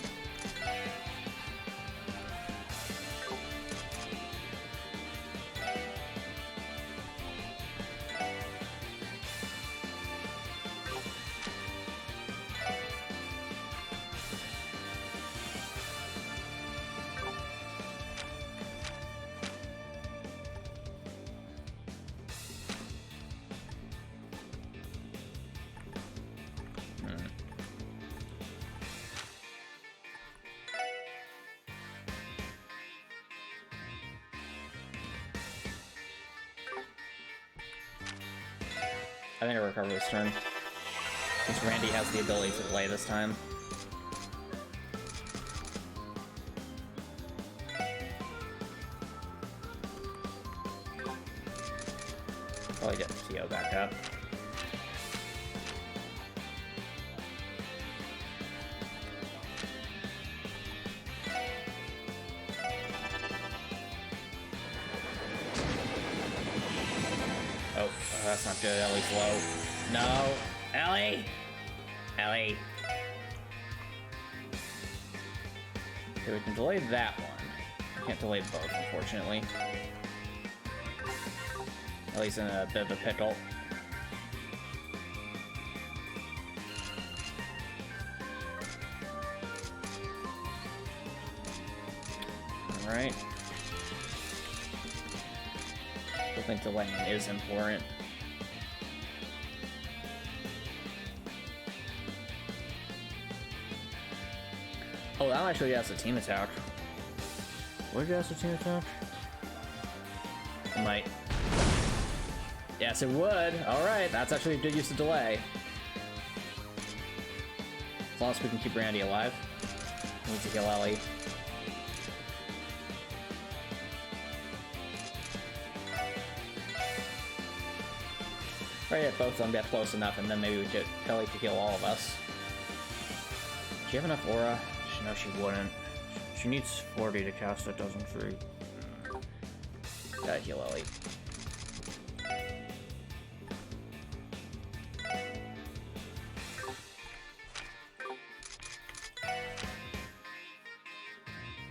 I think I recover this turn. Since Randy has the ability to delay this time. Probably get the TO back up. That's not good. Ellie's low. No! Ellie! Ellie. Okay, we can delay that one. We can't delay both, unfortunately. Ellie's in a bit of a pickle. Alright. I think delaying is important. Oh, that actually has a team attack. Would it have a team attack? It might. Yes, it would. Alright, that's actually a good use of delay. As long as we can keep Randy alive. We need to kill Ellie. Right, if both of them get close enough, and then maybe we get Ellie to kill all of us. Do you have enough aura? No, she wouldn't. She needs 40 to cast it, doesn't she? Gotta heal Ellie.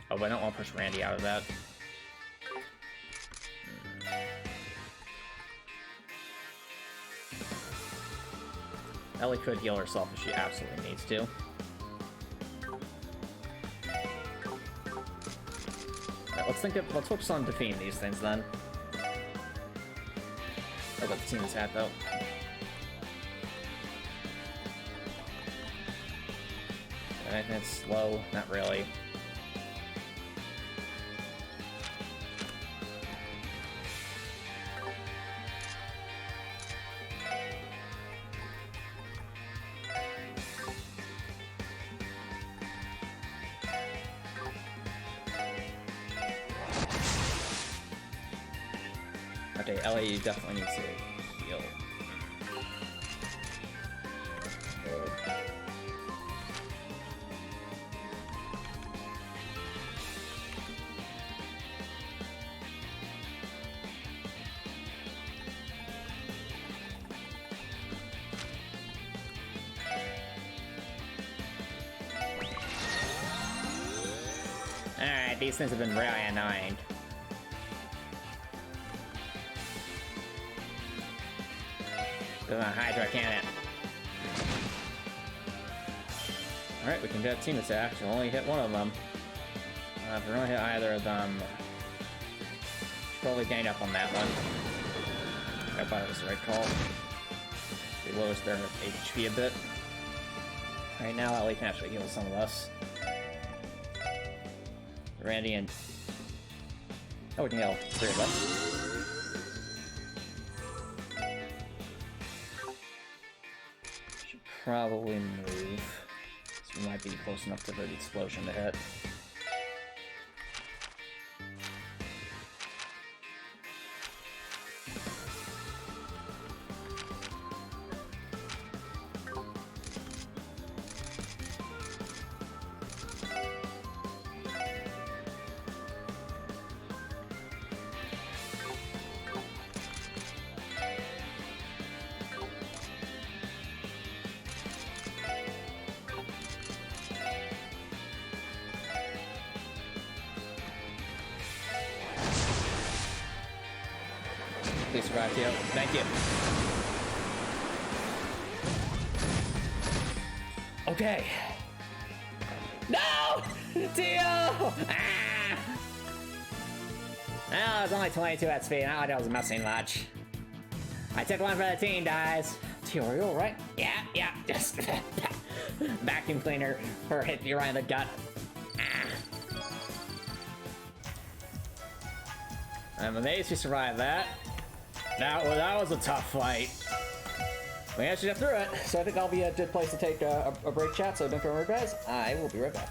Oh, but I don't want to push Randy out of that. Ellie could heal herself if she absolutely needs to. Let's focus on defeating these things then. Oh, but the team attack though. Anything that's slow? Not really. Okay, Ellie, you definitely need to heal. Alright, these things have been really annoying. Doesn't Hydra, can it? Alright, we can get team attack. We'll only hit one of them. If we don't hit either of them, should probably gang up on that one. I thought it was the right call. It lowers their HP a bit. Right now, Ellie can actually heal some of us. Randy and... Oh, we can heal 3 of us. Probably move. So we might be close enough to the explosion to hit. Please survive, Theo. Thank you. Okay. No! Theo! Ah! Well, it's only 22 at speed. Not like I was messing much. I took one for the team, guys. Theo, are you alright? Yeah. Just vacuum cleaner or hit you right in the gut. I'm amazed you survived that. That was a tough fight. We actually got through it, so I think that'll be a good place to take a break, chat. So don't go anywhere, guys. I will be right back.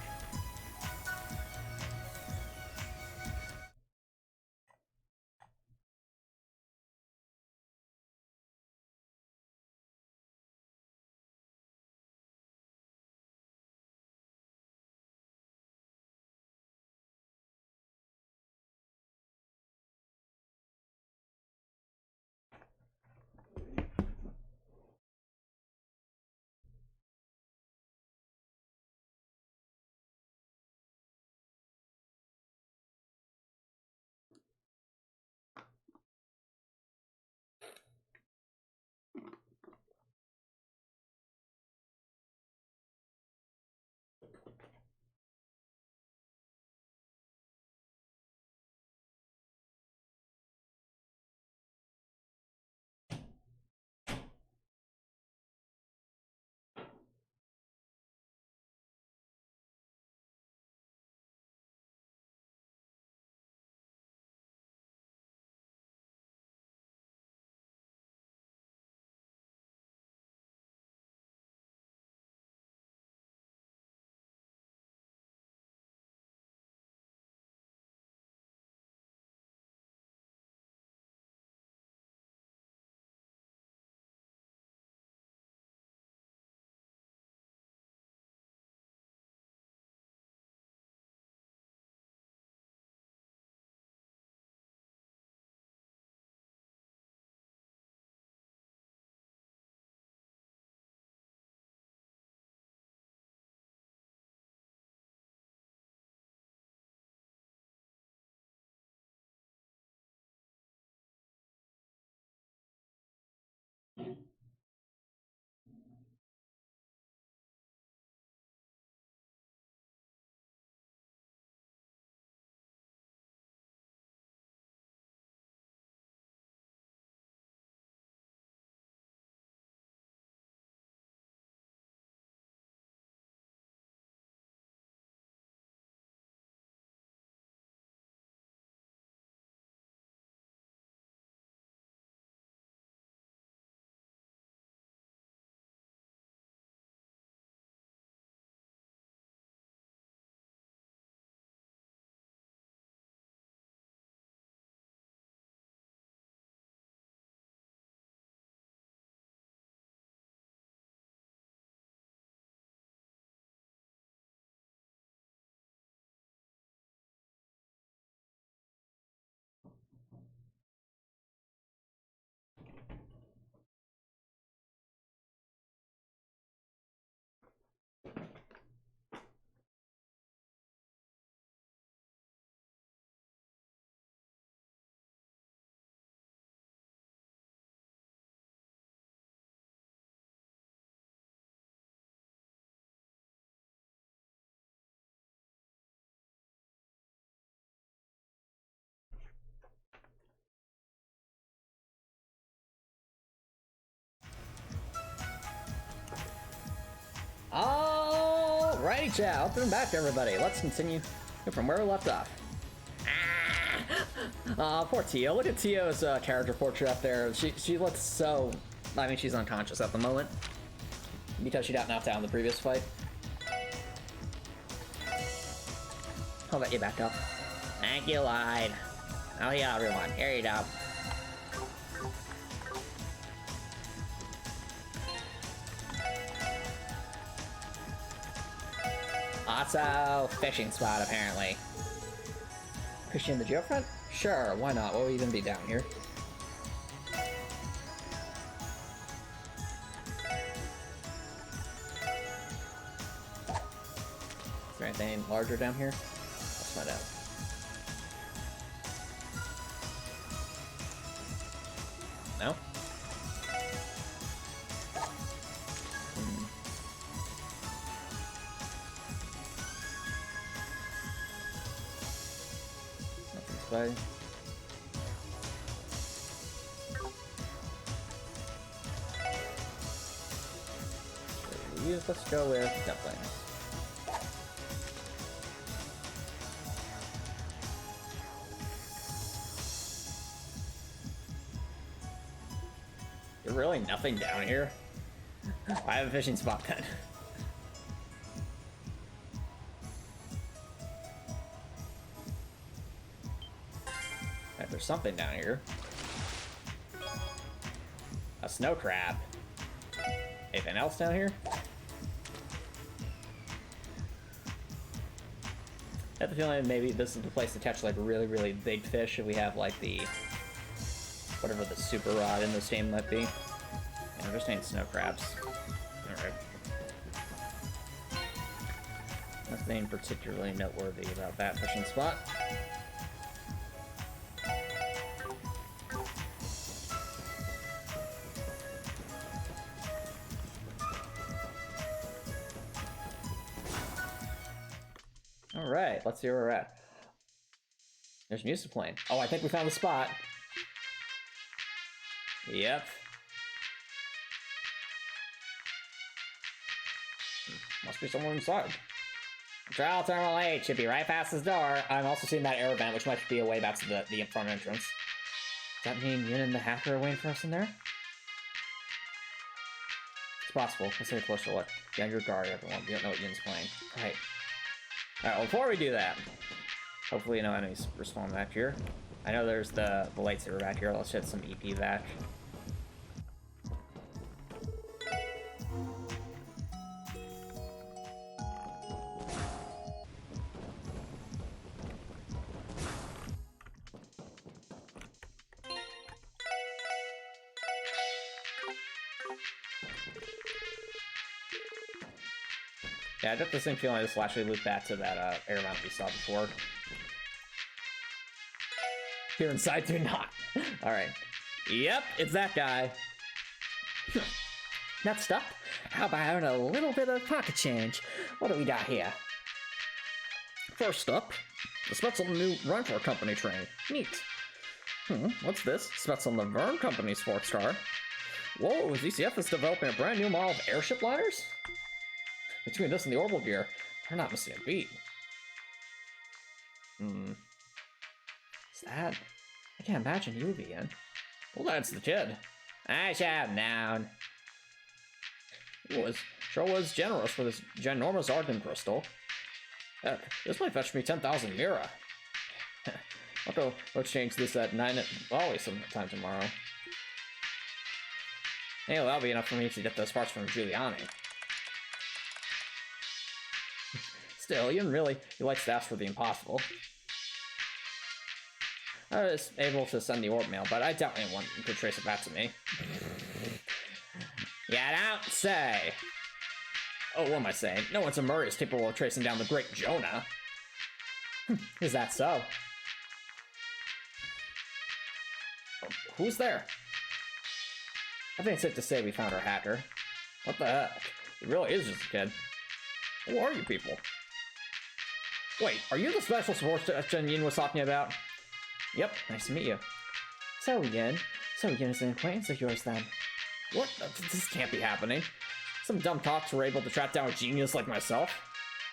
Alrighty, chat. Welcome back, everybody. Let's continue from where we left off. Poor Tio. Look at Tio's character portrait up there. She looks so... I mean, she's unconscious at the moment. Because she got knocked out in the previous fight. I'll let you back up. Thank you, Lied. Oh yeah, everyone. Here you go. Also, fishing spot, apparently. Fishing in the Geofront? Sure, why not? What will even be down here? Is there anything larger down here? Let's find out. No? Nothing's by. Let's go with dumplings. There's really nothing down here. I have a fishing spot then. Right, there's something down here. A snow crab. Anything else down here? I have the feeling maybe this is the place to catch like really, really big fish if we have like the whatever the super rod in this game might be. And we're just ain't snow crabs. Alright. Nothing particularly noteworthy about that fishing spot. Alright, let's see where we're at. There's music playing. Oh, I think we found the spot. Yep. Must be someone inside. Trial Terminal 8 should be right past this door. I'm also seeing that air vent, which might be a way back to the front entrance. Does that mean Yin and the hacker are waiting for us in there? It's possible. Let's take a closer look. Be on your guard, everyone. You don't know what Yin's playing. Right. Alright, well, before we do that, hopefully no enemies respawn back here. I know there's the lightsaber back here. Let's hit some EP back. Yeah, I got the same feeling this will actually loop back to that air mount we saw before. Here inside, do not. Alright. Yep, it's that guy. Next up, how about having a little bit of pocket change? What do we got here? First up, the specs on the new Renfort Company train. Neat. What's this? Specs on the Vern Company sports car. Whoa, ZCF is developing a brand new model of airship liners? Between this and the orbital gear, they're not missing a beat. Is that? I can't imagine you would be in. Well, that's the kid. I shout down. Sure was generous with his ginormous argon crystal. Heck, this might fetch me 10,000 lira. I'll go exchange this at 9 at Bali sometime tomorrow. Hey, well, that'll be enough for me to get those parts from Giuliani. Still, he likes to ask for the impossible. I was able to send the orb mail, but I doubt anyone could trace it back to me. Yeah, don't say. Oh, what am I saying? No one's in Murray is capable of tracing down the great Jonah. Is that so? Oh, who's there? I think it's safe to say we found our hacker. What the heck? It really is just a kid. Who are you people? Wait, are you the special support Chen Yin was talking about? Yep, nice to meet you. So Yin is an acquaintance of yours then. What? This can't be happening. Some dumb talks were able to track down a genius like myself.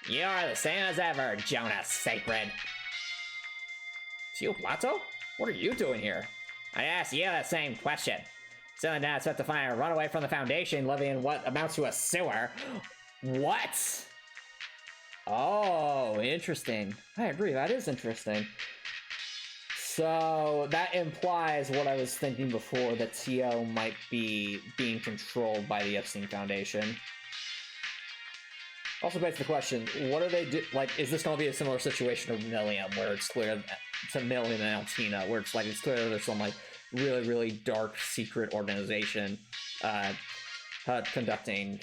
You are the same as ever, Jonas Sacred. Plato? What are you doing here? I asked you the same question. Still not expect to find a runaway from the Foundation living in what amounts to a sewer. What? Oh, interesting. I agree, that is interesting. So, that implies what I was thinking before, that Tio might be being controlled by the Epstein Foundation. Also begs the question, what do they do? Like, is this going to be a similar situation to Millium, where it's clear to Millium and Altina, where it's like, it's clear there's some, like, really, really dark secret organization conducting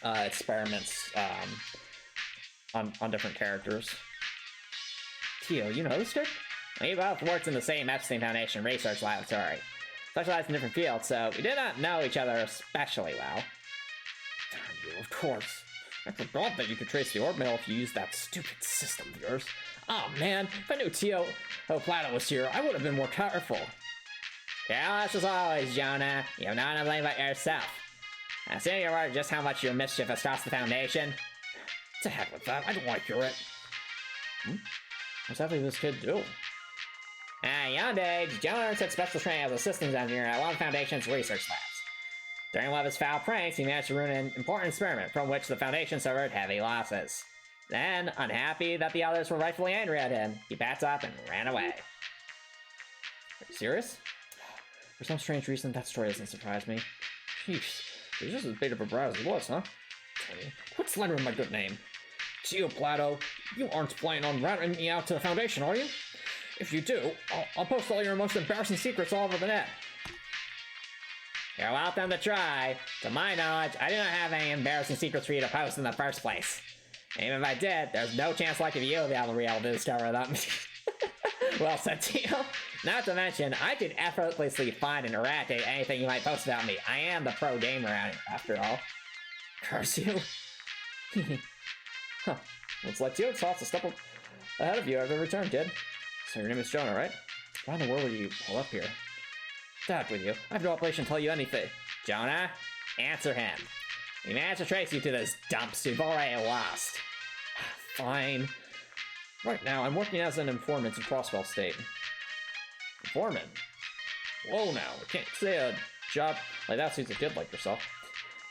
experiments on different characters. Tio, you know this kid? We both worked in the same Epstein Foundation research laboratory, specialized in different fields, so we did not know each other especially well. Damn you, of course. I forgot that you could trace the orb mill if you used that stupid system of yours. Oh man, if I knew Tio Plato was here, I would have been more careful. Careless as always, Jonah. You have no one to blame but yourself. I see you're aware just how much your mischief has cost the Foundation. To heck with that, I don't want to hear it. What's happening to this kid do? At a young age, Jonah took special training as a systems engineer at one of the Foundation's research labs. During one of his foul pranks, he managed to ruin an important experiment from which the Foundation suffered heavy losses. Then, unhappy that the others were rightfully angry at him, he packed up and ran away. Are you serious? For some strange reason, that story doesn't surprise me. Jeez, he's just as big of a brat as he was, huh? Quit slandering my good name. Tio Plato, you aren't planning on ratting me out to the Foundation, are you? If you do, I'll post all your most embarrassing secrets all over the net. You're welcome to try. To my knowledge, I do not have any embarrassing secrets for you to post in the first place. Even if I did, there's no chance like of you will be able to discover them. Well said, Tio. Not to mention, I could effortlessly find and eradicate anything you might post about me. I am the pro gamer after all. Curse you. Huh. Looks like Tio thought to step up ahead of you every return, kid. So your name is Jonah, right? Why in the world would you pull up here? Dad with you. I have no obligation to tell you anything. Jonah, answer him. We managed to trace you to this dumps you've already lost. Fine. Right now, I'm working as an informant in Crossbell State. Informant? Whoa now, I can't say a job like that suits a kid like yourself.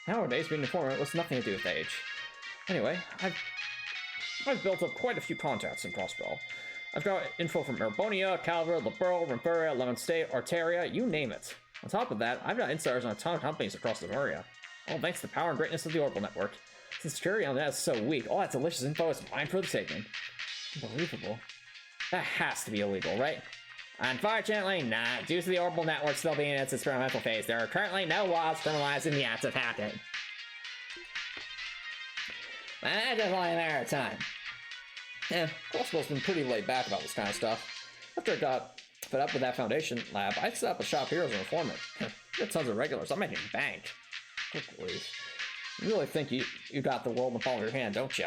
Nowadays, being an informant has nothing to do with age. Anyway, I've built up quite a few contacts in Crossbell. I've got info from Erbonia, Calver, Liberl, Remperia, Lemon State, Arteria, you name it. On top of that, I've got insiders on a ton of companies across the area. All thanks to the power and greatness of the Orbital Network. Since security on that is so weak, all that delicious info is mine for the taking. Unbelievable. That has to be illegal, right? Unfortunately, not. Due to the Orbital Network still being in its experimental phase, there are currently no laws criminalizing the act of hacking. But that's just only a matter of time. Crossbell's been pretty laid back about this kind of stuff. After I got fed up with that Foundation lab, I set up a shop here as an informant. Got tons of regulars. I'm making bank. Good grief. You really think you got the world in the palm of your hand, don't you?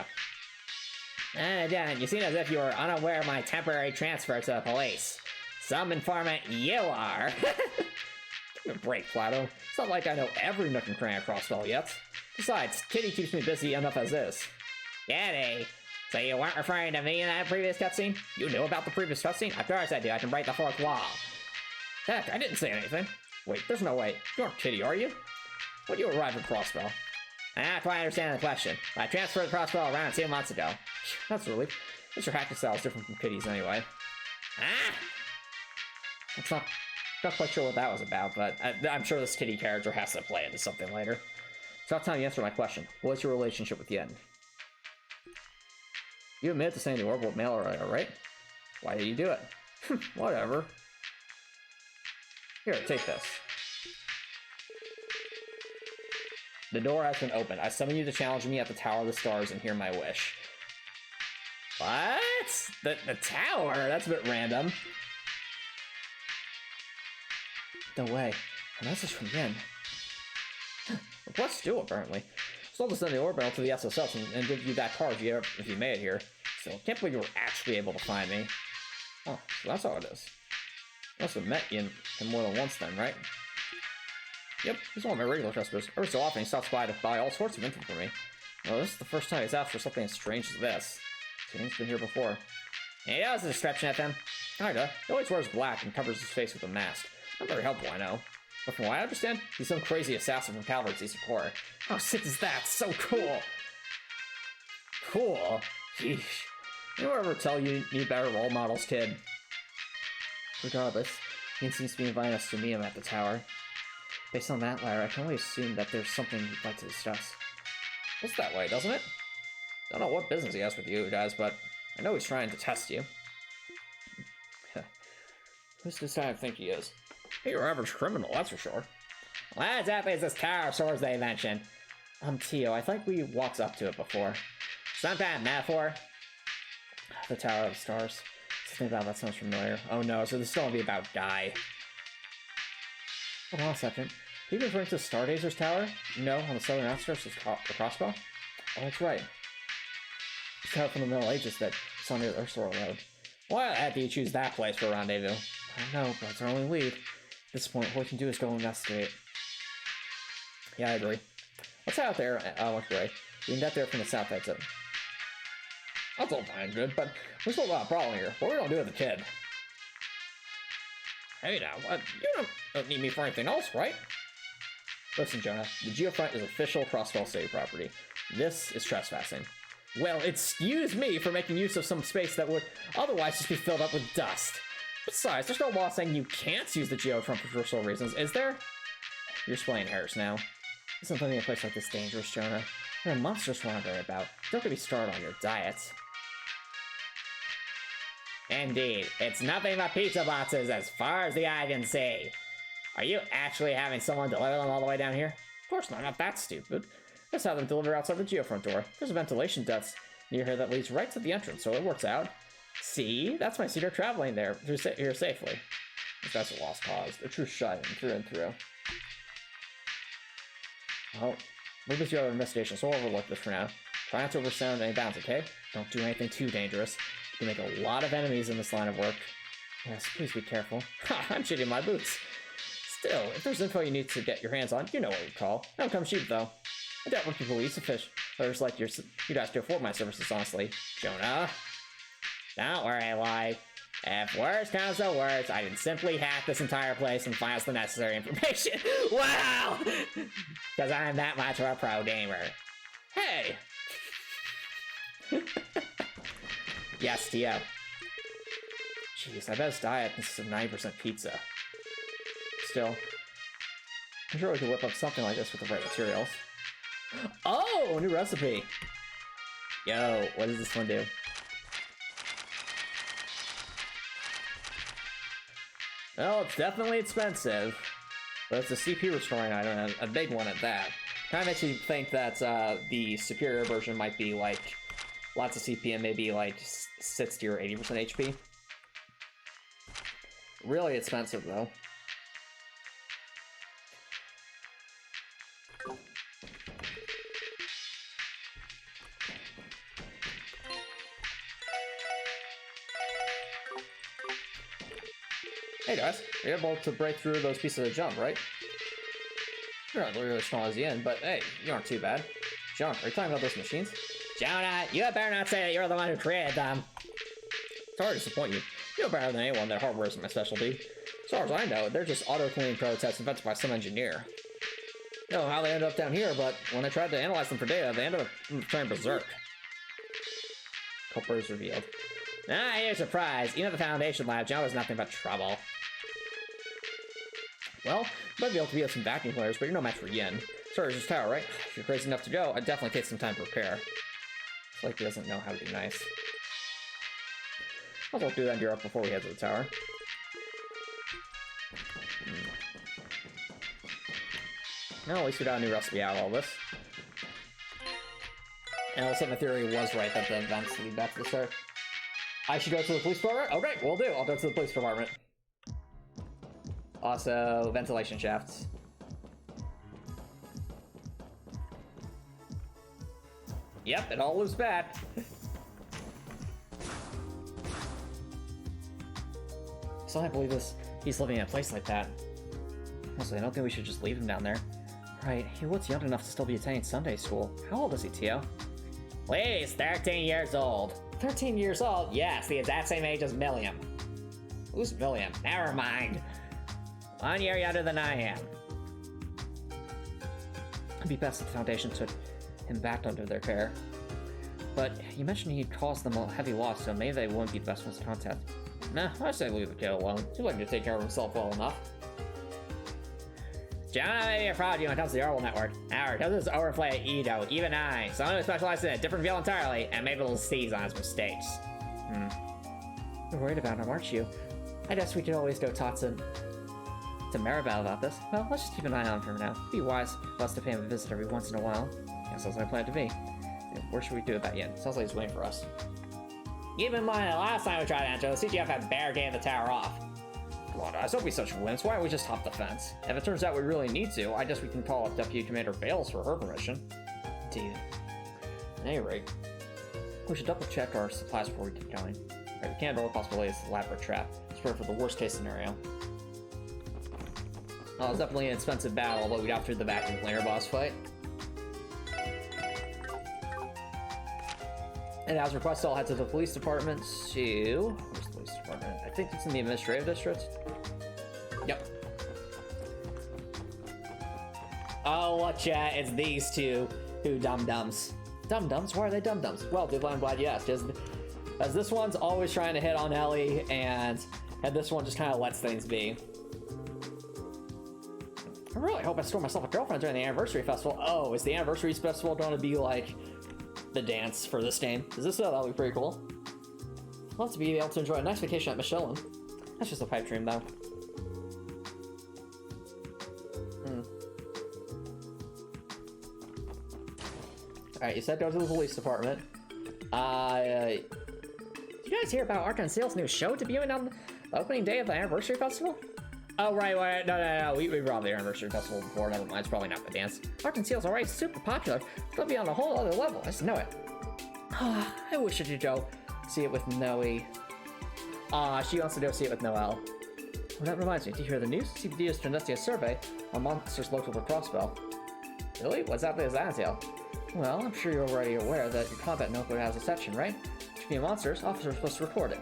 Dan, you seem as if you were unaware of my temporary transfer to the police. Some informant you are. Give me a break, Plato. It's not like I know every nook and cranny of Crossbell yet. Besides, Kitty keeps me busy enough as is. Kitty? So you weren't referring to me in that previous cutscene? You knew about the previous cutscene? Of course I do. I can break the fourth wall. Heck, I didn't say anything. Wait, there's no way. You aren't Kitty, are you? When you arrived at Crossbell? I not quite understand the question. I transferred to Crossbell around 2 months ago. That's a relief. At least your hacking style is different from Kitty's anyway. Ah! That's not quite sure what that was about, but I'm sure this Kitty character has to play into something later. So that's time to answer my question. What's your relationship with Yen? You admit to saying the orbital mail earlier, right? Why did you do it? Whatever. Here, take this. The door has been opened. I summon you to challenge me at the Tower of the Stars and hear my wish. What? The tower? That's a bit random. No way. A message from Yen. Request due, apparently. Still to send the orbital to the SSS and give you that card if you made it here. So I can't believe you were actually able to find me. Oh, so that's how it is. I must have met you him more than once then, right? Yep, he's one of my regular customers. Every so often he stops by to buy all sorts of info for me. Well, this is the first time he's asked for something as strange as this. He's been here before. Hey, that was a distraction at them. Kinda. He always wears black and covers his face with a mask. Not very helpful, I know. But from what I understand, he's some crazy assassin from Calvard's Eastern Core. How sick is that? So cool! Cool? Sheesh. Anyone ever tell you need better role models, kid? Regardless, Ian seems to be inviting us to meet him at the tower. Based on that, Lyra, I can only assume that there's something he'd like to discuss. Looks that way, doesn't it? Don't know what business he has with you guys, but I know he's trying to test you. Who's this guy I think he is? Hey, you're average criminal, that's for sure. Well, that's exactly this Tower of Swords they mentioned. Tio, I think we walked up to it before. Some kind of metaphor? The Tower of the Stars. Something about that sounds familiar. Oh no, so this is gonna be about Guy. Hold on a second. Are you referring to Stardazer's tower? No, on the southern outskirts of the crossbell? Oh, that's right. The tower from the Middle Ages that is on near the Ursula Road. Why the heck do you choose that place for a rendezvous? I don't know, but it's our only lead. At this point, what we can do is go investigate. Yeah, I agree. Let's head out there, which way? We can get there from the south exit. That's all fine and good, but we still got a problem here. What are we gonna do with the kid? Hey now, what? You don't need me for anything else, right? Listen, Jonah, the Geofront is official Crossbell City property. This is trespassing. Well, excuse me for making use of some space that would otherwise just be filled up with dust. Besides, there's no law saying you can't use the Geofront for personal reasons, is there? You're splitting hairs now. Isn't living in a place like this dangerous, Jonah? There are monsters wandering about. Don't get me started on your diet. Indeed, it's nothing but pizza boxes as far as the eye can see. Are you actually having someone deliver them all the way down here? Of course not, I'm not that stupid. Just have them deliver outside the Geofront door. There's a ventilation duct near here that leads right to the entrance, so it works out. See? That's my secret traveling there here safely. That's a lost cause. A true shot through and through. Well, move this to your investigation, so we'll overlook this for now. Try not to oversound any bounds, okay? Don't do anything too dangerous. You can make a lot of enemies in this line of work. Yes, please be careful. Ha, I'm shitting my boots. Still, if there's info you need to get your hands on, you know what we call. Don't come cheap, though. I doubt working police officials like you guys to afford my services, honestly. Jonah? Don't worry, Lloyd. If worse comes to worse, I can simply hack this entire place and find us the necessary information. Wow! Because I'm that much of a pro gamer. Hey! Yes, Tio. Jeez, I bet his diet consists of 90% pizza. Still, I'm sure we could whip up something like this with the right materials. Oh, new recipe! Yo, what does this one do? Well, it's definitely expensive, but it's a CP restoring item, a big one at that. Kind of makes me think that the superior version might be like lots of CP and maybe like 60 or 80% HP. Really expensive though. Hey guys, you're able to break through those pieces of junk, right? You're not really as strong as the end, but hey, you aren't too bad. Junk, are you talking about those machines? Jonah, you better not say that you're the one who created them. Sorry to disappoint you. You know better than anyone that hardware isn't my specialty. As far as I know, they're just auto-cleaning prototypes invented by some engineer. I don't know how they ended up down here, but when I tried to analyze them for data, they ended up turning berserk. Culprit is revealed. Ah, you're surprised. Even at the Foundation Lab, Jonah was nothing but trouble. Well, you might be able to beat up some vacuum cleaners, but you're no match for Yin. Sorry, it's just tower, right? If you're crazy enough to go, I'd definitely take some time to prepare. It's like he doesn't know how to be nice. I'll do that in Europe before we head to the tower. No, at least we got a new recipe out of all this. And also my theory was right that the events lead back to the start. I should go to the police department? Okay, will do. I'll go to the police department. Also, ventilation shafts. Yep, it all loops back. Still can't believe this. He's living in a place like that. Honestly, I don't think we should just leave him down there. Right, he looks young enough to still be attending Sunday school. How old is he, Tio? He's 13 years old. 13 years old? Yes, the exact same age as Milliam. Who's Milliam? Never mind. 1 year younger than I am. It'd be best if the Foundation took him back under their care. But you mentioned he'd caused them a heavy loss, so maybe they wouldn't be the best ones to contact. Nah, I say leave the kid alone. He's looking to take care of himself well enough. John, I may be proud of you when it comes to the Orbital Network. Howard, this is overplay ego, even I, someone who specializes in a different field entirely, and maybe will seize on his mistakes. You're worried about him, aren't you? I guess we could always go talk to Maribel about this. Well, let's just keep an eye on him for now. It'd be wise for us to pay him a visit every once in a while. Guess that's my plan to be. Where should we do about yet? Sounds like he's waiting for us. Keep in mind, the last time we tried to enter, the CGF had barricaded the tower off. Come on, guys, don't be such wimps. Why don't we just hop the fence? If it turns out we really need to, I guess we can call up Deputy Commander Bales for her permission. Indeed. At any rate, we should double check our supplies before we get going. Right, we can't roll the possibility it's an elaborate trap. Let's prepare for the worst case scenario. Well, it's definitely an expensive battle, but we got through the vacuum cleaner boss fight. And as requested, I'll head to the police department to... Where's the police department? I think it's in the administrative district. Yep. Oh, what chat? It's these two dum-dums. Dum-dums? Why are they dum-dums? Well, dude, I'm glad you asked. As this one's always trying to hit on Ellie, and this one just kind of lets things be. I really hope I score myself a girlfriend during the anniversary festival. Oh, is the anniversary festival going to be like the dance for this game? Is this that'll be pretty cool. I'd love to be able to enjoy a nice vacation at Michelin. That's just a pipe dream, though. Alright, you said go to the police department. Did you guys hear about Arc and Seal's new show debuting on the opening day of the anniversary festival? Oh, right, no, we robbed the anniversary festival before, never mind, it's probably not the dance. Arc and Seal's already super popular, it's gonna be on a whole other level, I just know it. I wish I could go see it with Noe. She wants to go see it with Noelle. Well, that reminds me, did you hear the news? CPD is conducting a survey on monsters local to Crossbell. Really? What's that entail? Well, I'm sure you're already aware that your combat notebook has a section, right? Should be monsters, officers are supposed to record it.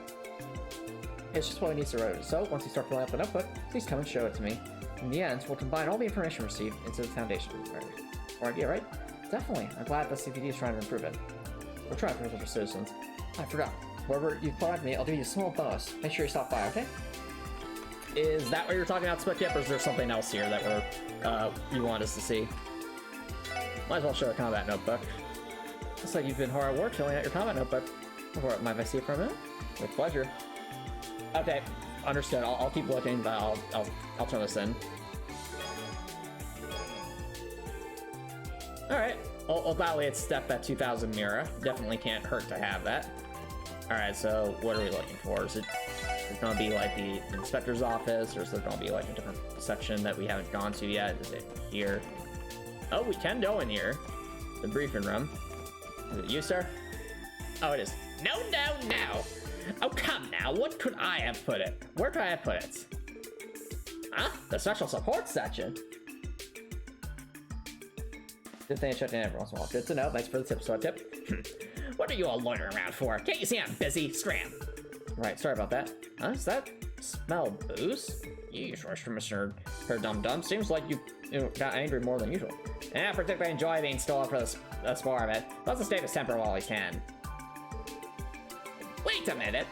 It's just what he needs to write. So, once you start filling up the notebook, please come and show it to me. In the end, we'll combine all the information received into the Foundation. Our idea, right? Definitely. I'm glad the CPD is trying to improve it. We're trying to protect our citizens. I forgot. Wherever you find me, I'll give you a small bonus. Make sure you stop by, okay? Is that what you're talking about, Split Kip, or is there something else here that you want us to see? Might as well show a combat notebook. Looks like you've been hard at work filling out your combat notebook. Mind if I see it for a minute? With pleasure. Okay, understood. I'll keep looking, but I'll turn this in. Alright. Well, gladly it's step at 2000 Mira. Definitely can't hurt to have that. Alright, so what are we looking for? Is it gonna be like the inspector's office, or is there gonna be like a different section that we haven't gone to yet? Is it here? Oh, we can go in here. The briefing room. Is it you, sir? Oh, it is. No. Oh, come now. What could I have put it? Where could I have put it? Huh? The special support section? Good thing I shut down every once in a while. Good to know. Thanks for the tip, Sword Tip. What are you all loitering around for? Can't you see I'm busy? Scram. Right, sorry about that. Huh? Does that smell booze? Yeesh, Mr. Her dum-dum. Seems like you got angry more than usual. And I particularly enjoy being stolen for the spore of it. Let's stay his temper while he can. Wait a minute!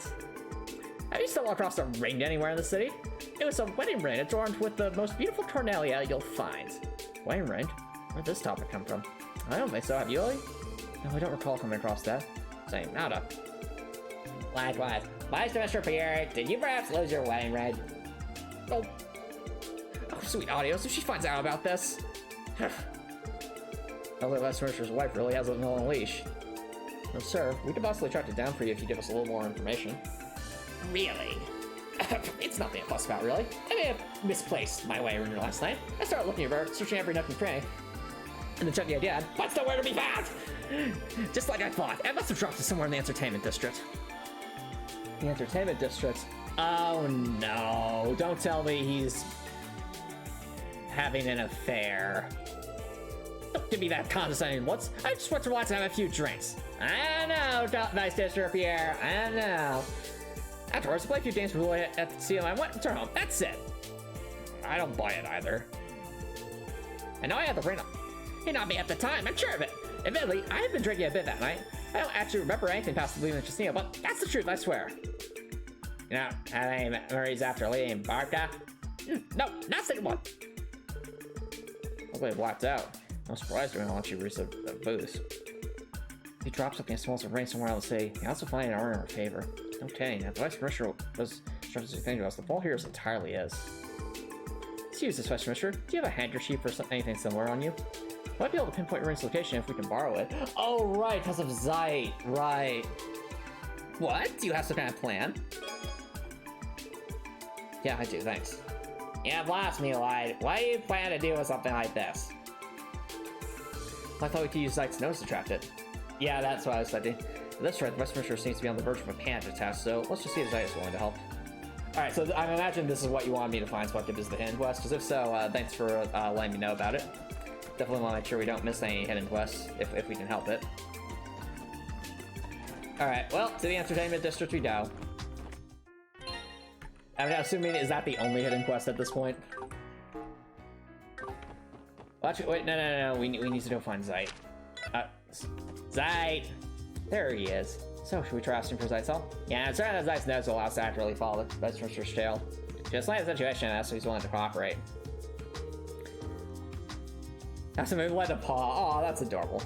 Have you stumbled across a ring anywhere in the city? It was a wedding ring adorned with the most beautiful cornelia you'll find. Wedding ring? Where'd this topic come from? I don't think so. Have you, Ellie? No, I don't recall coming across that. Same, nada. Likewise. Vice Master Pierre, did you perhaps lose your wedding ring? Oh, sweet audio, so she finds out about this. Sounds like Vice Minister's wife really has it on a leash. No, sir, we could possibly track it down for you if you give us a little more information. Really? It's nothing to fuss about, really. I may have misplaced my way around last night. I started looking over, searching every nook and cranny. And the chutney I did, what's nowhere to be found? Just like I thought, I must have dropped it somewhere in the entertainment district. The entertainment district? Oh no, don't tell me he's... having an affair. Don't give me that condescending looks. I just want to have a few drinks. I know, Vice District Pierre. I know. Afterwards, play a few games before at the CM. I went and turn home. That's it. I don't buy it either. I know I had the brain up. He not me at the time. I'm sure of it. Admittedly, I had been drinking a bit that night. I don't actually remember anything past leaving the casino, but that's the truth, I swear. You know, have any memories after leaving Barca? No, not single one. Hopefully blacked out. I'm surprised when I want you reach the booze. He dropped something and smells of rain somewhere else. Say, he also find an honor in our favor. No kidding. The vice commissioner was trying to think to us. The ball here is entirely is. Let's use this, Vice Commissioner. Do you have a handkerchief or anything similar on you? Might be able to pinpoint your ring's location if we can borrow it. Oh, right, because of Zeit. Right. What? Do you have some kind of plan? Yeah, I do, thanks. Yeah, blast me, Light. What do you plan to do with something like this? I thought we could use Zeit's nose to track it. Yeah, that's what I was thinking. At this rate, the Vice Commissioner seems to be on the verge of a panic attack, so let's just see if Zeit is willing to help. Alright, so I imagine this is what you want me to find, so is the hidden quest, because if so, thanks for letting me know about it. Definitely want to make sure we don't miss any hidden quests, if we can help it. Alright, well, to the Entertainment District we go. I'm assuming, is that the only hidden quest at this point? Watch it, wait, no, we need to go find Zeit. Zeit! There he is. So, should we try asking for Zeit's help? Yeah, I'm certain that Zeit's nose will allow us to accurately follow the Vice Commissioner's trail. Just like the situation, that's so he's willing to cooperate. Has to move like a paw. Oh, that's adorable.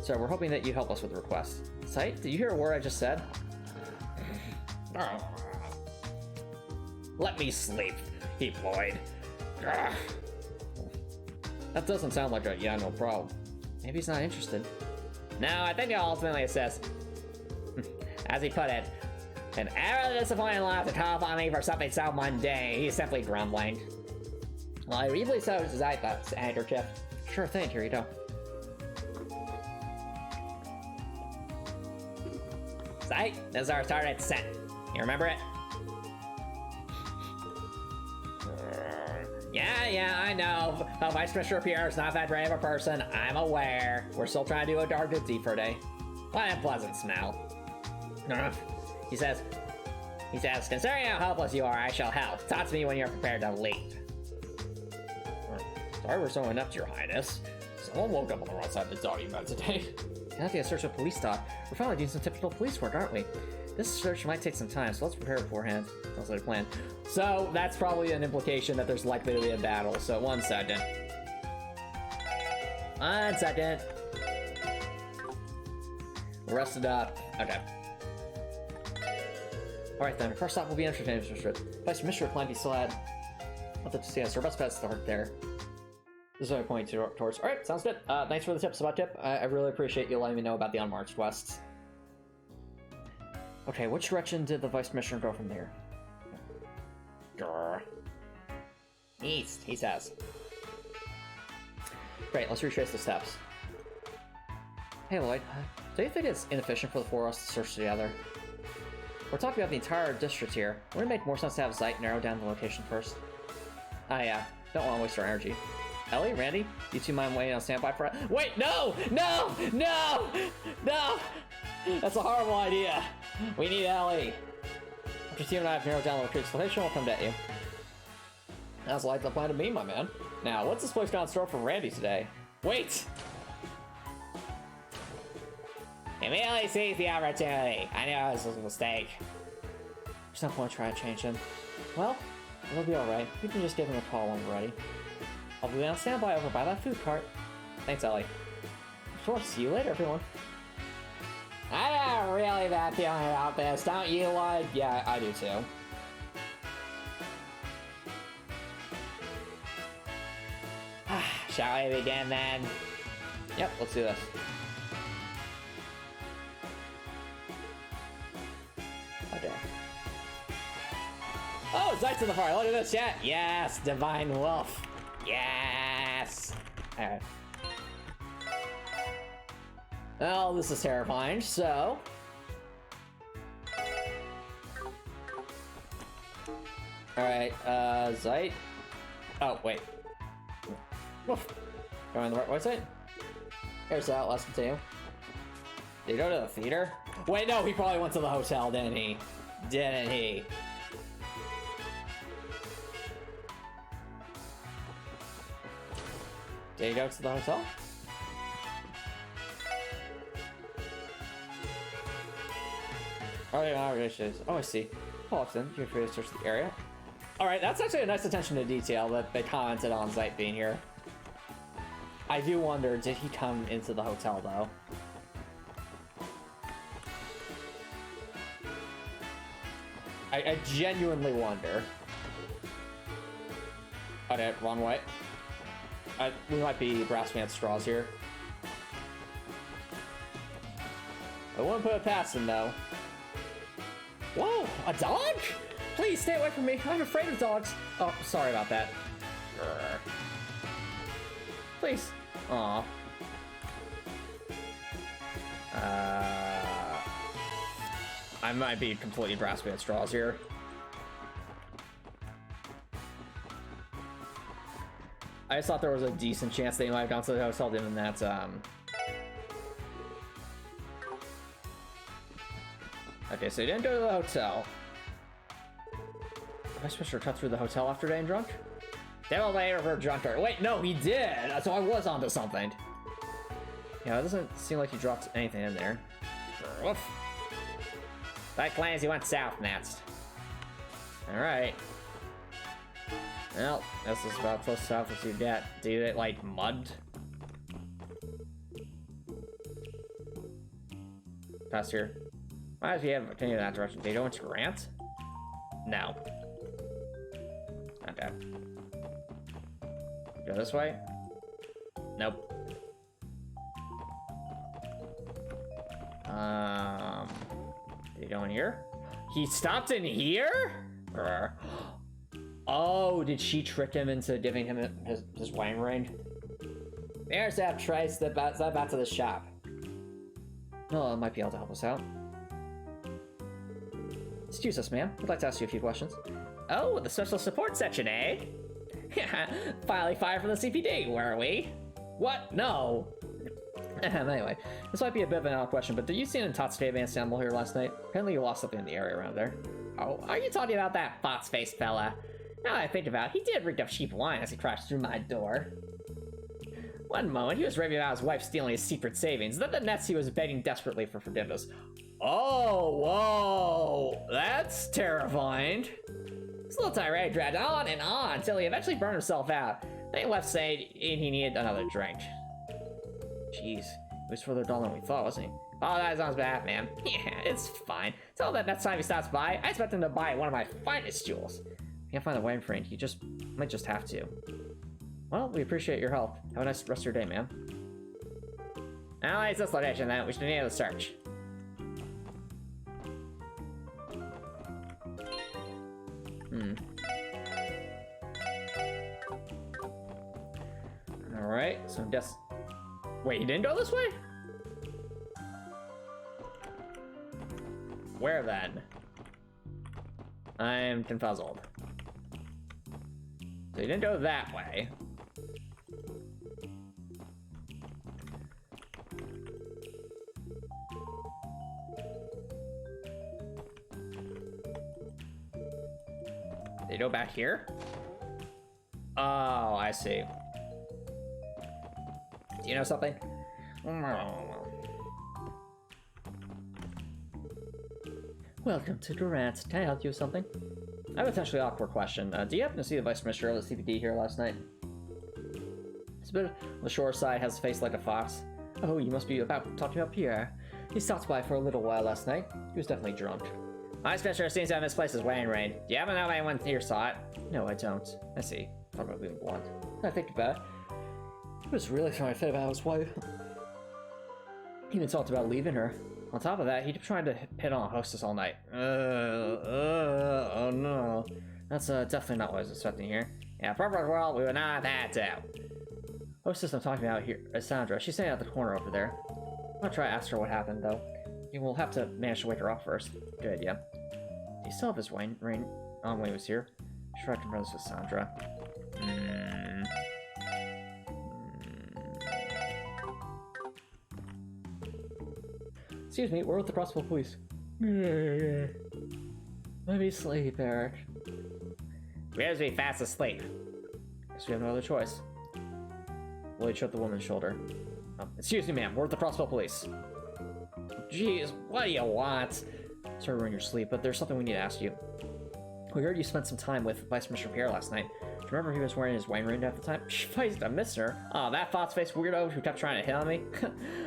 So, we're hoping that you help us with the request. Zeit, did you hear a word I just said? Let me sleep, he Floyd. That doesn't sound like a yeah, no problem. Maybe he's not interested. No, I think he'll ultimately assess. As he put it, an ever disappointing lot to call upon me for something so mundane. He's simply grumbling. Well, I really so does Zeit, that's handkerchief. Sure thing, here you go. Zeit, this is our target set. You remember it? Yeah, I know. Vice Commissioner Pierre is not that brave a person. I'm aware. We're still trying to do a dark good deed for a day. What a pleasant smell. He says, considering how helpless you are, I shall help. Talk to me when you're prepared to leave. Sorry we're so inept, Your Highness. Someone woke up on the wrong side of the doggy bed today. Nothing to search a police stop. We're finally doing some typical police work, aren't we? This search might take some time, so let's prepare beforehand. Sounds like a plan. So, that's probably an implication that there's likely to be a battle, so 1 second. 1 second. Rest it up. Okay. Alright then, first stop will be Entertainment District. Vice Commissioner Clancy still had... Let's see, so our best bet is to start there. This is what I point towards. Alright, sounds good. Thanks for the tips about Tip. I really appreciate you letting me know about the unmarked quests. Okay, which direction did the Vice Commissioner go from there? Grr. East, he says. Great, let's retrace the steps. Hey Lloyd, do you think it's inefficient for the four of us to search together? We're talking about the entire district here. Wouldn't it make more sense to have Zeit narrow down the location first? Ah yeah, don't want to waste our energy. Ellie, Randy, you two mind waiting on standby for... Wait, no! No! No! No! That's a horrible idea. We need Ellie. After Steve and I have narrowed down the location, we'll come to you. Sounds like the plan to me, my man. Now, what's this place got in store for Randy today? Wait! Immediately seize the opportunity. I know this was a mistake. There's no point trying to change him. Well, it'll be alright. You can just give him a call when we're ready. I'll be on standby over by that food cart. Thanks, Ellie. Of course, see you later, everyone. I have really bad feeling about this, don't you, Lloyd? Yeah, I do too. Shall we begin then? Yep, let's do this. Okay. Oh, Zeit's in the fire. Look at this chat. Yes, Divine Wolf. Yes. Alright. Well, this is terrifying, so... Alright, Zeit? Oh, wait. Woof. Going the right website? Here's that, let's continue. Did he go to the theater? Wait, no, he probably went to the hotel, didn't he? Didn't he? Did he go to the hotel? Oh, yeah, oh, I see. Paulson, you're free to search the area. Alright, that's actually a nice attention to detail that they commented on Zeit being here. I do wonder, did he come into the hotel, though? I genuinely wonder. Okay, wrong way. We might be grasping at straws here. I wouldn't put it past him, though. Whoa, a dog? Please stay away from me. I'm afraid of dogs. Oh, sorry about that. Please. Aw. I might be completely grasping at straws here. I just thought there was a decent chance they might have gone to the hotel, given that, Okay, so he didn't go to the hotel. Am I supposed to cut through the hotel after getting drunk? Devil later for drunker. Wait, no, he did! So I was onto something. Yeah, it doesn't seem like he dropped anything in there. Woof. That claims he went south next. Alright. Well, this is about close south as you get. Do you get, like, mud? Past here. Why does he have continue that direction? Did he go into Grant? No. Okay. Go this way? Nope. Did he go in here? He stopped in here? Oh, did she trick him into giving him his wine ring? There's that Trace that back to the shop. Oh, it might be able to help us out. Excuse us, ma'am. I'd like to ask you a few questions. Oh, the special support section, eh? Finally fired from the CPD, were we? What? No. Anyway, this might be a bit of an odd question, but did you see an Tatsuki advanced animal here last night? Apparently you lost something in the area around there. Oh, are you talking about that fox-faced fella? Now that I think about it, he did reek of cheap wine as he crashed through my door. One moment, he was raving about his wife stealing his secret savings, then the next he was begging desperately for forgiveness. Oh, whoa, that's terrifying. This little tirade dragged on and on until he eventually burned himself out. Then he left saying he needed another drink. Jeez, he was further dull than we thought, wasn't he? Apologize on his behalf, ma'am. Yeah, it's fine. Tell him that next time he stops by, I expect him to buy one of my finest jewels. If you can't find the wine friend, you might just have to. Well, we appreciate your help. Have a nice rest of your day, ma'am. Analyze this location, then. We should need to search. Alright, so I'm just... Wait, he didn't go this way? Where then? I'm confuzzled. So he didn't go that way. Did he go back here? Oh, I see. Do you know something? Welcome to Durant. Can I help you with something? I have a potentially awkward question. Do you happen to see the Vice Minister of the CPD here last night? He's a bit on the shore side, has a face like a fox. Oh, you must be talking about Pierre. He stopped by for a little while last night. He was definitely drunk. Vice Minister seems to have misplaced his wedding ring. Do you happen to know if anyone here saw it? No, I don't. I see. Talk about being blunt. I think about it. He was really throwing a fit about his wife. He even talked about leaving her. On top of that, he kept trying to hit on a hostess all night. Oh no. That's definitely not what I was expecting here. Yeah, proper world, we would not have that down. Hostess I'm talking about here is Sandra. She's standing at the corner over there. I'm gonna try to ask her what happened, though. You will have to manage to wake her up first. Good idea. Do you still have his wine ring on when he was here? I should try to confirm this with Sandra. Excuse me, we're with the crossbell police. Let me sleep, Eric. We have to be fast asleep. Guess we have no other choice. Willie choked the woman's shoulder. Excuse me, ma'am, we're with the crossbell police. Jeez, what do you want? Sorry to ruin your sleep, but there's something we need to ask you. We heard you spent some time with Vice Commissioner Pierre last night. Do you remember he was wearing his wine ring at the time? Christ, I miss her. Oh, that Fox-faced weirdo who kept trying to hit on me?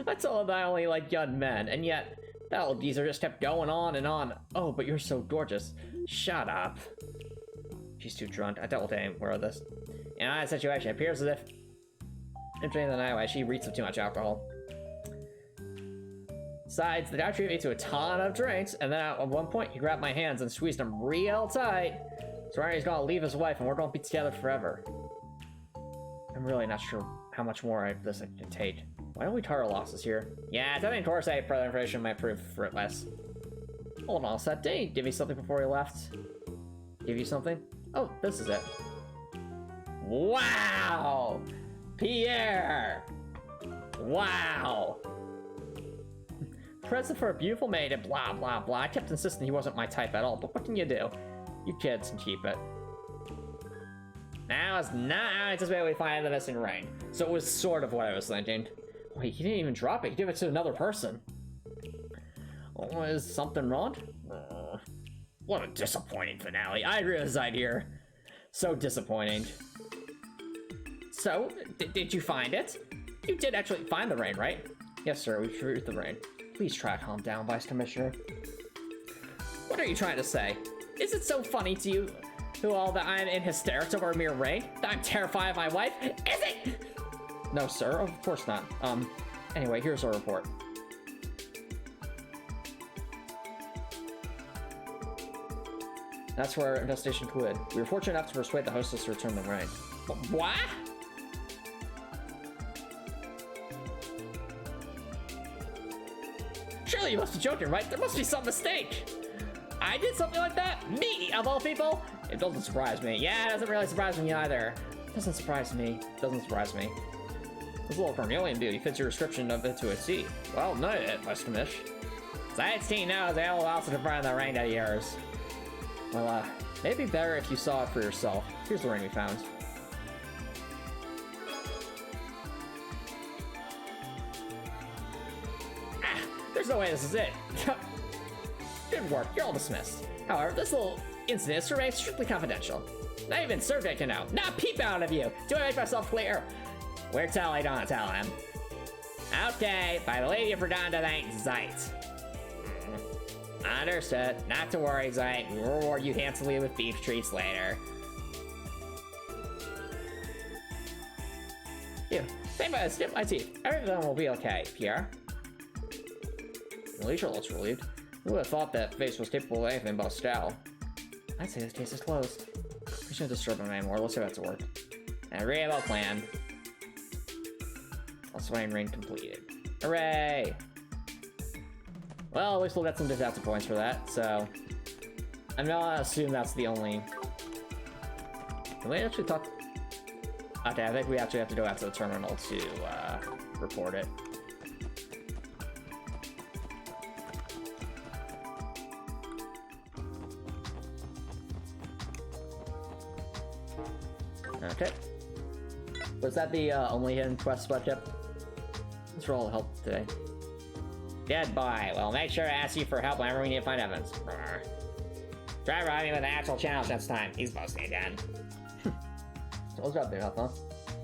I told him that I only like young men, and yet that old geezer just kept going on and on. Oh, but you're so gorgeous. Shut up. She's too drunk. I dealt with any more of this. In that situation, it appears as if entering the night, she reeks of too much alcohol. Besides, the guy treated me to a ton of drinks, and then at one point, he grabbed my hands and squeezed them real tight. So he's gonna leave his wife, and we're gonna be together forever. I'm really not sure how much more of this I can take. Why don't we cut our losses here? Yeah, I think Corsair further information might prove fruitless. Hold on a sec, did he give me something before he left? Give you something? Oh, this is it. Wow! Pierre! Wow! Present for a beautiful maid and blah blah blah. I kept insisting he wasn't my type at all, but what can you do? You kids can keep it. Now it's not how I anticipated we'd find the missing ring. So it was sort of what I was thinking. Wait, he didn't even drop it. He gave it to another person. Oh, is something wrong? What a disappointing finale. I reside here. So disappointing. So, did you find it? You did actually find the ring, right? Yes, sir, we retrieved the ring. Please try to calm down, Vice Commissioner. What are you trying to say? Is it so funny to you who all that I'm in hysterics over a mere ring? That I'm terrified of my wife? Is it? No, sir, of course not. Anyway, here's our report. That's where our investigation concluded. We were fortunate enough to persuade the hostess to return the ring. What? Surely you must be joking, right? There must be some mistake. I did something like that? Me, of all people? It doesn't surprise me. Yeah, it doesn't really surprise me either. It doesn't surprise me. It doesn't surprise me. This little Cornelian dude, he fits your description of it to a T. Well, no, it, Vice Commish. Science team knows they will also confirm the ring to yours. Well, maybe better if you saw it for yourself. Here's the ring we found. Ah, there's no way this is it. Good work, you're all dismissed. However, this little incident is remains strictly confidential. Not even Sergey can know. Not peep out of you. Do I make myself clear? We're telling, don't tell him. Okay, by the way, you forgot to thank Zeit. Understood. Not to worry, Zeit. We will reward you handsomely with beef treats later. You, thank my snip my teeth. Everything will be okay, Pierre. Alicia looks relieved. Who would have thought that face was capable of anything but style? I'd say this case is closed. We shouldn't disturb him anymore. Let's go back to work. And real plan. Swing ring completed. Hooray! Well, at least we'll get some disaster points for that, so... I'm gonna assume that's the only... Can we actually talk... Okay, I think we actually have to go out to the terminal to, report it. Okay. Was that the, only hidden quest spot yet? Thanks for all the help today. Goodbye. Well, make sure to ask you for help whenever we need to find evidence. Try riding with an actual challenge next time. He's posting again. So what's up there, huh?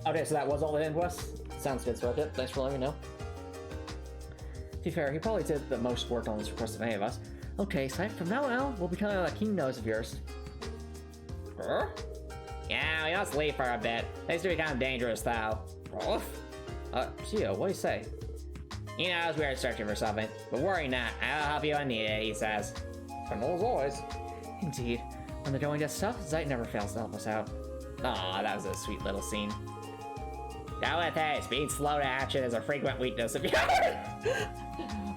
Okay, so that was all the hidden quests? Sounds good, Sprocket. Thanks for letting me know. To be fair, he probably did the most work on this request of any of us. Okay, so from now on, we'll be kind of that king nose of yours. Huh? Yeah, we must leave for a bit. Things to be kind of dangerous, though. Gio, what do you say? He knows we are searching for something, but worry not. I'll help you when needed, he says. And as always. Indeed. When the going gets tough, Zeit never fails to help us out. Aw, that was a sweet little scene. Go with haste. Being slow to action is a frequent weakness of yours.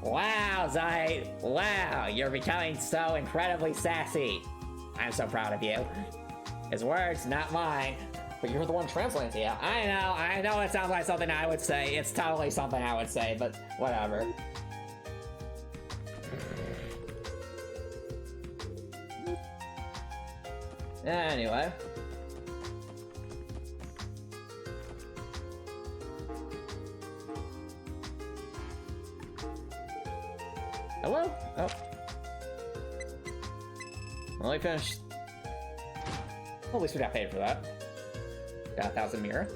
Wow, Zeit. Wow, you're becoming so incredibly sassy. I'm so proud of you. His words, not mine. But you're the one translating it. I know it sounds like something I would say. It's totally something I would say, but whatever. Anyway. Hello? Oh. Well, we finished. Well, at least we got paid for that. Got 1,000 mirror.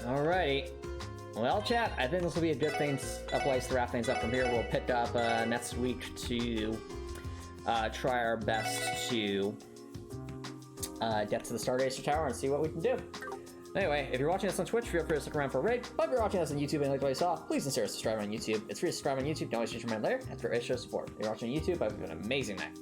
Alrighty. Well, chat, I think this will be a good thing, a place to wrap things up from here. We'll pick up next week to try our best to get to the Stargazer Tower and see what we can do. Anyway, if you're watching this on Twitch, feel free to stick around for a raid. But if you're watching this on YouTube and like what you saw, please consider subscribing on YouTube. It's free to subscribe on YouTube. Don't always change your mind later. That's for extra support. If you're watching on YouTube, I hope you have an amazing night.